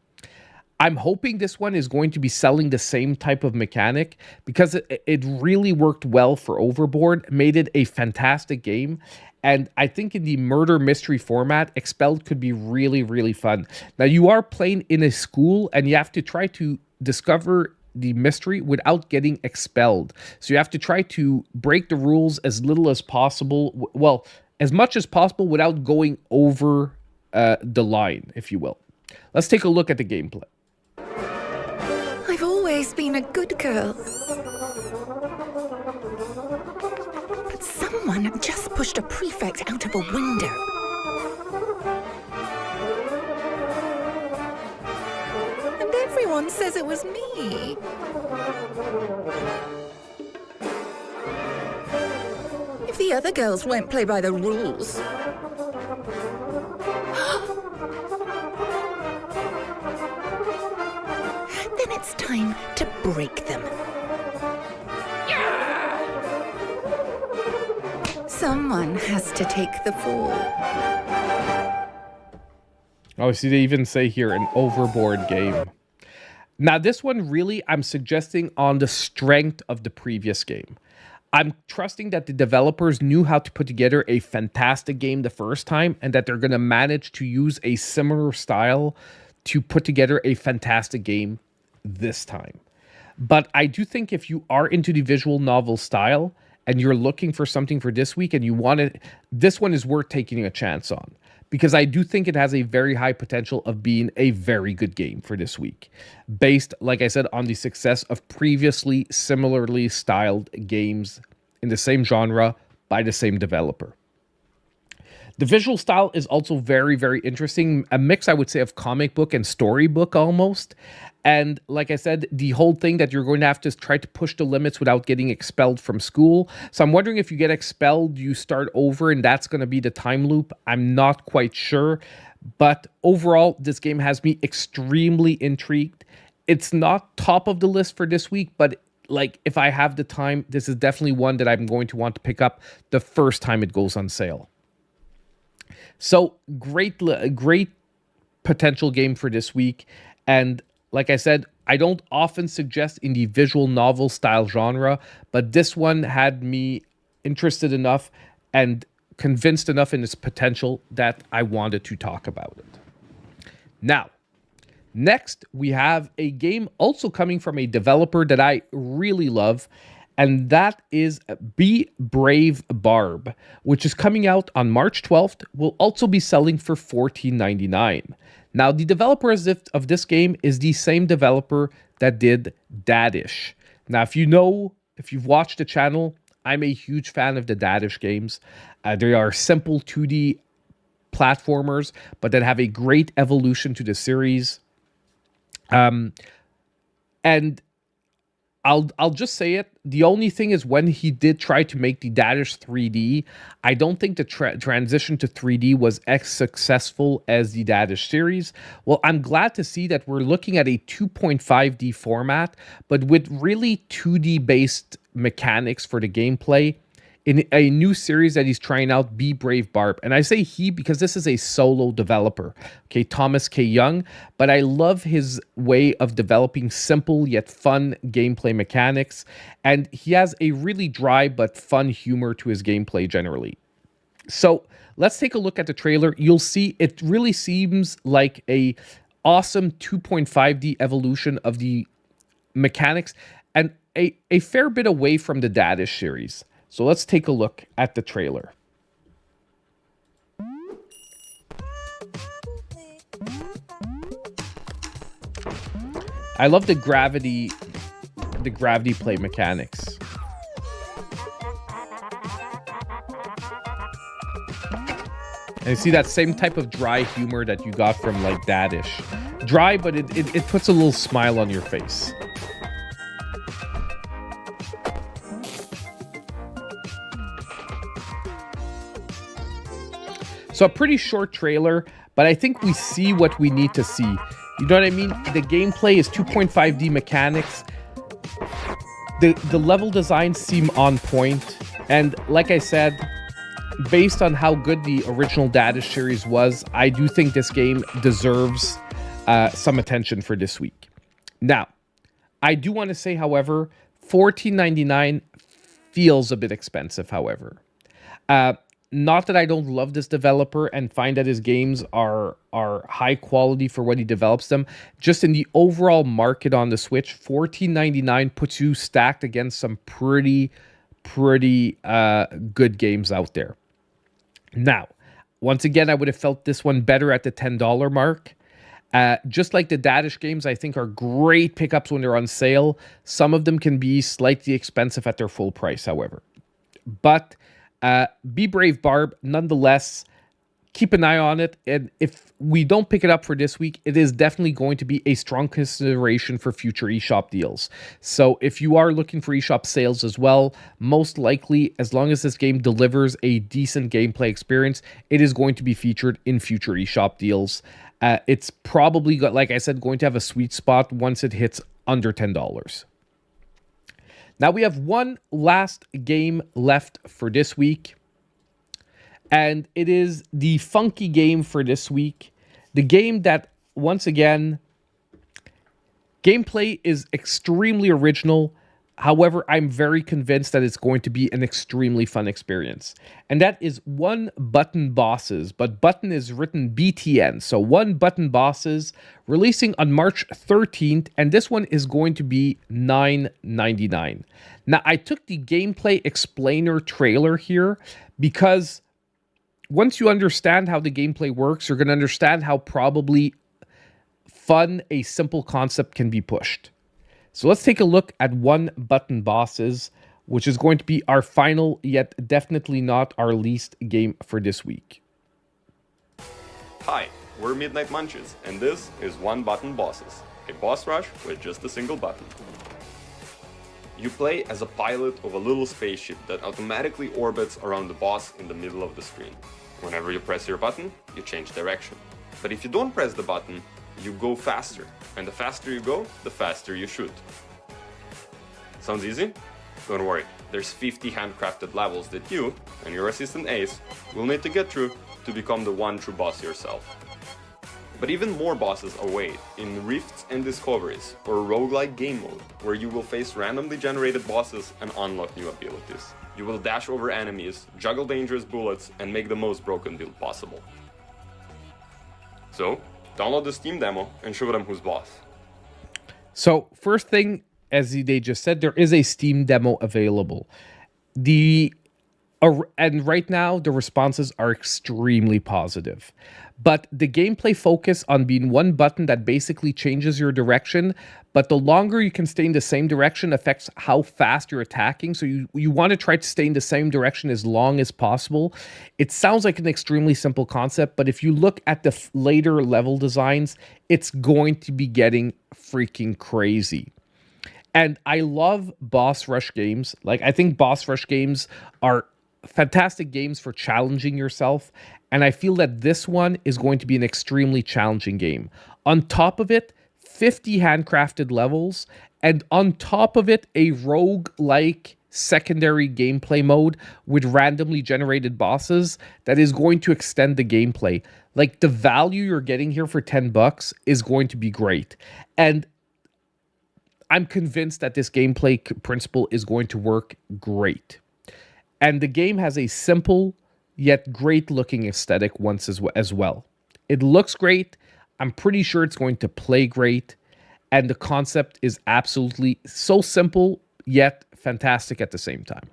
I'm hoping this one is going to be selling the same type of mechanic because it really worked well for Overboard, made it a fantastic game. And I think in the murder mystery format, Expelled could be really, really fun. Now, you are playing in a school and you have to try to discover the mystery without getting expelled. So you have to try to break the rules as little as possible. Well, as much as possible without going over the line, if you will. Let's take a look at the gameplay. I've always been a good girl. But someone just pushed a prefect out of a window. And everyone says it was me. If the other girls won't play by the rules... then it's time to break them. Someone has to take the fall. Oh, see, they even say here an Overboard game. Now, this one really, I'm suggesting on the strength of the previous game. I'm trusting that the developers knew how to put together a fantastic game the first time and that they're going to manage to use a similar style to put together a fantastic game this time. But I do think if you are into the visual novel style and you're looking for something for this week and you want it, this one is worth taking a chance on because I do think it has a very high potential of being a very good game for this week based, like I said, on the success of previously similarly styled games in the same genre by the same developer. The visual style is also very, very interesting. A mix, I would say, of comic book and storybook almost. And like I said, the whole thing that you're going to have to try to push the limits without getting expelled from school. So I'm wondering if you get expelled, you start over and that's going to be the time loop. I'm not quite sure. But overall, this game has me extremely intrigued. It's not top of the list for this week, but like if I have the time, this is definitely one that I'm going to want to pick up the first time it goes on sale. So great potential game for this week. And like I said, I don't often suggest in the visual novel style genre, but this one had me interested enough and convinced enough in its potential that I wanted to talk about it. Now, next we have a game also coming from a developer that I really love, and that is Be Brave Barb, which is coming out on March 12th, will also be selling for $14.99. Now, the developer of this game is the same developer that did Dadish. Now, if you've watched the channel, I'm a huge fan of the Dadish games. They are simple 2D platformers, but that have a great evolution to the series. And I'll just say it. The only thing is when he did try to make the Dadish 3D, I don't think the transition to 3D was as successful as the Dadish series. Well, I'm glad to see that we're looking at a 2.5D format, but with really 2D based mechanics for the gameplay in a new series that he's trying out, Be Brave Barb. And I say he because this is a solo developer, okay, Thomas K. Young, but I love his way of developing simple yet fun gameplay mechanics, and he has a really dry but fun humor to his gameplay generally. So let's take a look at the trailer. You'll see it really seems like a awesome 2.5D evolution of the mechanics and a fair bit away from the Dadish series. So let's take a look at the trailer. I love the gravity play mechanics. And you see that same type of dry humor that you got from like Dadish. Dry, but it puts a little smile on your face. So a pretty short trailer, but I think we see what we need to see. You know what I mean? The gameplay is 2.5D mechanics. The level designs seem on point. And like I said, based on how good the original Dadish series was, I do think this game deserves some attention for this week. Now, I do want to say, however, $14.99 feels a bit expensive, however. Not that I don't love this developer and find that his games are high quality for when he develops them. Just in the overall market on the Switch, $14.99 puts you stacked against some pretty good games out there. Now, once again, I would have felt this one better at the $10 mark. Just like the Dadish games, I think are great pickups when they're on sale. Some of them can be slightly expensive at their full price, however. But Be Brave Barb, nonetheless, keep an eye on it. And if we don't pick it up for this week, it is definitely going to be a strong consideration for future eShop deals. So if you are looking for eShop sales as well, most likely, as long as this game delivers a decent gameplay experience, it is going to be featured in future eShop deals. It's probably, like I said, going to have a sweet spot once it hits under $10. Now we have one last game left for this week, and it is the funky game for this week. The game that, once again, gameplay is extremely original. However, I'm very convinced that it's going to be an extremely fun experience. And that is One Button Bosses, but button is written BTN. So One Button Bosses, releasing on March 13th, and this one is going to be $9.99. Now, I took the gameplay explainer trailer here because once you understand how the gameplay works, you're going to understand how probably fun a simple concept can be pushed. So let's take a look at One Button Bosses, which is going to be our final, yet definitely not our least game for this week. Hi, we're Midnight Munches, and this is One Button Bosses, a boss rush with just a single button. You play as a pilot of a little spaceship that automatically orbits around the boss in the middle of the screen. Whenever you press your button, you change direction. But if you don't press the button, you go faster, and the faster you go, the faster you shoot. Sounds easy? Don't worry, there's 50 handcrafted levels that you, and your assistant Ace, will need to get through to become the one true boss yourself. But even more bosses await in Rifts and Discoveries, or roguelike game mode, where you will face randomly generated bosses and unlock new abilities. You will dash over enemies, juggle dangerous bullets, and make the most broken build possible. So, download the Steam demo and show them who's boss. So first thing, as they just said, there is a Steam demo available. And right now, the responses are extremely positive. But the gameplay focus on being one button that basically changes your direction, but the longer you can stay in the same direction affects how fast you're attacking. So you want to try to stay in the same direction as long as possible. It sounds like an extremely simple concept, but if you look at the later level designs, it's going to be getting freaking crazy. And I love boss rush games. Like, I think boss rush games are fantastic games for challenging yourself. And I feel that this one is going to be an extremely challenging game. On top of it, 50 handcrafted levels. And on top of it, a rogue-like secondary gameplay mode with randomly generated bosses that is going to extend the gameplay. Like, the value you're getting here for $10 is going to be great. And I'm convinced that this gameplay principle is going to work great. And the game has a simple yet great looking aesthetic once as well. It looks great. I'm pretty sure it's going to play great. And the concept is absolutely so simple yet fantastic at the same time.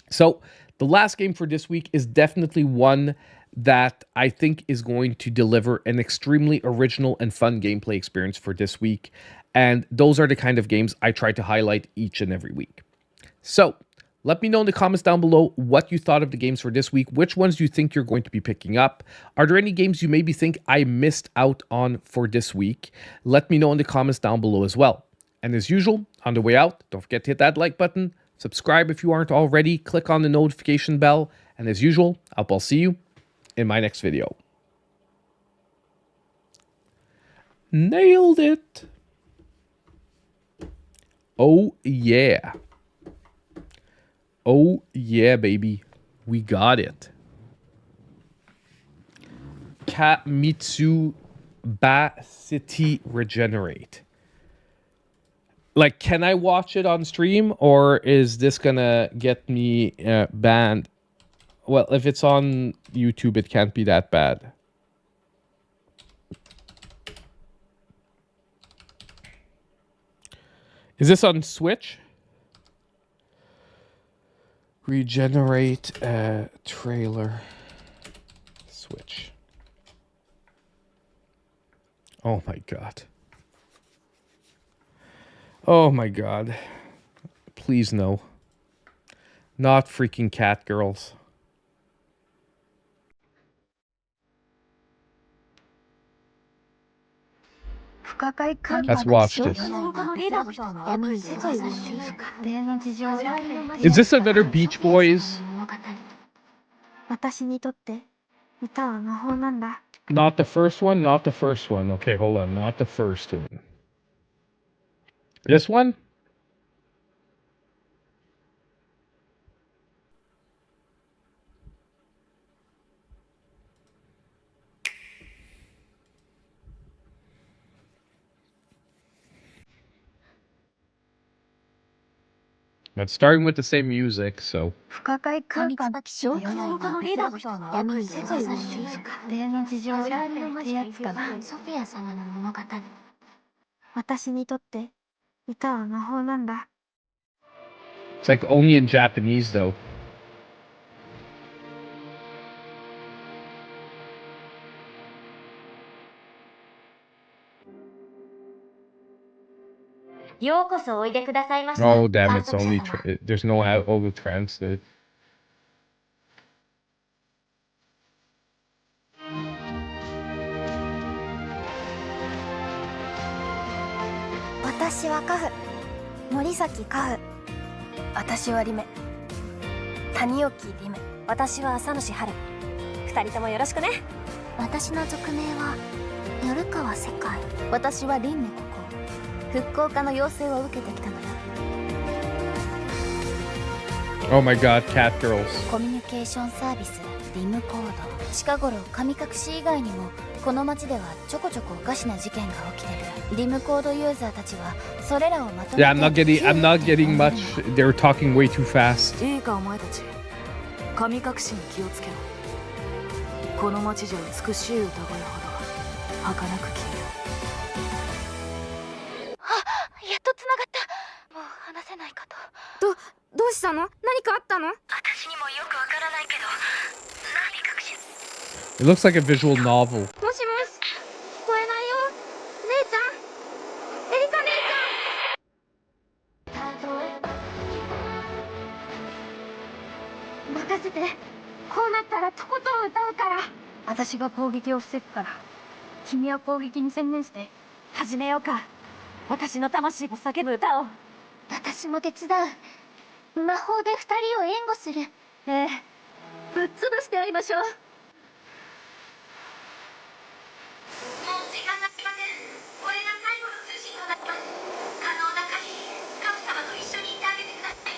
So the last game for this week is definitely one that I think is going to deliver an extremely original and fun gameplay experience for this week. And those are the kind of games I try to highlight each and every week. So let me know in the comments down below what you thought of the games for this week. Which ones do you think you're going to be picking up? Are there any games you maybe think I missed out on for this week? Let me know in the comments down below as well. And as usual, on the way out, don't forget to hit that like button. Subscribe if you aren't already. Click on the notification bell. And as usual, I'll see you in my next video. Nailed it. Oh, yeah. Oh, yeah, baby. We got it. Kamitsu Ba City Regenerate. Like, can I watch it on stream, or is this gonna get me banned? Well, if it's on YouTube, it can't be that bad. Is this on Switch? Regenerate trailer. Switch. Oh my god. Oh my god. Please no. Not freaking cat girls. Let's watch this. Is this another Beach Boys? Not the first one, not the first one. Okay, hold on. Not the first one. This one? It's starting with the same music, so. It's like only in Japanese, though. Oh, damn, it's only... there's no auto translate. Oh my god, cat girls. Yeah, I'm not getting much. They're talking way too fast. It looks like a visual novel. 私も手伝う。魔法で二人を援護する。ええ。ぶっ潰してやりましょう。もう時間がありません。これが最後の通信となります。可能な限り、カフ様と一緒にいてあげてください。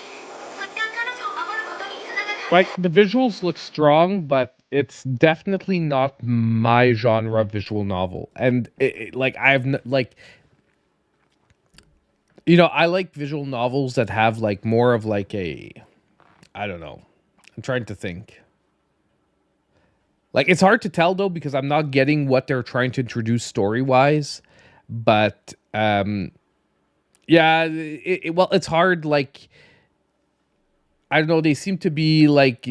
それが彼女を守ることにつながる。Like, the visuals look strong, but it's definitely not my genre visual novel. And like, like, you know, I like visual novels that have like more of like a, I don't know. I'm trying to think. Like, it's hard to tell though, because I'm not getting what they're trying to introduce story-wise. But, yeah, well, it's hard, like, I don't know, they seem to be like,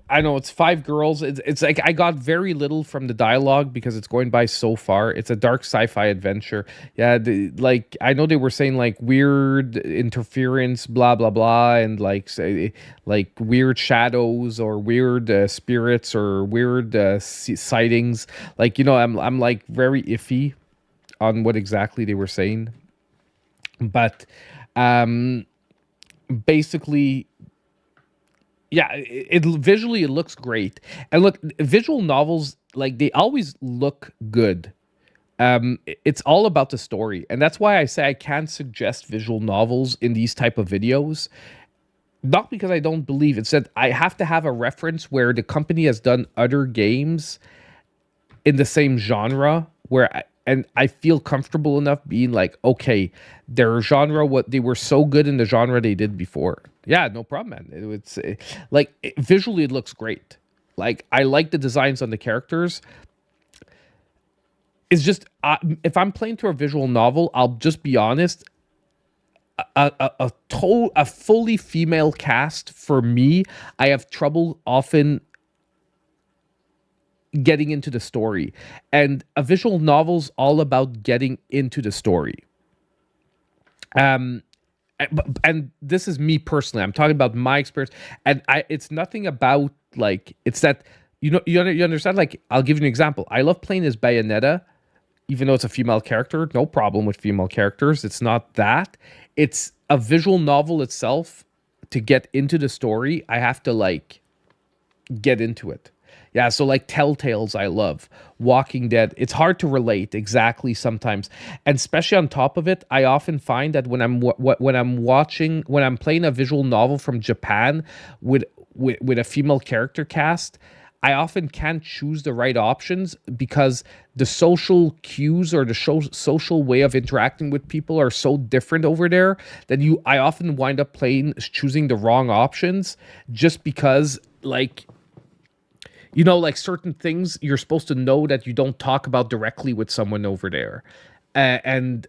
I know it's 5 girls. It's like I got very little from the dialogue because it's going by so far. It's a dark sci-fi adventure. Yeah, like I know they were saying like weird interference, blah blah blah, and like say like weird shadows or weird spirits or weird sightings. Like, you know, I'm like very iffy on what exactly they were saying, but basically, yeah, it visually it looks great. And look, visual novels, like, they always look good. It's all about the story, and that's why I say I can't suggest visual novels in these type of videos. Not because I don't believe it. Said I have to have a reference where the company has done other games in the same genre and I feel comfortable enough being like, okay, their genre, what they were so good in the genre they did before. Yeah, no problem, man. It's like visually it looks great. Like, I like the designs on the characters. It's just if I'm playing through a visual novel, I'll just be honest. A fully female cast for me, I have trouble often getting into the story, and a visual novel's all about getting into the story. And this is me personally. I'm talking about my experience, and it's nothing about like, it's that, you know, you understand. Like, I'll give you an example. I love playing as Bayonetta, even though it's a female character. No problem with female characters. It's not that. It's a visual novel itself. To get into the story, I have to like get into it. Yeah, so like Telltales, I love. Walking Dead, it's hard to relate exactly sometimes, and especially on top of it, I often find that when I'm playing a visual novel from Japan with a female character cast, I often can't choose the right options because the social cues or the social way of interacting with people are so different over there that I often wind up choosing the wrong options just because, like, you know, like certain things you're supposed to know that you don't talk about directly with someone over there. And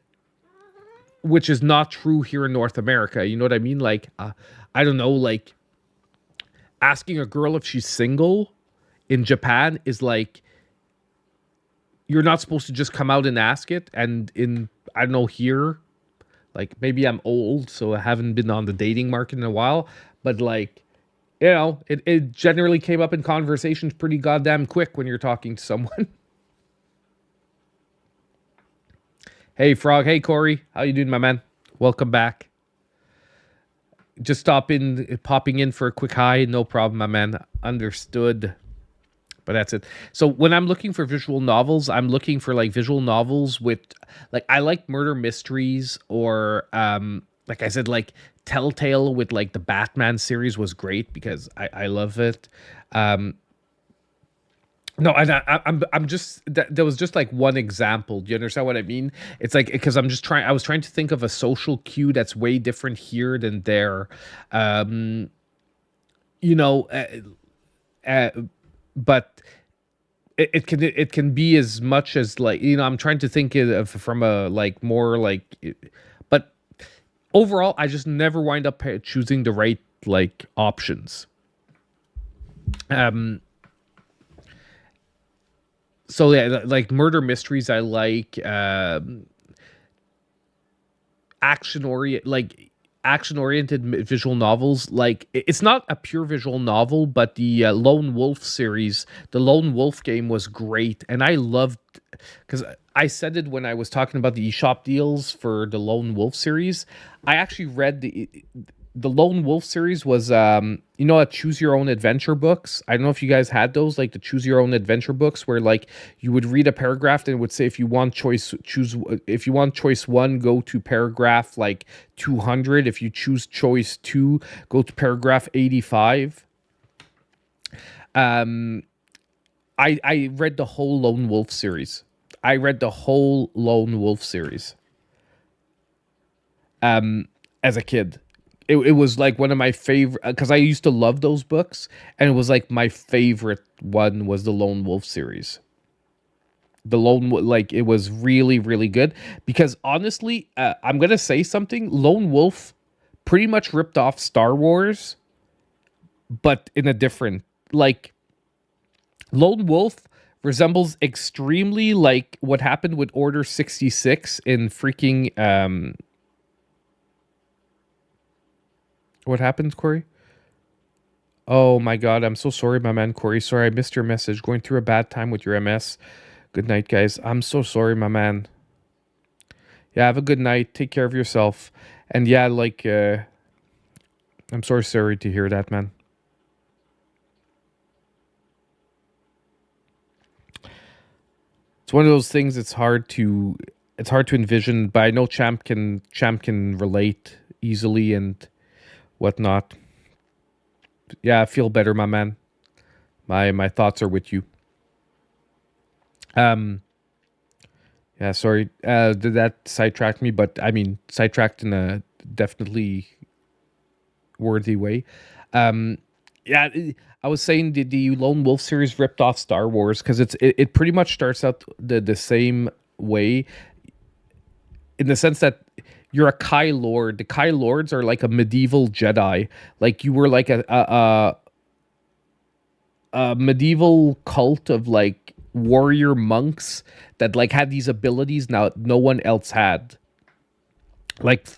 which is not true here in North America. You know what I mean? Like, I don't know, like asking a girl if she's single in Japan is like, you're not supposed to just come out and ask it. And I don't know, here, like, maybe I'm old, so I haven't been on the dating market in a while, but like, you know, it generally came up in conversations pretty goddamn quick when you're talking to someone. Hey, Frog. Hey, Corey. How you doing, my man? Welcome back. Just popping in for a quick hi. No problem, my man. Understood. But that's it. So when I'm looking for visual novels, I'm looking for like visual novels with, like, I like murder mysteries, or like I said, like Telltale with like the Batman series was great because I love it. No, and I'm just, there was just like one example. Do you understand what I mean? It's like, because I was trying to think of a social cue that's way different here than there. You know, but it can be as much as, like, you know, I'm trying to think of from a like more like, but overall, I just never wind up choosing the right like options. So yeah, like murder mysteries, I like action orient, like action-oriented visual novels, like it's not a pure visual novel, but the Lone Wolf series, the Lone Wolf game was great, and I loved, because I said it when I was talking about the eShop deals for the Lone Wolf series. I actually read the Lone Wolf series was a choose your own adventure books. I don't know if you guys had those, like the choose your own adventure books, where like you would read a paragraph and it would say if you want choice 1, go to paragraph like 200. If you choose choice 2, go to paragraph 85. I read the whole Lone Wolf series. As a kid. It was like one of my favorite, because I used to love those books, and it was like my favorite one was the Lone Wolf series. Like it was really, really good, because honestly, I'm gonna say something. Lone Wolf pretty much ripped off Star Wars, but in a different, like, Lone Wolf resembles extremely like what happened with Order 66 in freaking what happened, Corey? Oh my God, I'm so sorry, my man, Corey. Sorry, I missed your message. Going through a bad time with your MS. Good night, guys. I'm so sorry, my man. Yeah, have a good night. Take care of yourself. And yeah, like, I'm sorry to hear that, man. It's one of those things. It's hard to envision, but I know Champ can relate easily and whatnot. Yeah, I feel better, my man. My thoughts are with you. Yeah, sorry. Did that sidetrack me? But I mean, sidetracked in a definitely worthy way. Yeah, I was saying the Lone Wolf series ripped off Star Wars, because it pretty much starts out the same way, in the sense that you're a Kai Lord. The Kai Lords are like a medieval Jedi. Like you were like a medieval cult of like warrior monks that like had these abilities now no one else had. Like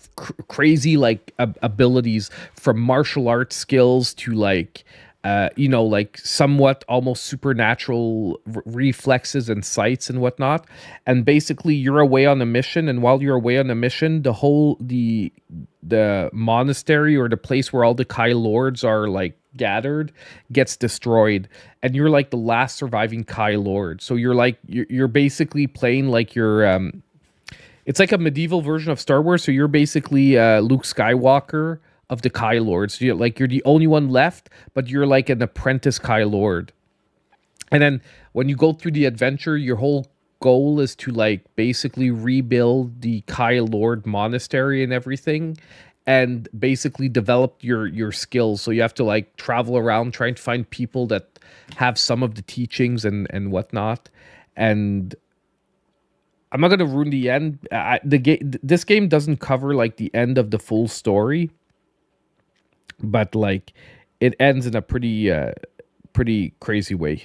crazy like abilities, from martial arts skills to like like somewhat almost supernatural reflexes and sights and whatnot. And basically you're away on a mission, and while you're away on a mission, the monastery, or the place where all the Kai Lords are like gathered, gets destroyed, and you're like the last surviving Kai Lord. So you're basically playing like you're it's like a medieval version of Star Wars. So you're basically Luke Skywalker of the Kai Lords. So you're the only one left, but you're like an apprentice Kai Lord. And then when you go through the adventure, your whole goal is to like basically rebuild the Kai Lord monastery and everything, and basically develop your skills. So you have to like travel around trying to find people that have some of the teachings and whatnot. And I'm not gonna ruin the end. This game doesn't cover like the end of the full story, but like it ends in a pretty crazy way.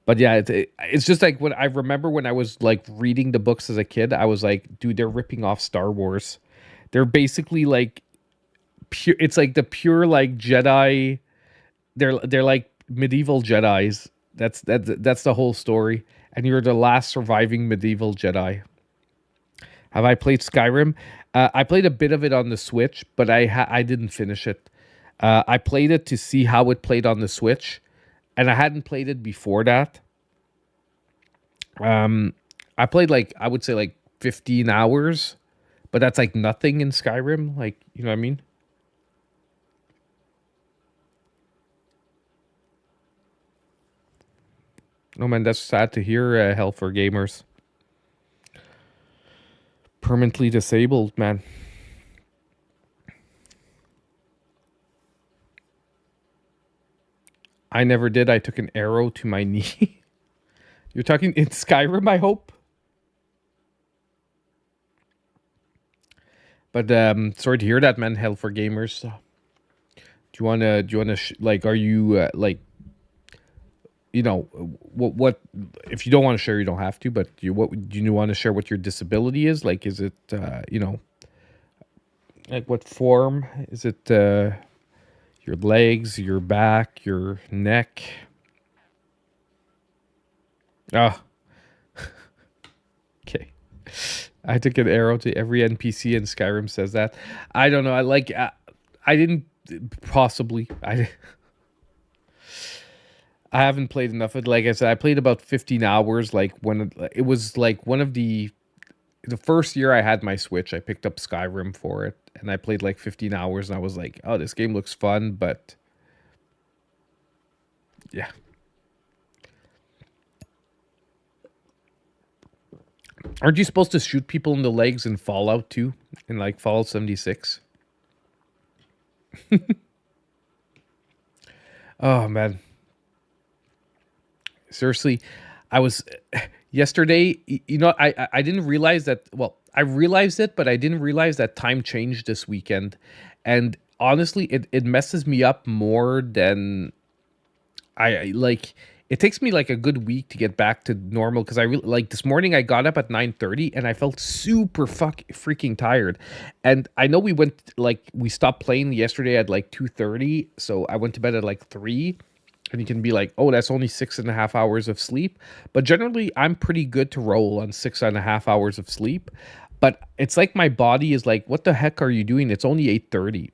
But yeah, it's just like when I remember when I was like reading the books as a kid, I was like, dude, they're ripping off Star Wars. They're basically like pure. It's like the pure like Jedi. They're like medieval Jedis. That's the whole story. And you're the last surviving medieval Jedi. Have I played Skyrim? I played a bit of it on the Switch, but I didn't finish it. I played it to see how it played on the Switch, and I hadn't played it before that. I played like, I would say like 15 hours, but that's like nothing in Skyrim. Like, you know what I mean? Oh man, that's sad to hear, Hell for Gamers. Permanently disabled, man. I never did. I took an arrow to my knee. You're talking in Skyrim, I hope? But sorry to hear that, man. Hell for Gamers. Do you wanna like, are you like, you know, what if you don't want to share, you don't have to, but do you want to share what your disability is? Like, is it, you know, Like what form? Is it your legs, your back, your neck? Ah, okay. I took an arrow to every NPC in Skyrim says that. I don't know. I didn't possibly. I haven't played enough of it. Like I said, I played about 15 hours. Like when it was like one of the first year I had my Switch, I picked up Skyrim for it, and I played like 15 hours, and I was like, oh, this game looks fun, but yeah. Aren't you supposed to shoot people in the legs in Fallout 2? In like Fallout 76? Oh, man. Seriously, I was yesterday, you know, I didn't realize that, well, I realized it, but I didn't realize that time changed this weekend. And honestly, it messes me up more than like. It takes me like a good week to get back to normal because I really like this morning I got up at 9:30 and I felt super freaking tired. And I know we stopped playing yesterday at like 2:30, so I went to bed at like 3. And you can be like, oh, that's only 6.5 hours of sleep. But generally, I'm pretty good to roll on 6.5 hours of sleep. But it's like my body is like, what the heck are you doing? It's only 8:30.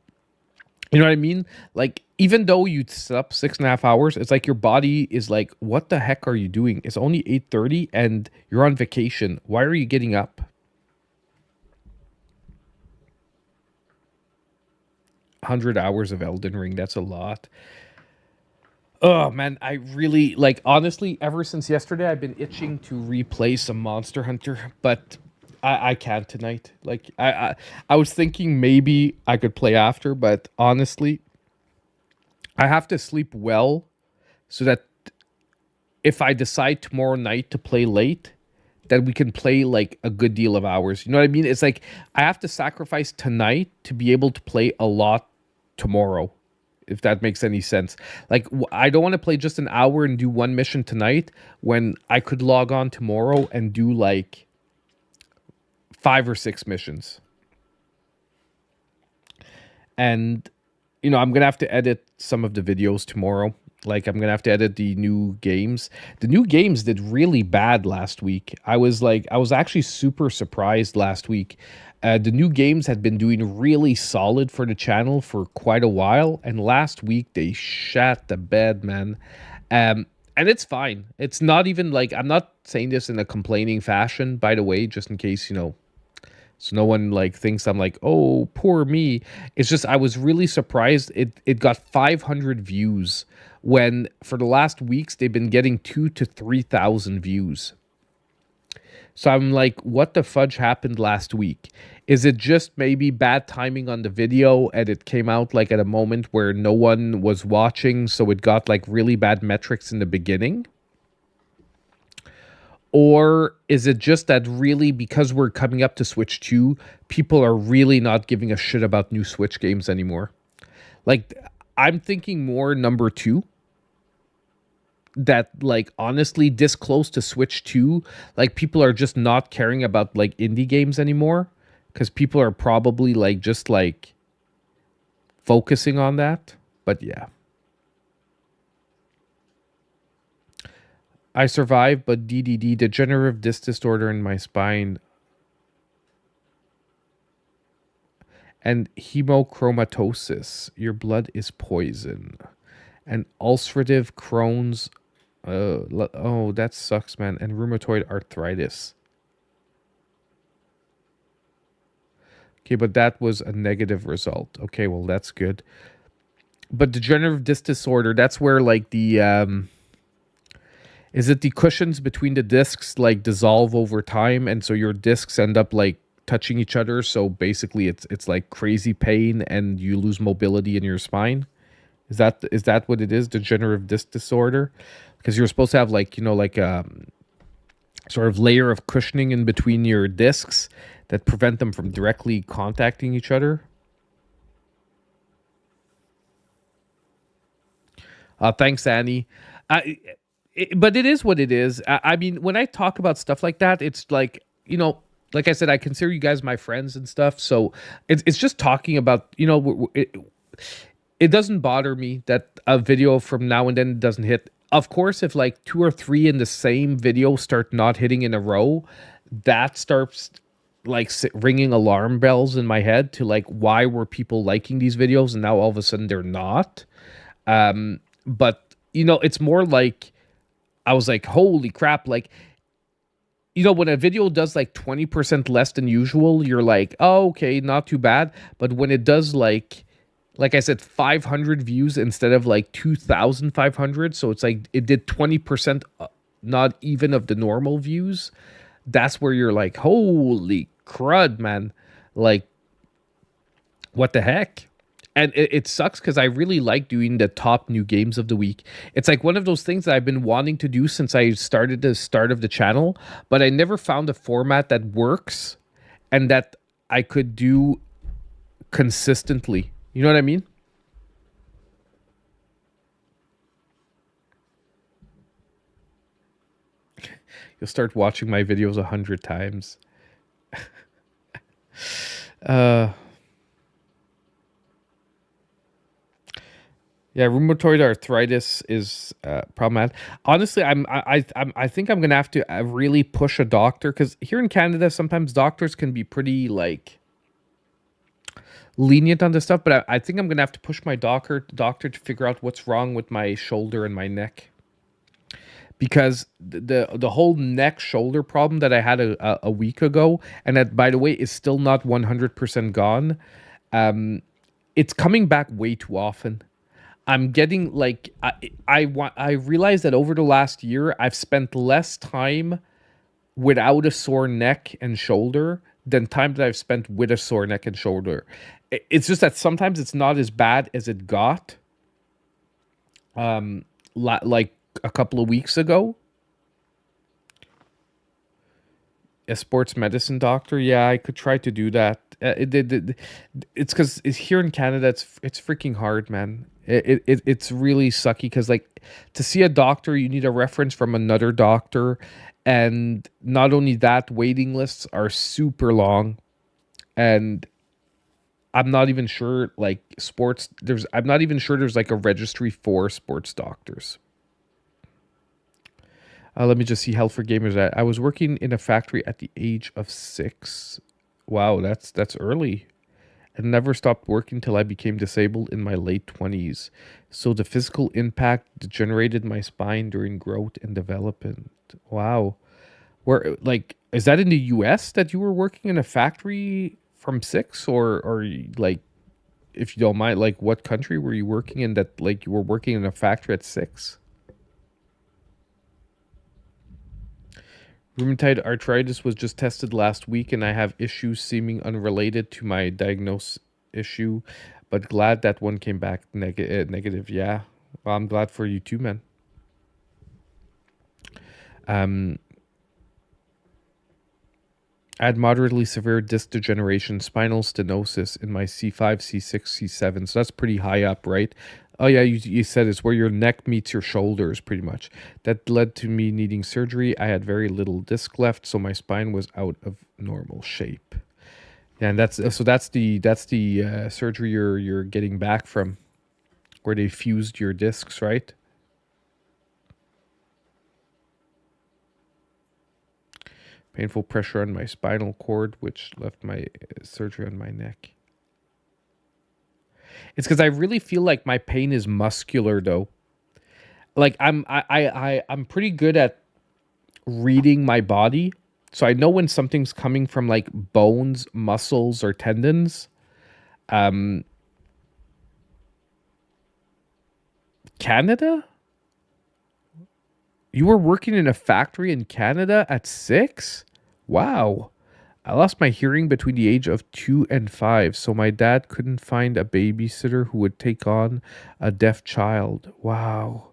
You know what I mean? Like, even though you slept 6.5 hours, it's like your body is like, what the heck are you doing? It's only 8:30 and you're on vacation. Why are you getting up? 100 hours of Elden Ring. That's a lot. Oh man, I really like honestly, ever since yesterday I've been itching to replay some Monster Hunter, but I can't tonight. Like I was thinking maybe I could play after, but honestly, I have to sleep well so that if I decide tomorrow night to play late, that we can play like a good deal of hours. You know what I mean? It's like I have to sacrifice tonight to be able to play a lot tomorrow. If that makes any sense. Like, I don't want to play just an hour and do one mission tonight when I could log on tomorrow and do like 5 or 6 missions. And, you know, I'm going to have to edit some of the videos tomorrow. Like, I'm going to have to edit the new games. The new games did really bad last week. I was actually super surprised last week. The new games had been doing really solid for the channel for quite a while. And last week, they shat the bed, man. And it's fine. It's not even like, I'm not saying this in a complaining fashion, by the way, just in case, you know, so no one like thinks I'm like, oh, poor me. It's just I was really surprised. It got 500 views when for the last weeks they've been getting 2,000 to 3,000 views. So I'm like, what the fudge happened last week? Is it just maybe bad timing on the video and it came out like at a moment where no one was watching, so it got like really bad metrics in the beginning? Or is it just that really because we're coming up to Switch 2, people are really not giving a shit about new Switch games anymore? Like, I'm thinking more number 2. That, like, honestly, this close to Switch 2, like, people are just not caring about, like, indie games anymore. Because people are probably, like, just, like, focusing on that. But, yeah. I survived, but DDD, degenerative disc disorder in my spine, and hemochromatosis. Your blood is poison. And ulcerative Crohn's. Oh, that sucks, man. And rheumatoid arthritis. Okay, but that was a negative result. Okay, well, that's good. But degenerative disc disorder, that's where, like, the... is it the cushions between the discs, like, dissolve over time, and so your discs end up, like, touching each other, so basically it's like crazy pain, and you lose mobility in your spine? Is that what it is, degenerative disc disorder? Because you're supposed to have, like, you know, like a sort of layer of cushioning in between your discs that prevent them from directly contacting each other. Thanks, Annie. But it is what it is. I mean, when I talk about stuff like that, it's like, you know, like I said, I consider you guys my friends and stuff. So it's just talking about, you know, it doesn't bother me that a video from now and then doesn't hit. Of course, if like 2 or 3 in the same video start not hitting in a row, that starts like ringing alarm bells in my head to like, why were people liking these videos and now all of a sudden they're not? But you know, it's more like I was like, holy crap, like, you know, when a video does like 20% less than usual, you're like, oh, okay, not too bad. But when it does like I said, 500 views instead of like 2,500. So it's like it did 20% not even of the normal views. That's where you're like, holy crud, man. Like, what the heck? And it sucks because I really like doing the top new games of the week. It's like one of those things that I've been wanting to do since I started the start of the channel, but I never found a format that works and that I could do consistently. You know what I mean? You'll start watching my videos 100 times. Yeah, rheumatoid arthritis is problematic. Honestly, I think I'm gonna have to really push a doctor, because here in Canada, sometimes doctors can be pretty like lenient on this stuff. But I think I'm gonna have to push my doctor to figure out what's wrong with my shoulder and my neck, because the whole neck shoulder problem that I had a week ago, and that, by the way, is still not 100% gone. It's coming back way too often. I'm getting like I realized that over the last year I've spent less time without a sore neck and shoulder than time that I've spent with a sore neck and shoulder. It's just that sometimes it's not as bad as it got like a couple of weeks ago. A sports medicine doctor, yeah, I could try to do that. It's because here in Canada, it's freaking hard, man. It's really sucky because like to see a doctor, you need a reference from another doctor, and not only that, waiting lists are super long, and I'm not even sure like I'm not even sure there's like a registry for sports doctors. Let me just see. Health for Gamers. I was working in a factory at the age of 6. Wow, that's early. And never stopped working till I became disabled in my late 20s. So the physical impact degenerated my spine during growth and development. Wow. Where, like, is that in the US that you were working in a factory from 6? Or like, if you don't mind, like, what country were you working in that, like, you were working in a factory at 6? Rheumatoid arthritis was just tested last week, and I have issues seeming unrelated to my diagnosed issue, but glad that one came back negative. Yeah, well, I'm glad for you too, man. I had moderately severe disc degeneration, spinal stenosis in my C5, C6, C7. So that's pretty high up, right? Oh, yeah, you said it's where your neck meets your shoulders, pretty much. That led to me needing surgery. I had very little disc left, so my spine was out of normal shape. Yeah, and that's the surgery you're getting back from, where they fused your discs, right? Painful pressure on my spinal cord, which left my surgery on my neck. It's because I really feel like my pain is muscular, though. Like I'm pretty good at reading my body, so I know when something's coming from like bones, muscles, or tendons. Canada? You were working in a factory in Canada at 6? Wow. I lost my hearing between the age of 2 and 5, so my dad couldn't find a babysitter who would take on a deaf child. Wow.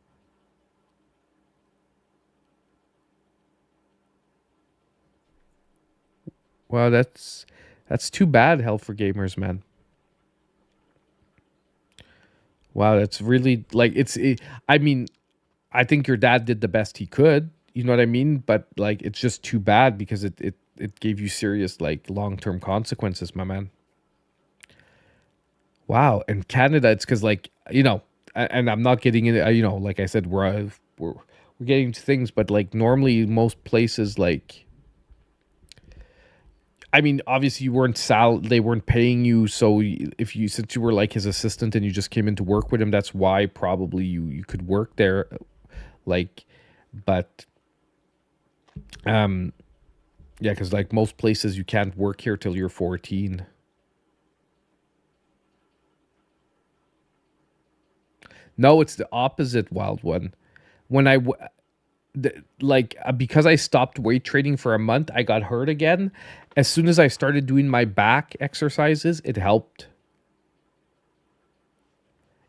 Wow, that's too bad, Health for Gamers, man. Wow, that's really like I mean, I think your dad did the best he could, you know what I mean? But like it's just too bad because it gave you serious like long-term consequences, my man. Wow. And Canada, it's because like, and I'm not getting into, like I said, we're getting to things, but like normally most places, like, I mean, obviously you weren't they weren't paying you. So since you were like his assistant and you just came in to work with him, that's why probably you could work there. Like, but, yeah, because like most places you can't work here till you're 14. No, it's the opposite, Wild One. When because I stopped weight training for a month, I got hurt again. As soon as I started doing my back exercises, it helped.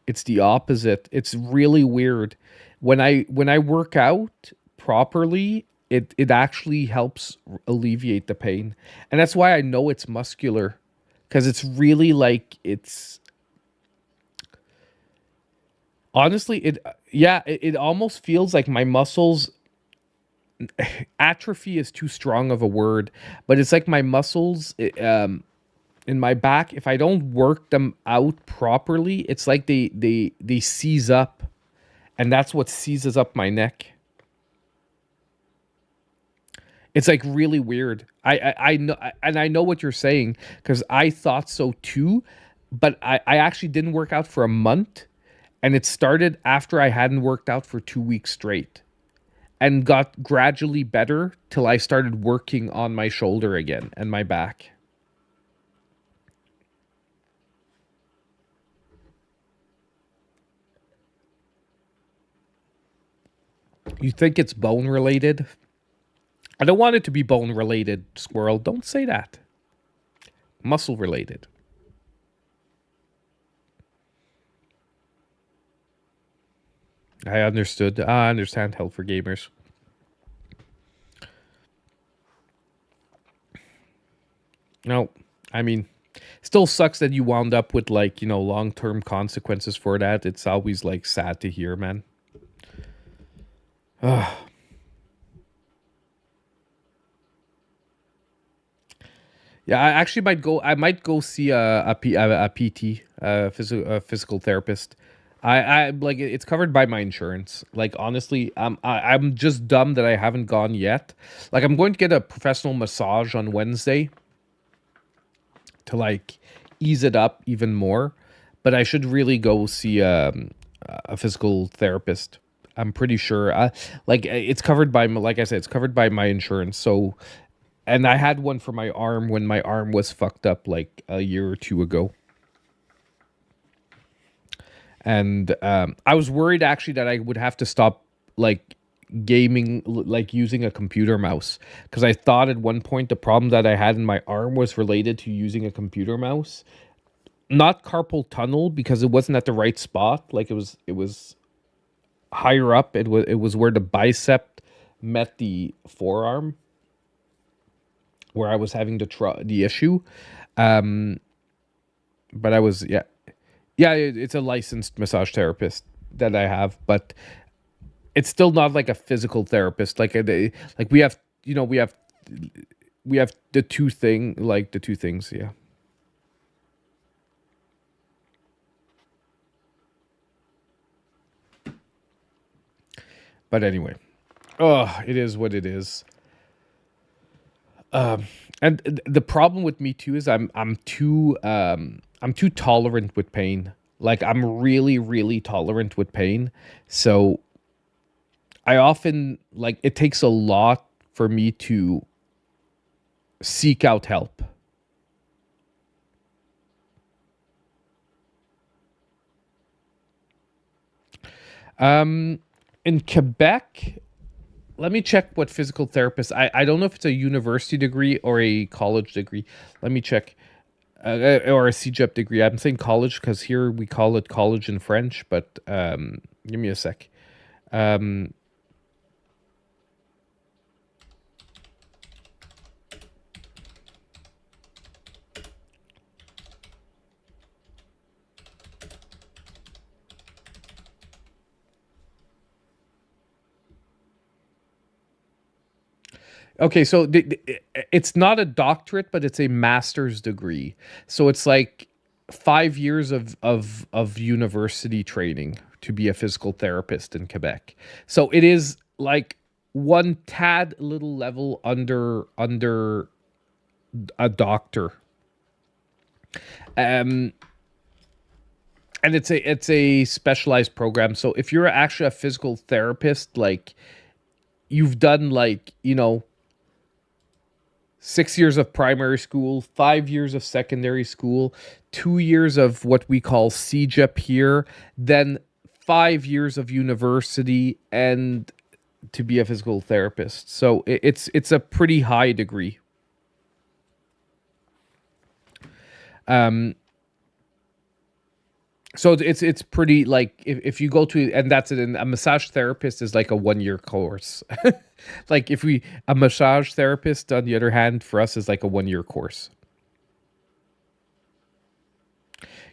It's the opposite. It's really weird. When I work out properly, it actually helps alleviate the pain. And that's why I know it's muscular, because it's really like it's honestly it almost feels like my muscles atrophy is too strong of a word, but it's like my muscles in my back, if I don't work them out properly, it's like they seize up, and that's what seizes up my neck. It's like really weird. I know, and I know what you're saying, because I thought so too, but I actually didn't work out for a month, and it started after I hadn't worked out for 2 weeks straight, and got gradually better till I started working on my shoulder again and my back. You think it's bone related? I don't want it to be bone related, Squirrel. Don't say that. Muscle related. I understood. I understand Health for Gamers. No, I mean, still sucks that you wound up with like, long-term consequences for that. It's always like sad to hear, man. Yeah, I actually might go. I might go see a PT, physical therapist. I like it's covered by my insurance. Like honestly, I'm just dumb that I haven't gone yet. Like I'm going to get a professional massage on Wednesday to like ease it up even more, but I should really go see a physical therapist. I'm pretty sure. It's covered by, like I said, it's covered by my insurance. So. And I had one for my arm when my arm was fucked up like a year or two ago. And I was worried actually that I would have to stop like gaming, like using a computer mouse. Because I thought at one point the problem that I had in my arm was related to using a computer mouse. Not carpal tunnel, because it wasn't at the right spot. Like it was higher up. It was where the bicep met the forearm, where I was having the issue. But I was, it's a licensed massage therapist that I have, but it's still not like a physical therapist. Like we have, we have the two things. Yeah. But anyway, it is what it is. And the problem with me too is I'm too tolerant with pain. Like I'm really, really tolerant with pain. So I often like it takes a lot for me to seek out help. In Quebec, let me check what physical therapist. I don't know if it's a university degree or a college degree. Let me check. Or a CJEP degree. I'm saying college because here we call it college in French, but give me a sec. Okay, so it's not a doctorate, but it's a master's degree. So it's like 5 years of university training to be a physical therapist in Quebec. So it is like one tad little level under a doctor. Um, and it's a specialized program. So if you're actually a physical therapist, like you've done like 6 years of primary school, 5 years of secondary school, 2 years of what we call CJEP here, then 5 years of university, and to be a physical therapist. So it's a pretty high degree. So it's pretty like if you go to, and that's it. And a massage therapist is like a 1 year course. Like a massage therapist, on the other hand, for us is like a 1 year course.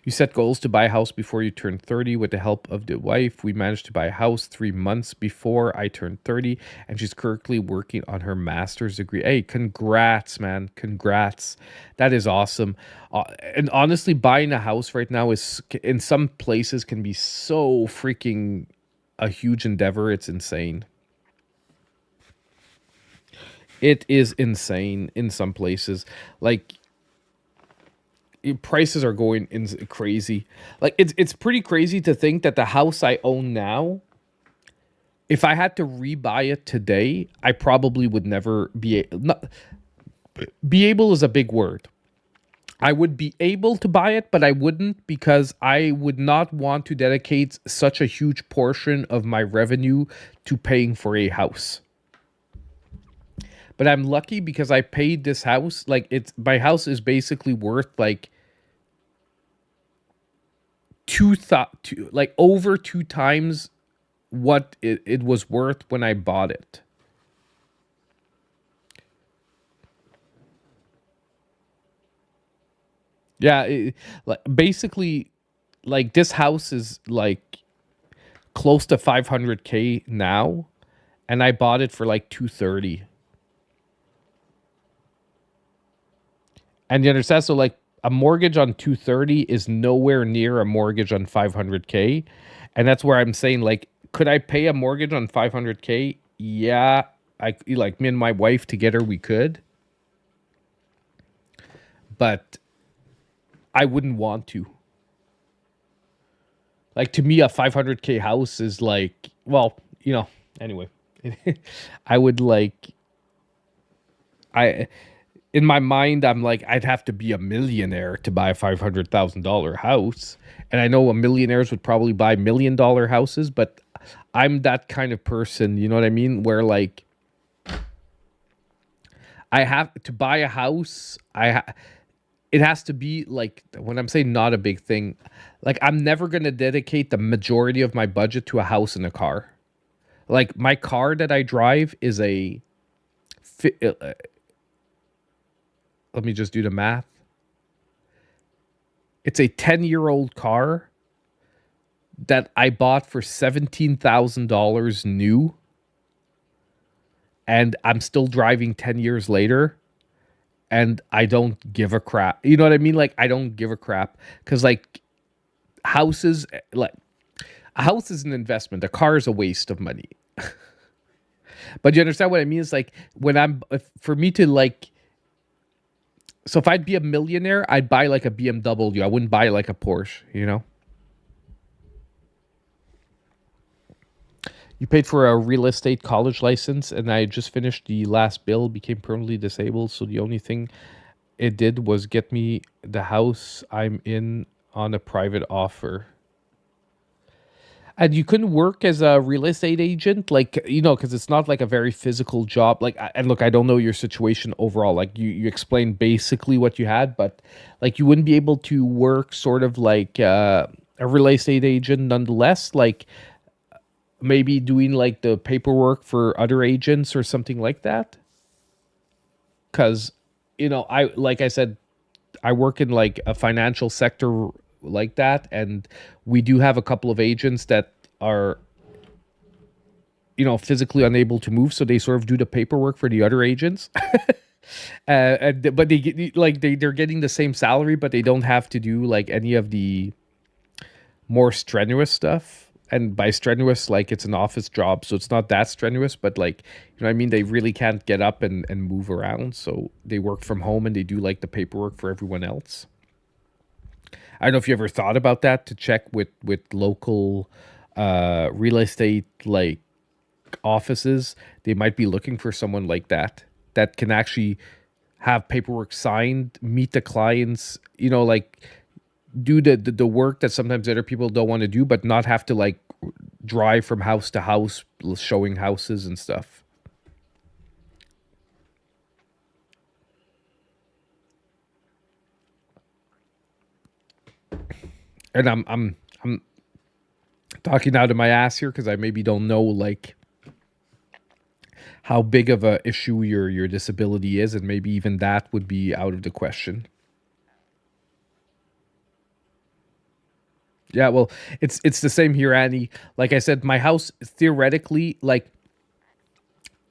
You set goals to buy a house before you turn 30 with the help of the wife. We managed to buy a house 3 months before I turned 30, and she's currently working on her master's degree. Hey, congrats, man. Congrats. That is awesome. And honestly, buying a house right now is, in some places, can be so freaking a huge endeavor. It's insane. It is insane in some places. Like, prices are going crazy. Like it's pretty crazy to think that the house I own now, if I had to rebuy it today, I probably would never be able is a big word. I would be able to buy it, but I wouldn't, because I would not want to dedicate such a huge portion of my revenue to paying for a house. But I'm lucky because I paid this house. Like my house is basically worth like over 2 times what it was worth when I bought it. Yeah, basically, like this house is like close to 500K now, and I bought it for like 230. And you understand, so like a mortgage on 230 is nowhere near a mortgage on 500K. And that's where I'm saying, like, could I pay a mortgage on 500K? Yeah, like me and my wife together, we could. But I wouldn't want to. Like, to me, a 500K house is like, well, anyway. I would like, in my mind, I'm like, I'd have to be a millionaire to buy a $500,000 house. And I know millionaires would probably buy $1 million houses, but I'm that kind of person, you know what I mean? Where like, I have to buy a house. It has to be like, when I'm saying not a big thing, like I'm never going to dedicate the majority of my budget to a house and a car. Like my car that I drive is let me just do the math. It's a 10-year-old car that I bought for $17,000 new. And I'm still driving 10 years later. And I don't give a crap. You know what I mean? Like, I don't give a crap. Because, like, houses, like, a house is an investment. A car is a waste of money. But you understand what I mean? It's like, for me to, like, so if I'd be a millionaire, I'd buy, like, a BMW. I wouldn't buy, like, a Porsche, you know? You paid for a real estate college license, and I just finished the last bill, became permanently disabled, so the only thing it did was get me the house I'm in on a private offer. And you couldn't work as a real estate agent, like, because it's not like a very physical job. Like, and look, I don't know your situation overall. Like, you explained basically what you had, but like, you wouldn't be able to work sort of like a real estate agent nonetheless. Like, maybe doing like the paperwork for other agents or something like that. Because, like I said, I work in like a financial sector like that. And we do have a couple of agents that are physically unable to move, so they sort of do the paperwork for the other agents. But they get like they're getting the same salary, but they don't have to do like any of the more strenuous stuff. And by strenuous, like it's an office job, so it's not that strenuous, but like, what I mean? They really can't get up and move around, so they work from home and they do like the paperwork for everyone else. I don't know if you ever thought about that, to check with local real estate like offices. They might be looking for someone like that can actually have paperwork signed, meet the clients, like do the work that sometimes other people don't want to do, but not have to like drive from house to house showing houses and stuff. And I'm talking out of my ass here because I maybe don't know like how big of a issue your disability is, and maybe even that would be out of the question. Yeah, well, it's the same here, Annie. Like I said, my house theoretically, like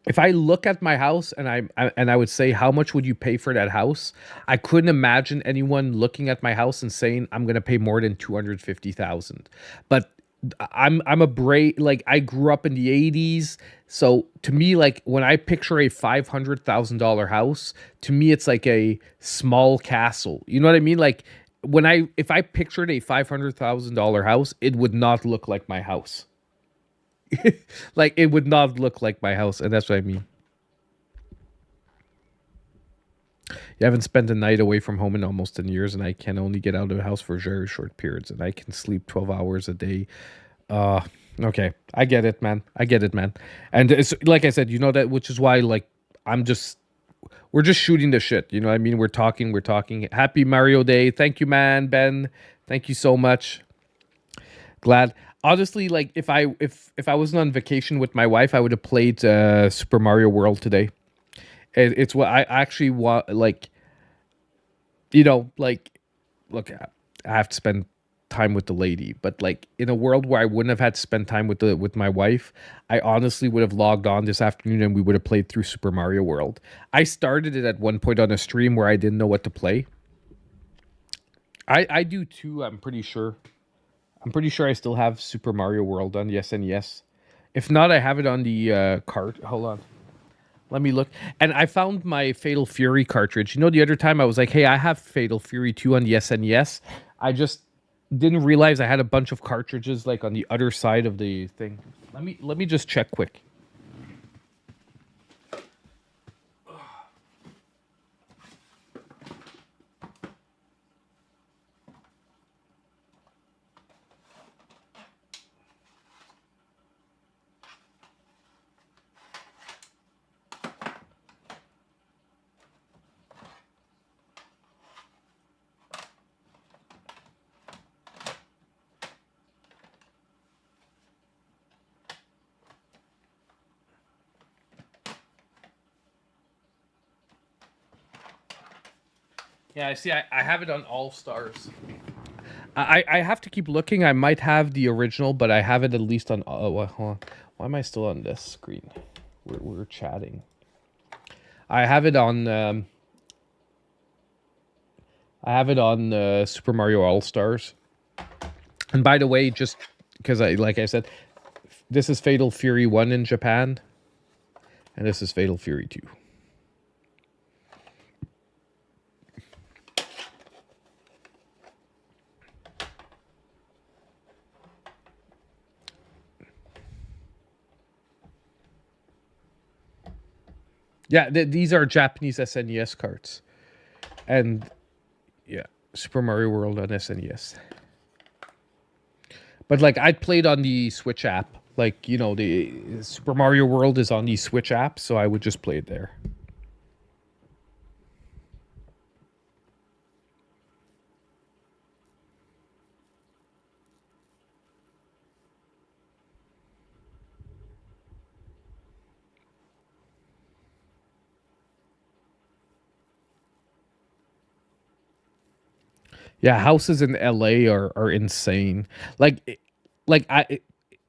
if I look at my house and I would say, how much would you pay for that house? I couldn't imagine anyone looking at my house and saying I'm going to pay more than 250,000. But I'm a brave, like I grew up in the 80s, so to me, like when I picture a $500,000 house, to me it's like a small castle. You know what I mean? Like if I pictured a $500,000 house, it would not look like my house. Like it would not look like my house, and that's what I mean. You haven't spent a night away from home in almost 10 years, and I can only get out of the house for very short periods, and I can sleep 12 hours a day. Okay, I get it, man. I get it, man. And it's like I said, that, which is why, like, we're just shooting the shit. You know what I mean? We're talking. Happy Mario Day. Thank you, man, Ben. Thank you so much. Glad. Honestly, like if I wasn't on vacation with my wife, I would have played Super Mario World today. It's what I actually want. Like, like, look, I have to spend time with the lady, but like in a world where I wouldn't have had to spend time with my wife, I honestly would have logged on this afternoon and we would have played through Super Mario World. I started it at one point on a stream where I didn't know what to play. I do too. I'm pretty sure I still have Super Mario World on the SNES. If not, I have it on the cart. Hold on. Let me look. And I found my Fatal Fury cartridge. The other time I was like, hey, I have Fatal Fury 2 on the SNES. I just didn't realize I had a bunch of cartridges like on the other side of the thing. Let me just check quick. Yeah, I see. I have it on All Stars. I have to keep looking. I might have the original, but I have it at least on. Oh, hold on. Why am I still on this screen? We're chatting. I have it on. Super Mario All Stars. And by the way, just because like I said, this is Fatal Fury 1 in Japan, and this is Fatal Fury 2. Yeah, these are Japanese SNES cards. And yeah, Super Mario World on SNES. But like I played on the Switch app. Like, the Super Mario World is on the Switch app, so I would just play it there. Yeah, houses in LA are insane. Like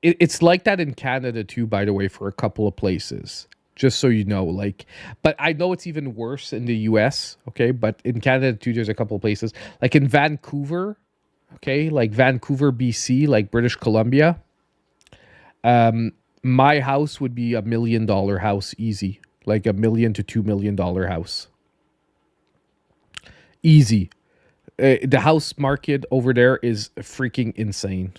it's like that in Canada too, by the way, for a couple of places. Just so you know, like, but I know it's even worse in the US, okay? But in Canada too, there's a couple of places. Like in Vancouver, okay, like Vancouver, BC, like British Columbia. My house would be $1 million house easy. Like $1 million to $2 million house. Easy. The house market over there is freaking insane.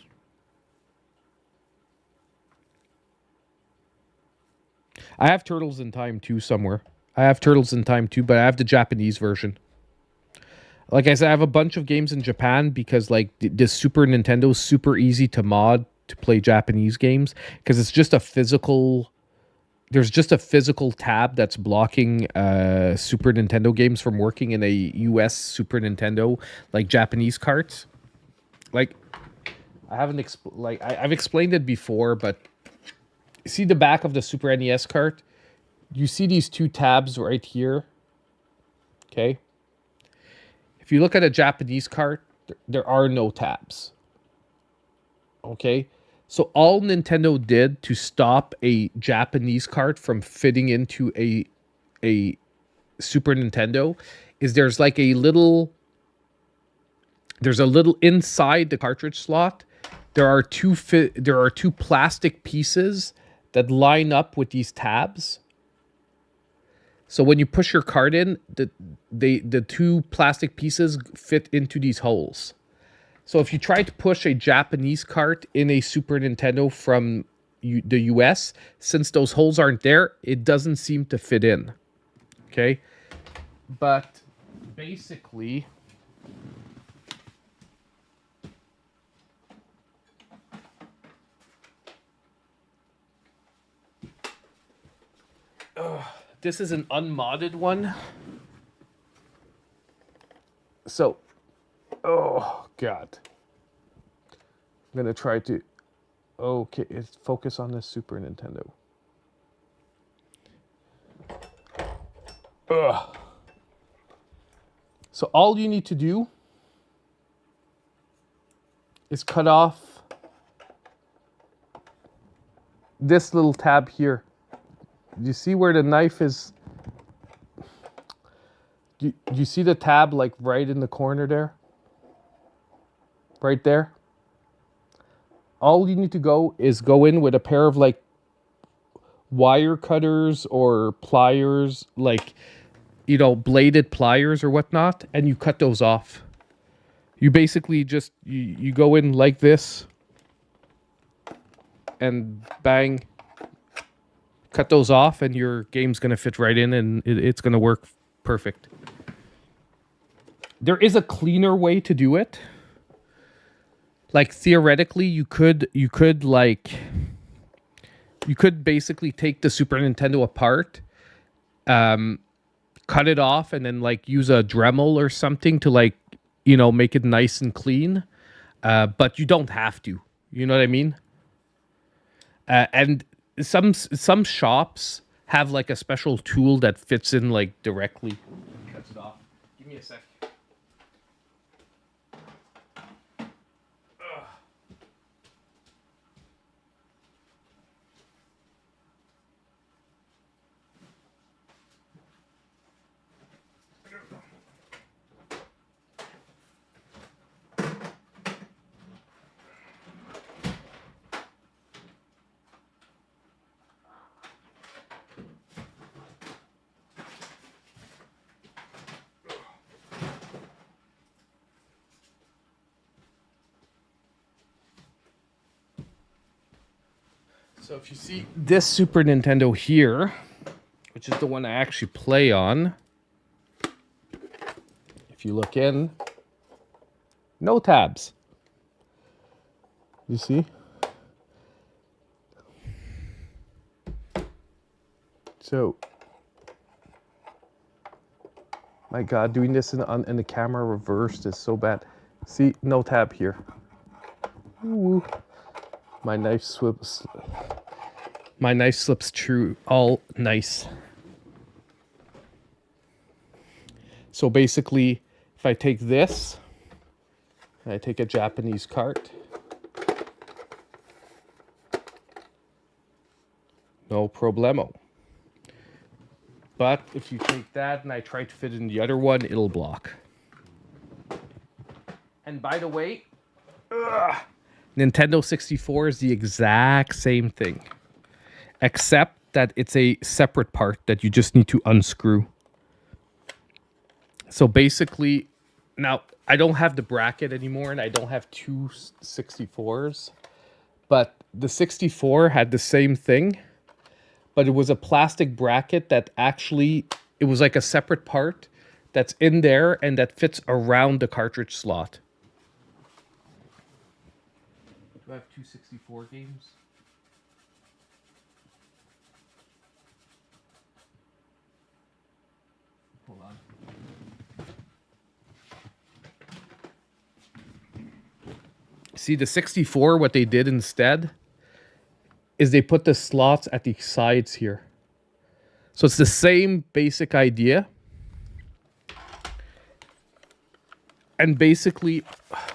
I have Turtles in Time 2 somewhere. I have Turtles in Time 2, but I have the Japanese version. Like I said, I have a bunch of games in Japan because like the Super Nintendo is super easy to mod to play Japanese games because it's just a physical... There's just a physical tab that's blocking Super Nintendo games from working in a US Super Nintendo, like Japanese carts. Like, I haven't... I've explained it before, but... See the back of the Super NES cart? You see these two tabs right here? Okay. If you look at a Japanese cart, there are no tabs. Okay. So all Nintendo did to stop a Japanese cart from fitting into a Super Nintendo is there's like a little... There's a little inside the cartridge slot. There are two plastic pieces that line up with these tabs. So when you push your card in, the two plastic pieces fit into these holes. So if you try to push a Japanese cart in a Super Nintendo from the US, since those holes aren't there, it doesn't seem to fit in. Okay? But basically... This is an unmodded one. So, oh God. I'm gonna try to, okay, focus on the Super Nintendo. Ugh. So all you need to do is cut off this little tab here. You see where the knife is? Do you see the tab like right in the corner there? Right there? All you need to go in with a pair of like wire cutters or pliers, like, you know, bladed pliers or whatnot, and you cut those off. You basically just, you go in like this and bang, cut those off, and your game's going to fit right in, and it's going to work perfect. There is a cleaner way to do it. Like, theoretically, you could basically take the Super Nintendo apart, cut it off, and then, like, use a Dremel or something to, like, you know, make it nice and clean. But you don't have to. You know what I mean? And some shops have like a special tool that fits in like directly. Cuts it off. Give me a sec. So if you see this Super Nintendo here, which is the one I actually play on, if you look in, no tabs. You see? So, my God, doing this in the camera reversed is so bad. See, no tab here. Ooh. My knife slips through all nice. So basically, if I take this, and I take a Japanese cart, No problemo. But if you take that and I try to fit in the other one, it'll block. And by the way, Nintendo 64 is the exact same thing, except that it's a separate part that you just need to unscrew. So basically, now I don't have the bracket anymore and I don't have two 64s, but the 64 had the same thing, but it was a plastic bracket that actually, it was like a separate part that's in there and that fits around the cartridge slot. Do I have 264 games? Hold on. See, the 64, what they did instead is they put the slots at the sides here. So it's the same basic idea. And basically,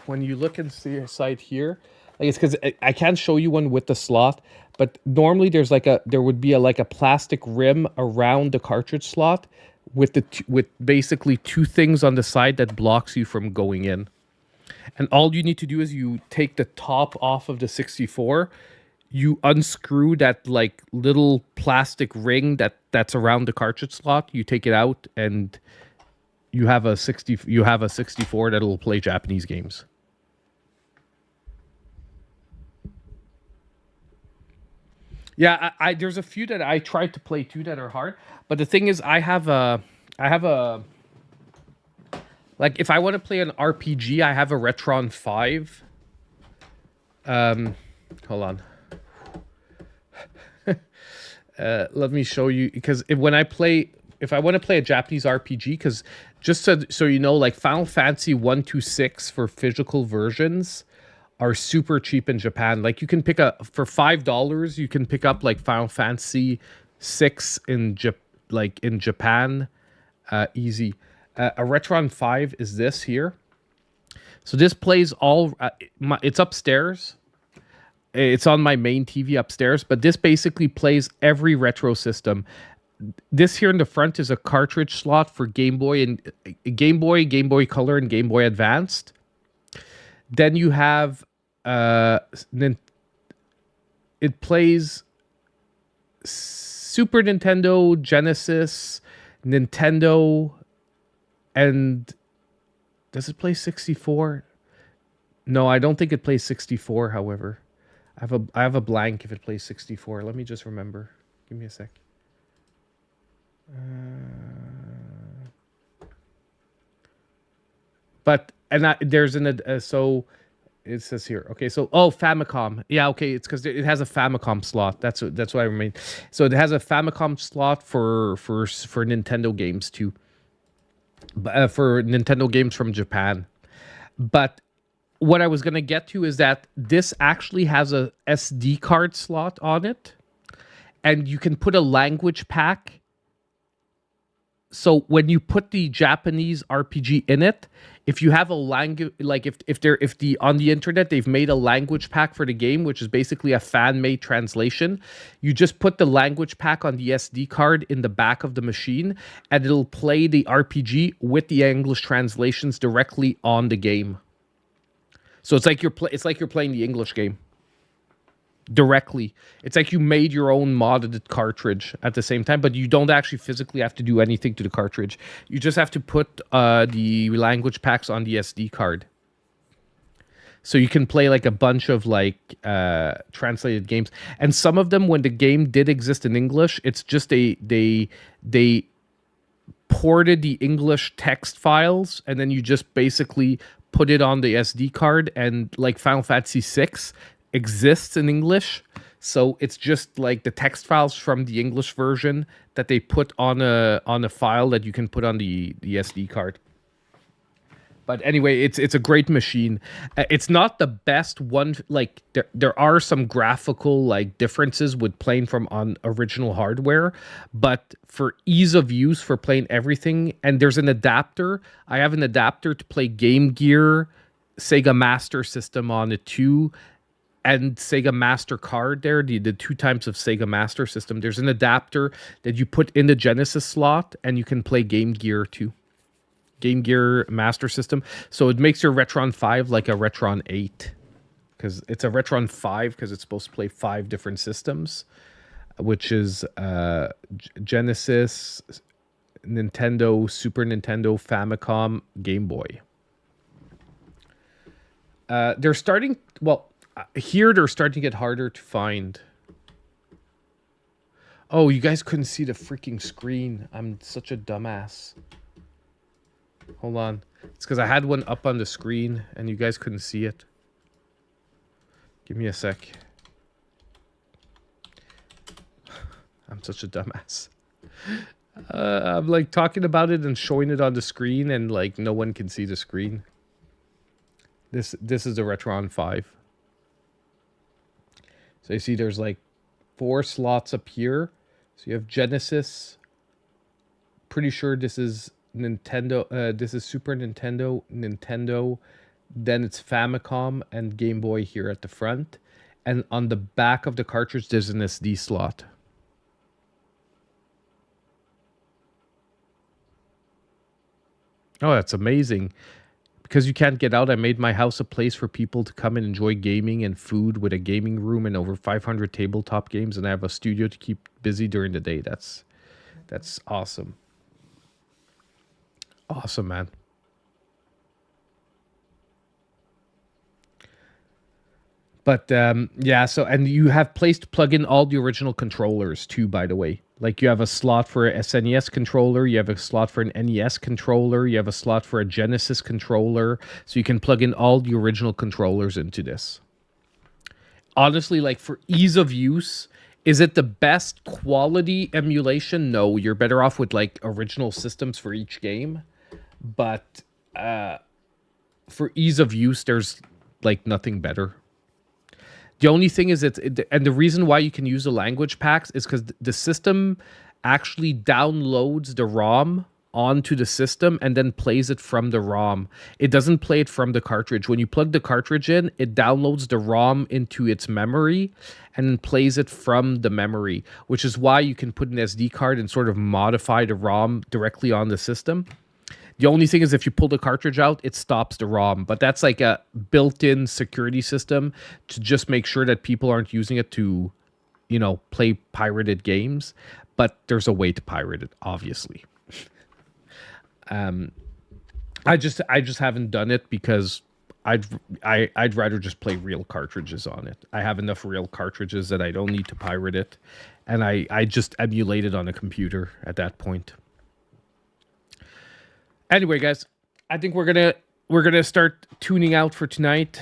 when you look inside here, like it's because I can't show you one with the slot, but normally there would be a plastic rim around the cartridge slot with with basically two things on the side that blocks you from going in. And all you need to do is you take the top off of the 64, you unscrew that like little plastic ring that's around the cartridge slot, you take it out, and you have a 64 that'll play Japanese games. Yeah, I there's a few that I tried to play too that are hard, but the thing is I have a like if I want to play an RPG, I have a Retron 5. Hold on. Let me show you, because if I want to play a Japanese RPG, because just so you know, like Final Fantasy 1-6 for physical versions are super cheap in Japan. Like you can pick up for $5, you can pick up like Final Fantasy 6 in Japan, easy. A Retron 5 is this here. So this plays all. It's upstairs. It's on my main TV upstairs, but this basically plays every retro system. This here in the front is a cartridge slot for Game Boy and Game Boy Color, and Game Boy Advanced. Then you have it plays Super Nintendo, Genesis, Nintendo, and does it play 64? No, I don't think it plays 64, however. I have a blank if it plays 64. Let me just remember. Give me a sec. So it says here. Okay, so Famicom. Yeah, okay, it's because it has a Famicom slot. That's what I mean. So it has a Famicom slot for Nintendo games too. For Nintendo games from Japan. But what I was going to get to is that this actually has a SD card slot on it, and you can put a language pack. So when you put the Japanese RPG in it, if you have a language, like if on the internet they've made a language pack for the game, which is basically a fan-made translation, you just put the language pack on the SD card in the back of the machine, and it'll play the RPG with the English translations directly on the game. So it's like you're playing the English game directly. It's like you made your own modded cartridge at the same time, but you don't actually physically have to do anything to the cartridge. You just have to put the language packs on the SD card. So you can play like a bunch of like translated games. And some of them, when the game did exist in English, it's just they ported the English text files, and then you just basically put it on the SD card, and like Final Fantasy 6 exists in English, so it's just like the text files from the English version that they put on a file that you can put on the SD card. But anyway, it's a great machine. It's not the best one. Like there are some graphical like differences with playing from on original hardware, but for ease of use for playing everything, and there's an adapter. I have an adapter to play Game Gear, Sega Master System on it too. and Sega Master Card there, the two types of Sega Master System. There's an adapter that you put in the Genesis slot, and you can play Game Gear too. Game Gear Master System. So it makes your Retron 5 like a Retron 8. Because it's a Retron 5 because it's supposed to play 5 different systems, which is Genesis, Nintendo, Super Nintendo, Famicom, Game Boy. They're starting... Well, here they're starting to get harder to find. Oh, you guys couldn't see the freaking screen. I'm such a dumbass. Hold on. It's because I had one up on the screen and you guys couldn't see it. Give me a sec. I'm such a dumbass. I'm like talking about it and showing it on the screen and like no one can see the screen. This is the Retron 5. So you see there's like 4 slots up here. So you have Genesis. Pretty sure this is Nintendo. This is Super Nintendo, Nintendo. Then it's Famicom and Game Boy here at the front. And on the back of the cartridge, there's an SD slot. Oh, that's amazing. Because you can't get out, I made my house a place for people to come and enjoy gaming and food with a gaming room and over 500 tabletop games. And I have a studio to keep busy during the day. That's awesome. Awesome, man. But yeah, so, and you have place to plug in all the original controllers too, by the way. Like you have a slot for a SNES controller, you have a slot for an NES controller, you have a slot for a Genesis controller, so you can plug in all the original controllers into this. Honestly, like for ease of use, is it the best quality emulation? No, you're better off with like original systems for each game. But for ease of use, there's like nothing better. The only thing is and the reason why you can use the language packs is because the system actually downloads the ROM onto the system and then plays it from the ROM. It doesn't play it from the cartridge. When you plug the cartridge in, it downloads the ROM into its memory and then plays it from the memory, which is why you can put an SD card and sort of modify the ROM directly on the system. The only thing is if you pull the cartridge out, it stops the ROM. But that's like a built-in security system to just make sure that people aren't using it to, you know, play pirated games. But there's a way to pirate it, obviously. I just haven't done it because I'd rather just play real cartridges on it. I have enough real cartridges that I don't need to pirate it. And I just emulate it on a computer at that point. Anyway, guys, I think we're gonna start tuning out for tonight.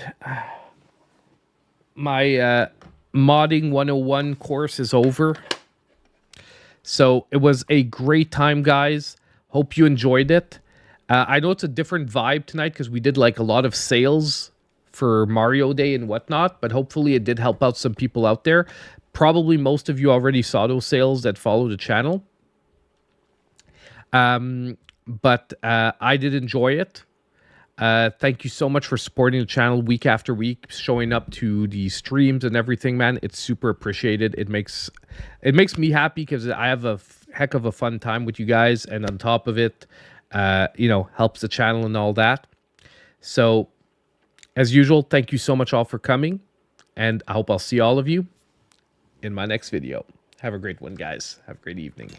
My modding 101 course is over. So it was a great time, guys. Hope you enjoyed it. I know it's a different vibe tonight because we did like a lot of sales for Mario Day and whatnot, but hopefully it did help out some people out there. Probably most of you already saw those sales that follow the channel. But I did enjoy it. Thank you so much for supporting the channel week after week, showing up to the streams and everything, man. It's super appreciated. It makes me happy because I have a heck of a fun time with you guys, and on top of it, you know, helps the channel and all that. So, as usual, thank you so much all for coming, and I hope I'll see all of you in my next video. Have a great one, guys. Have a great evening.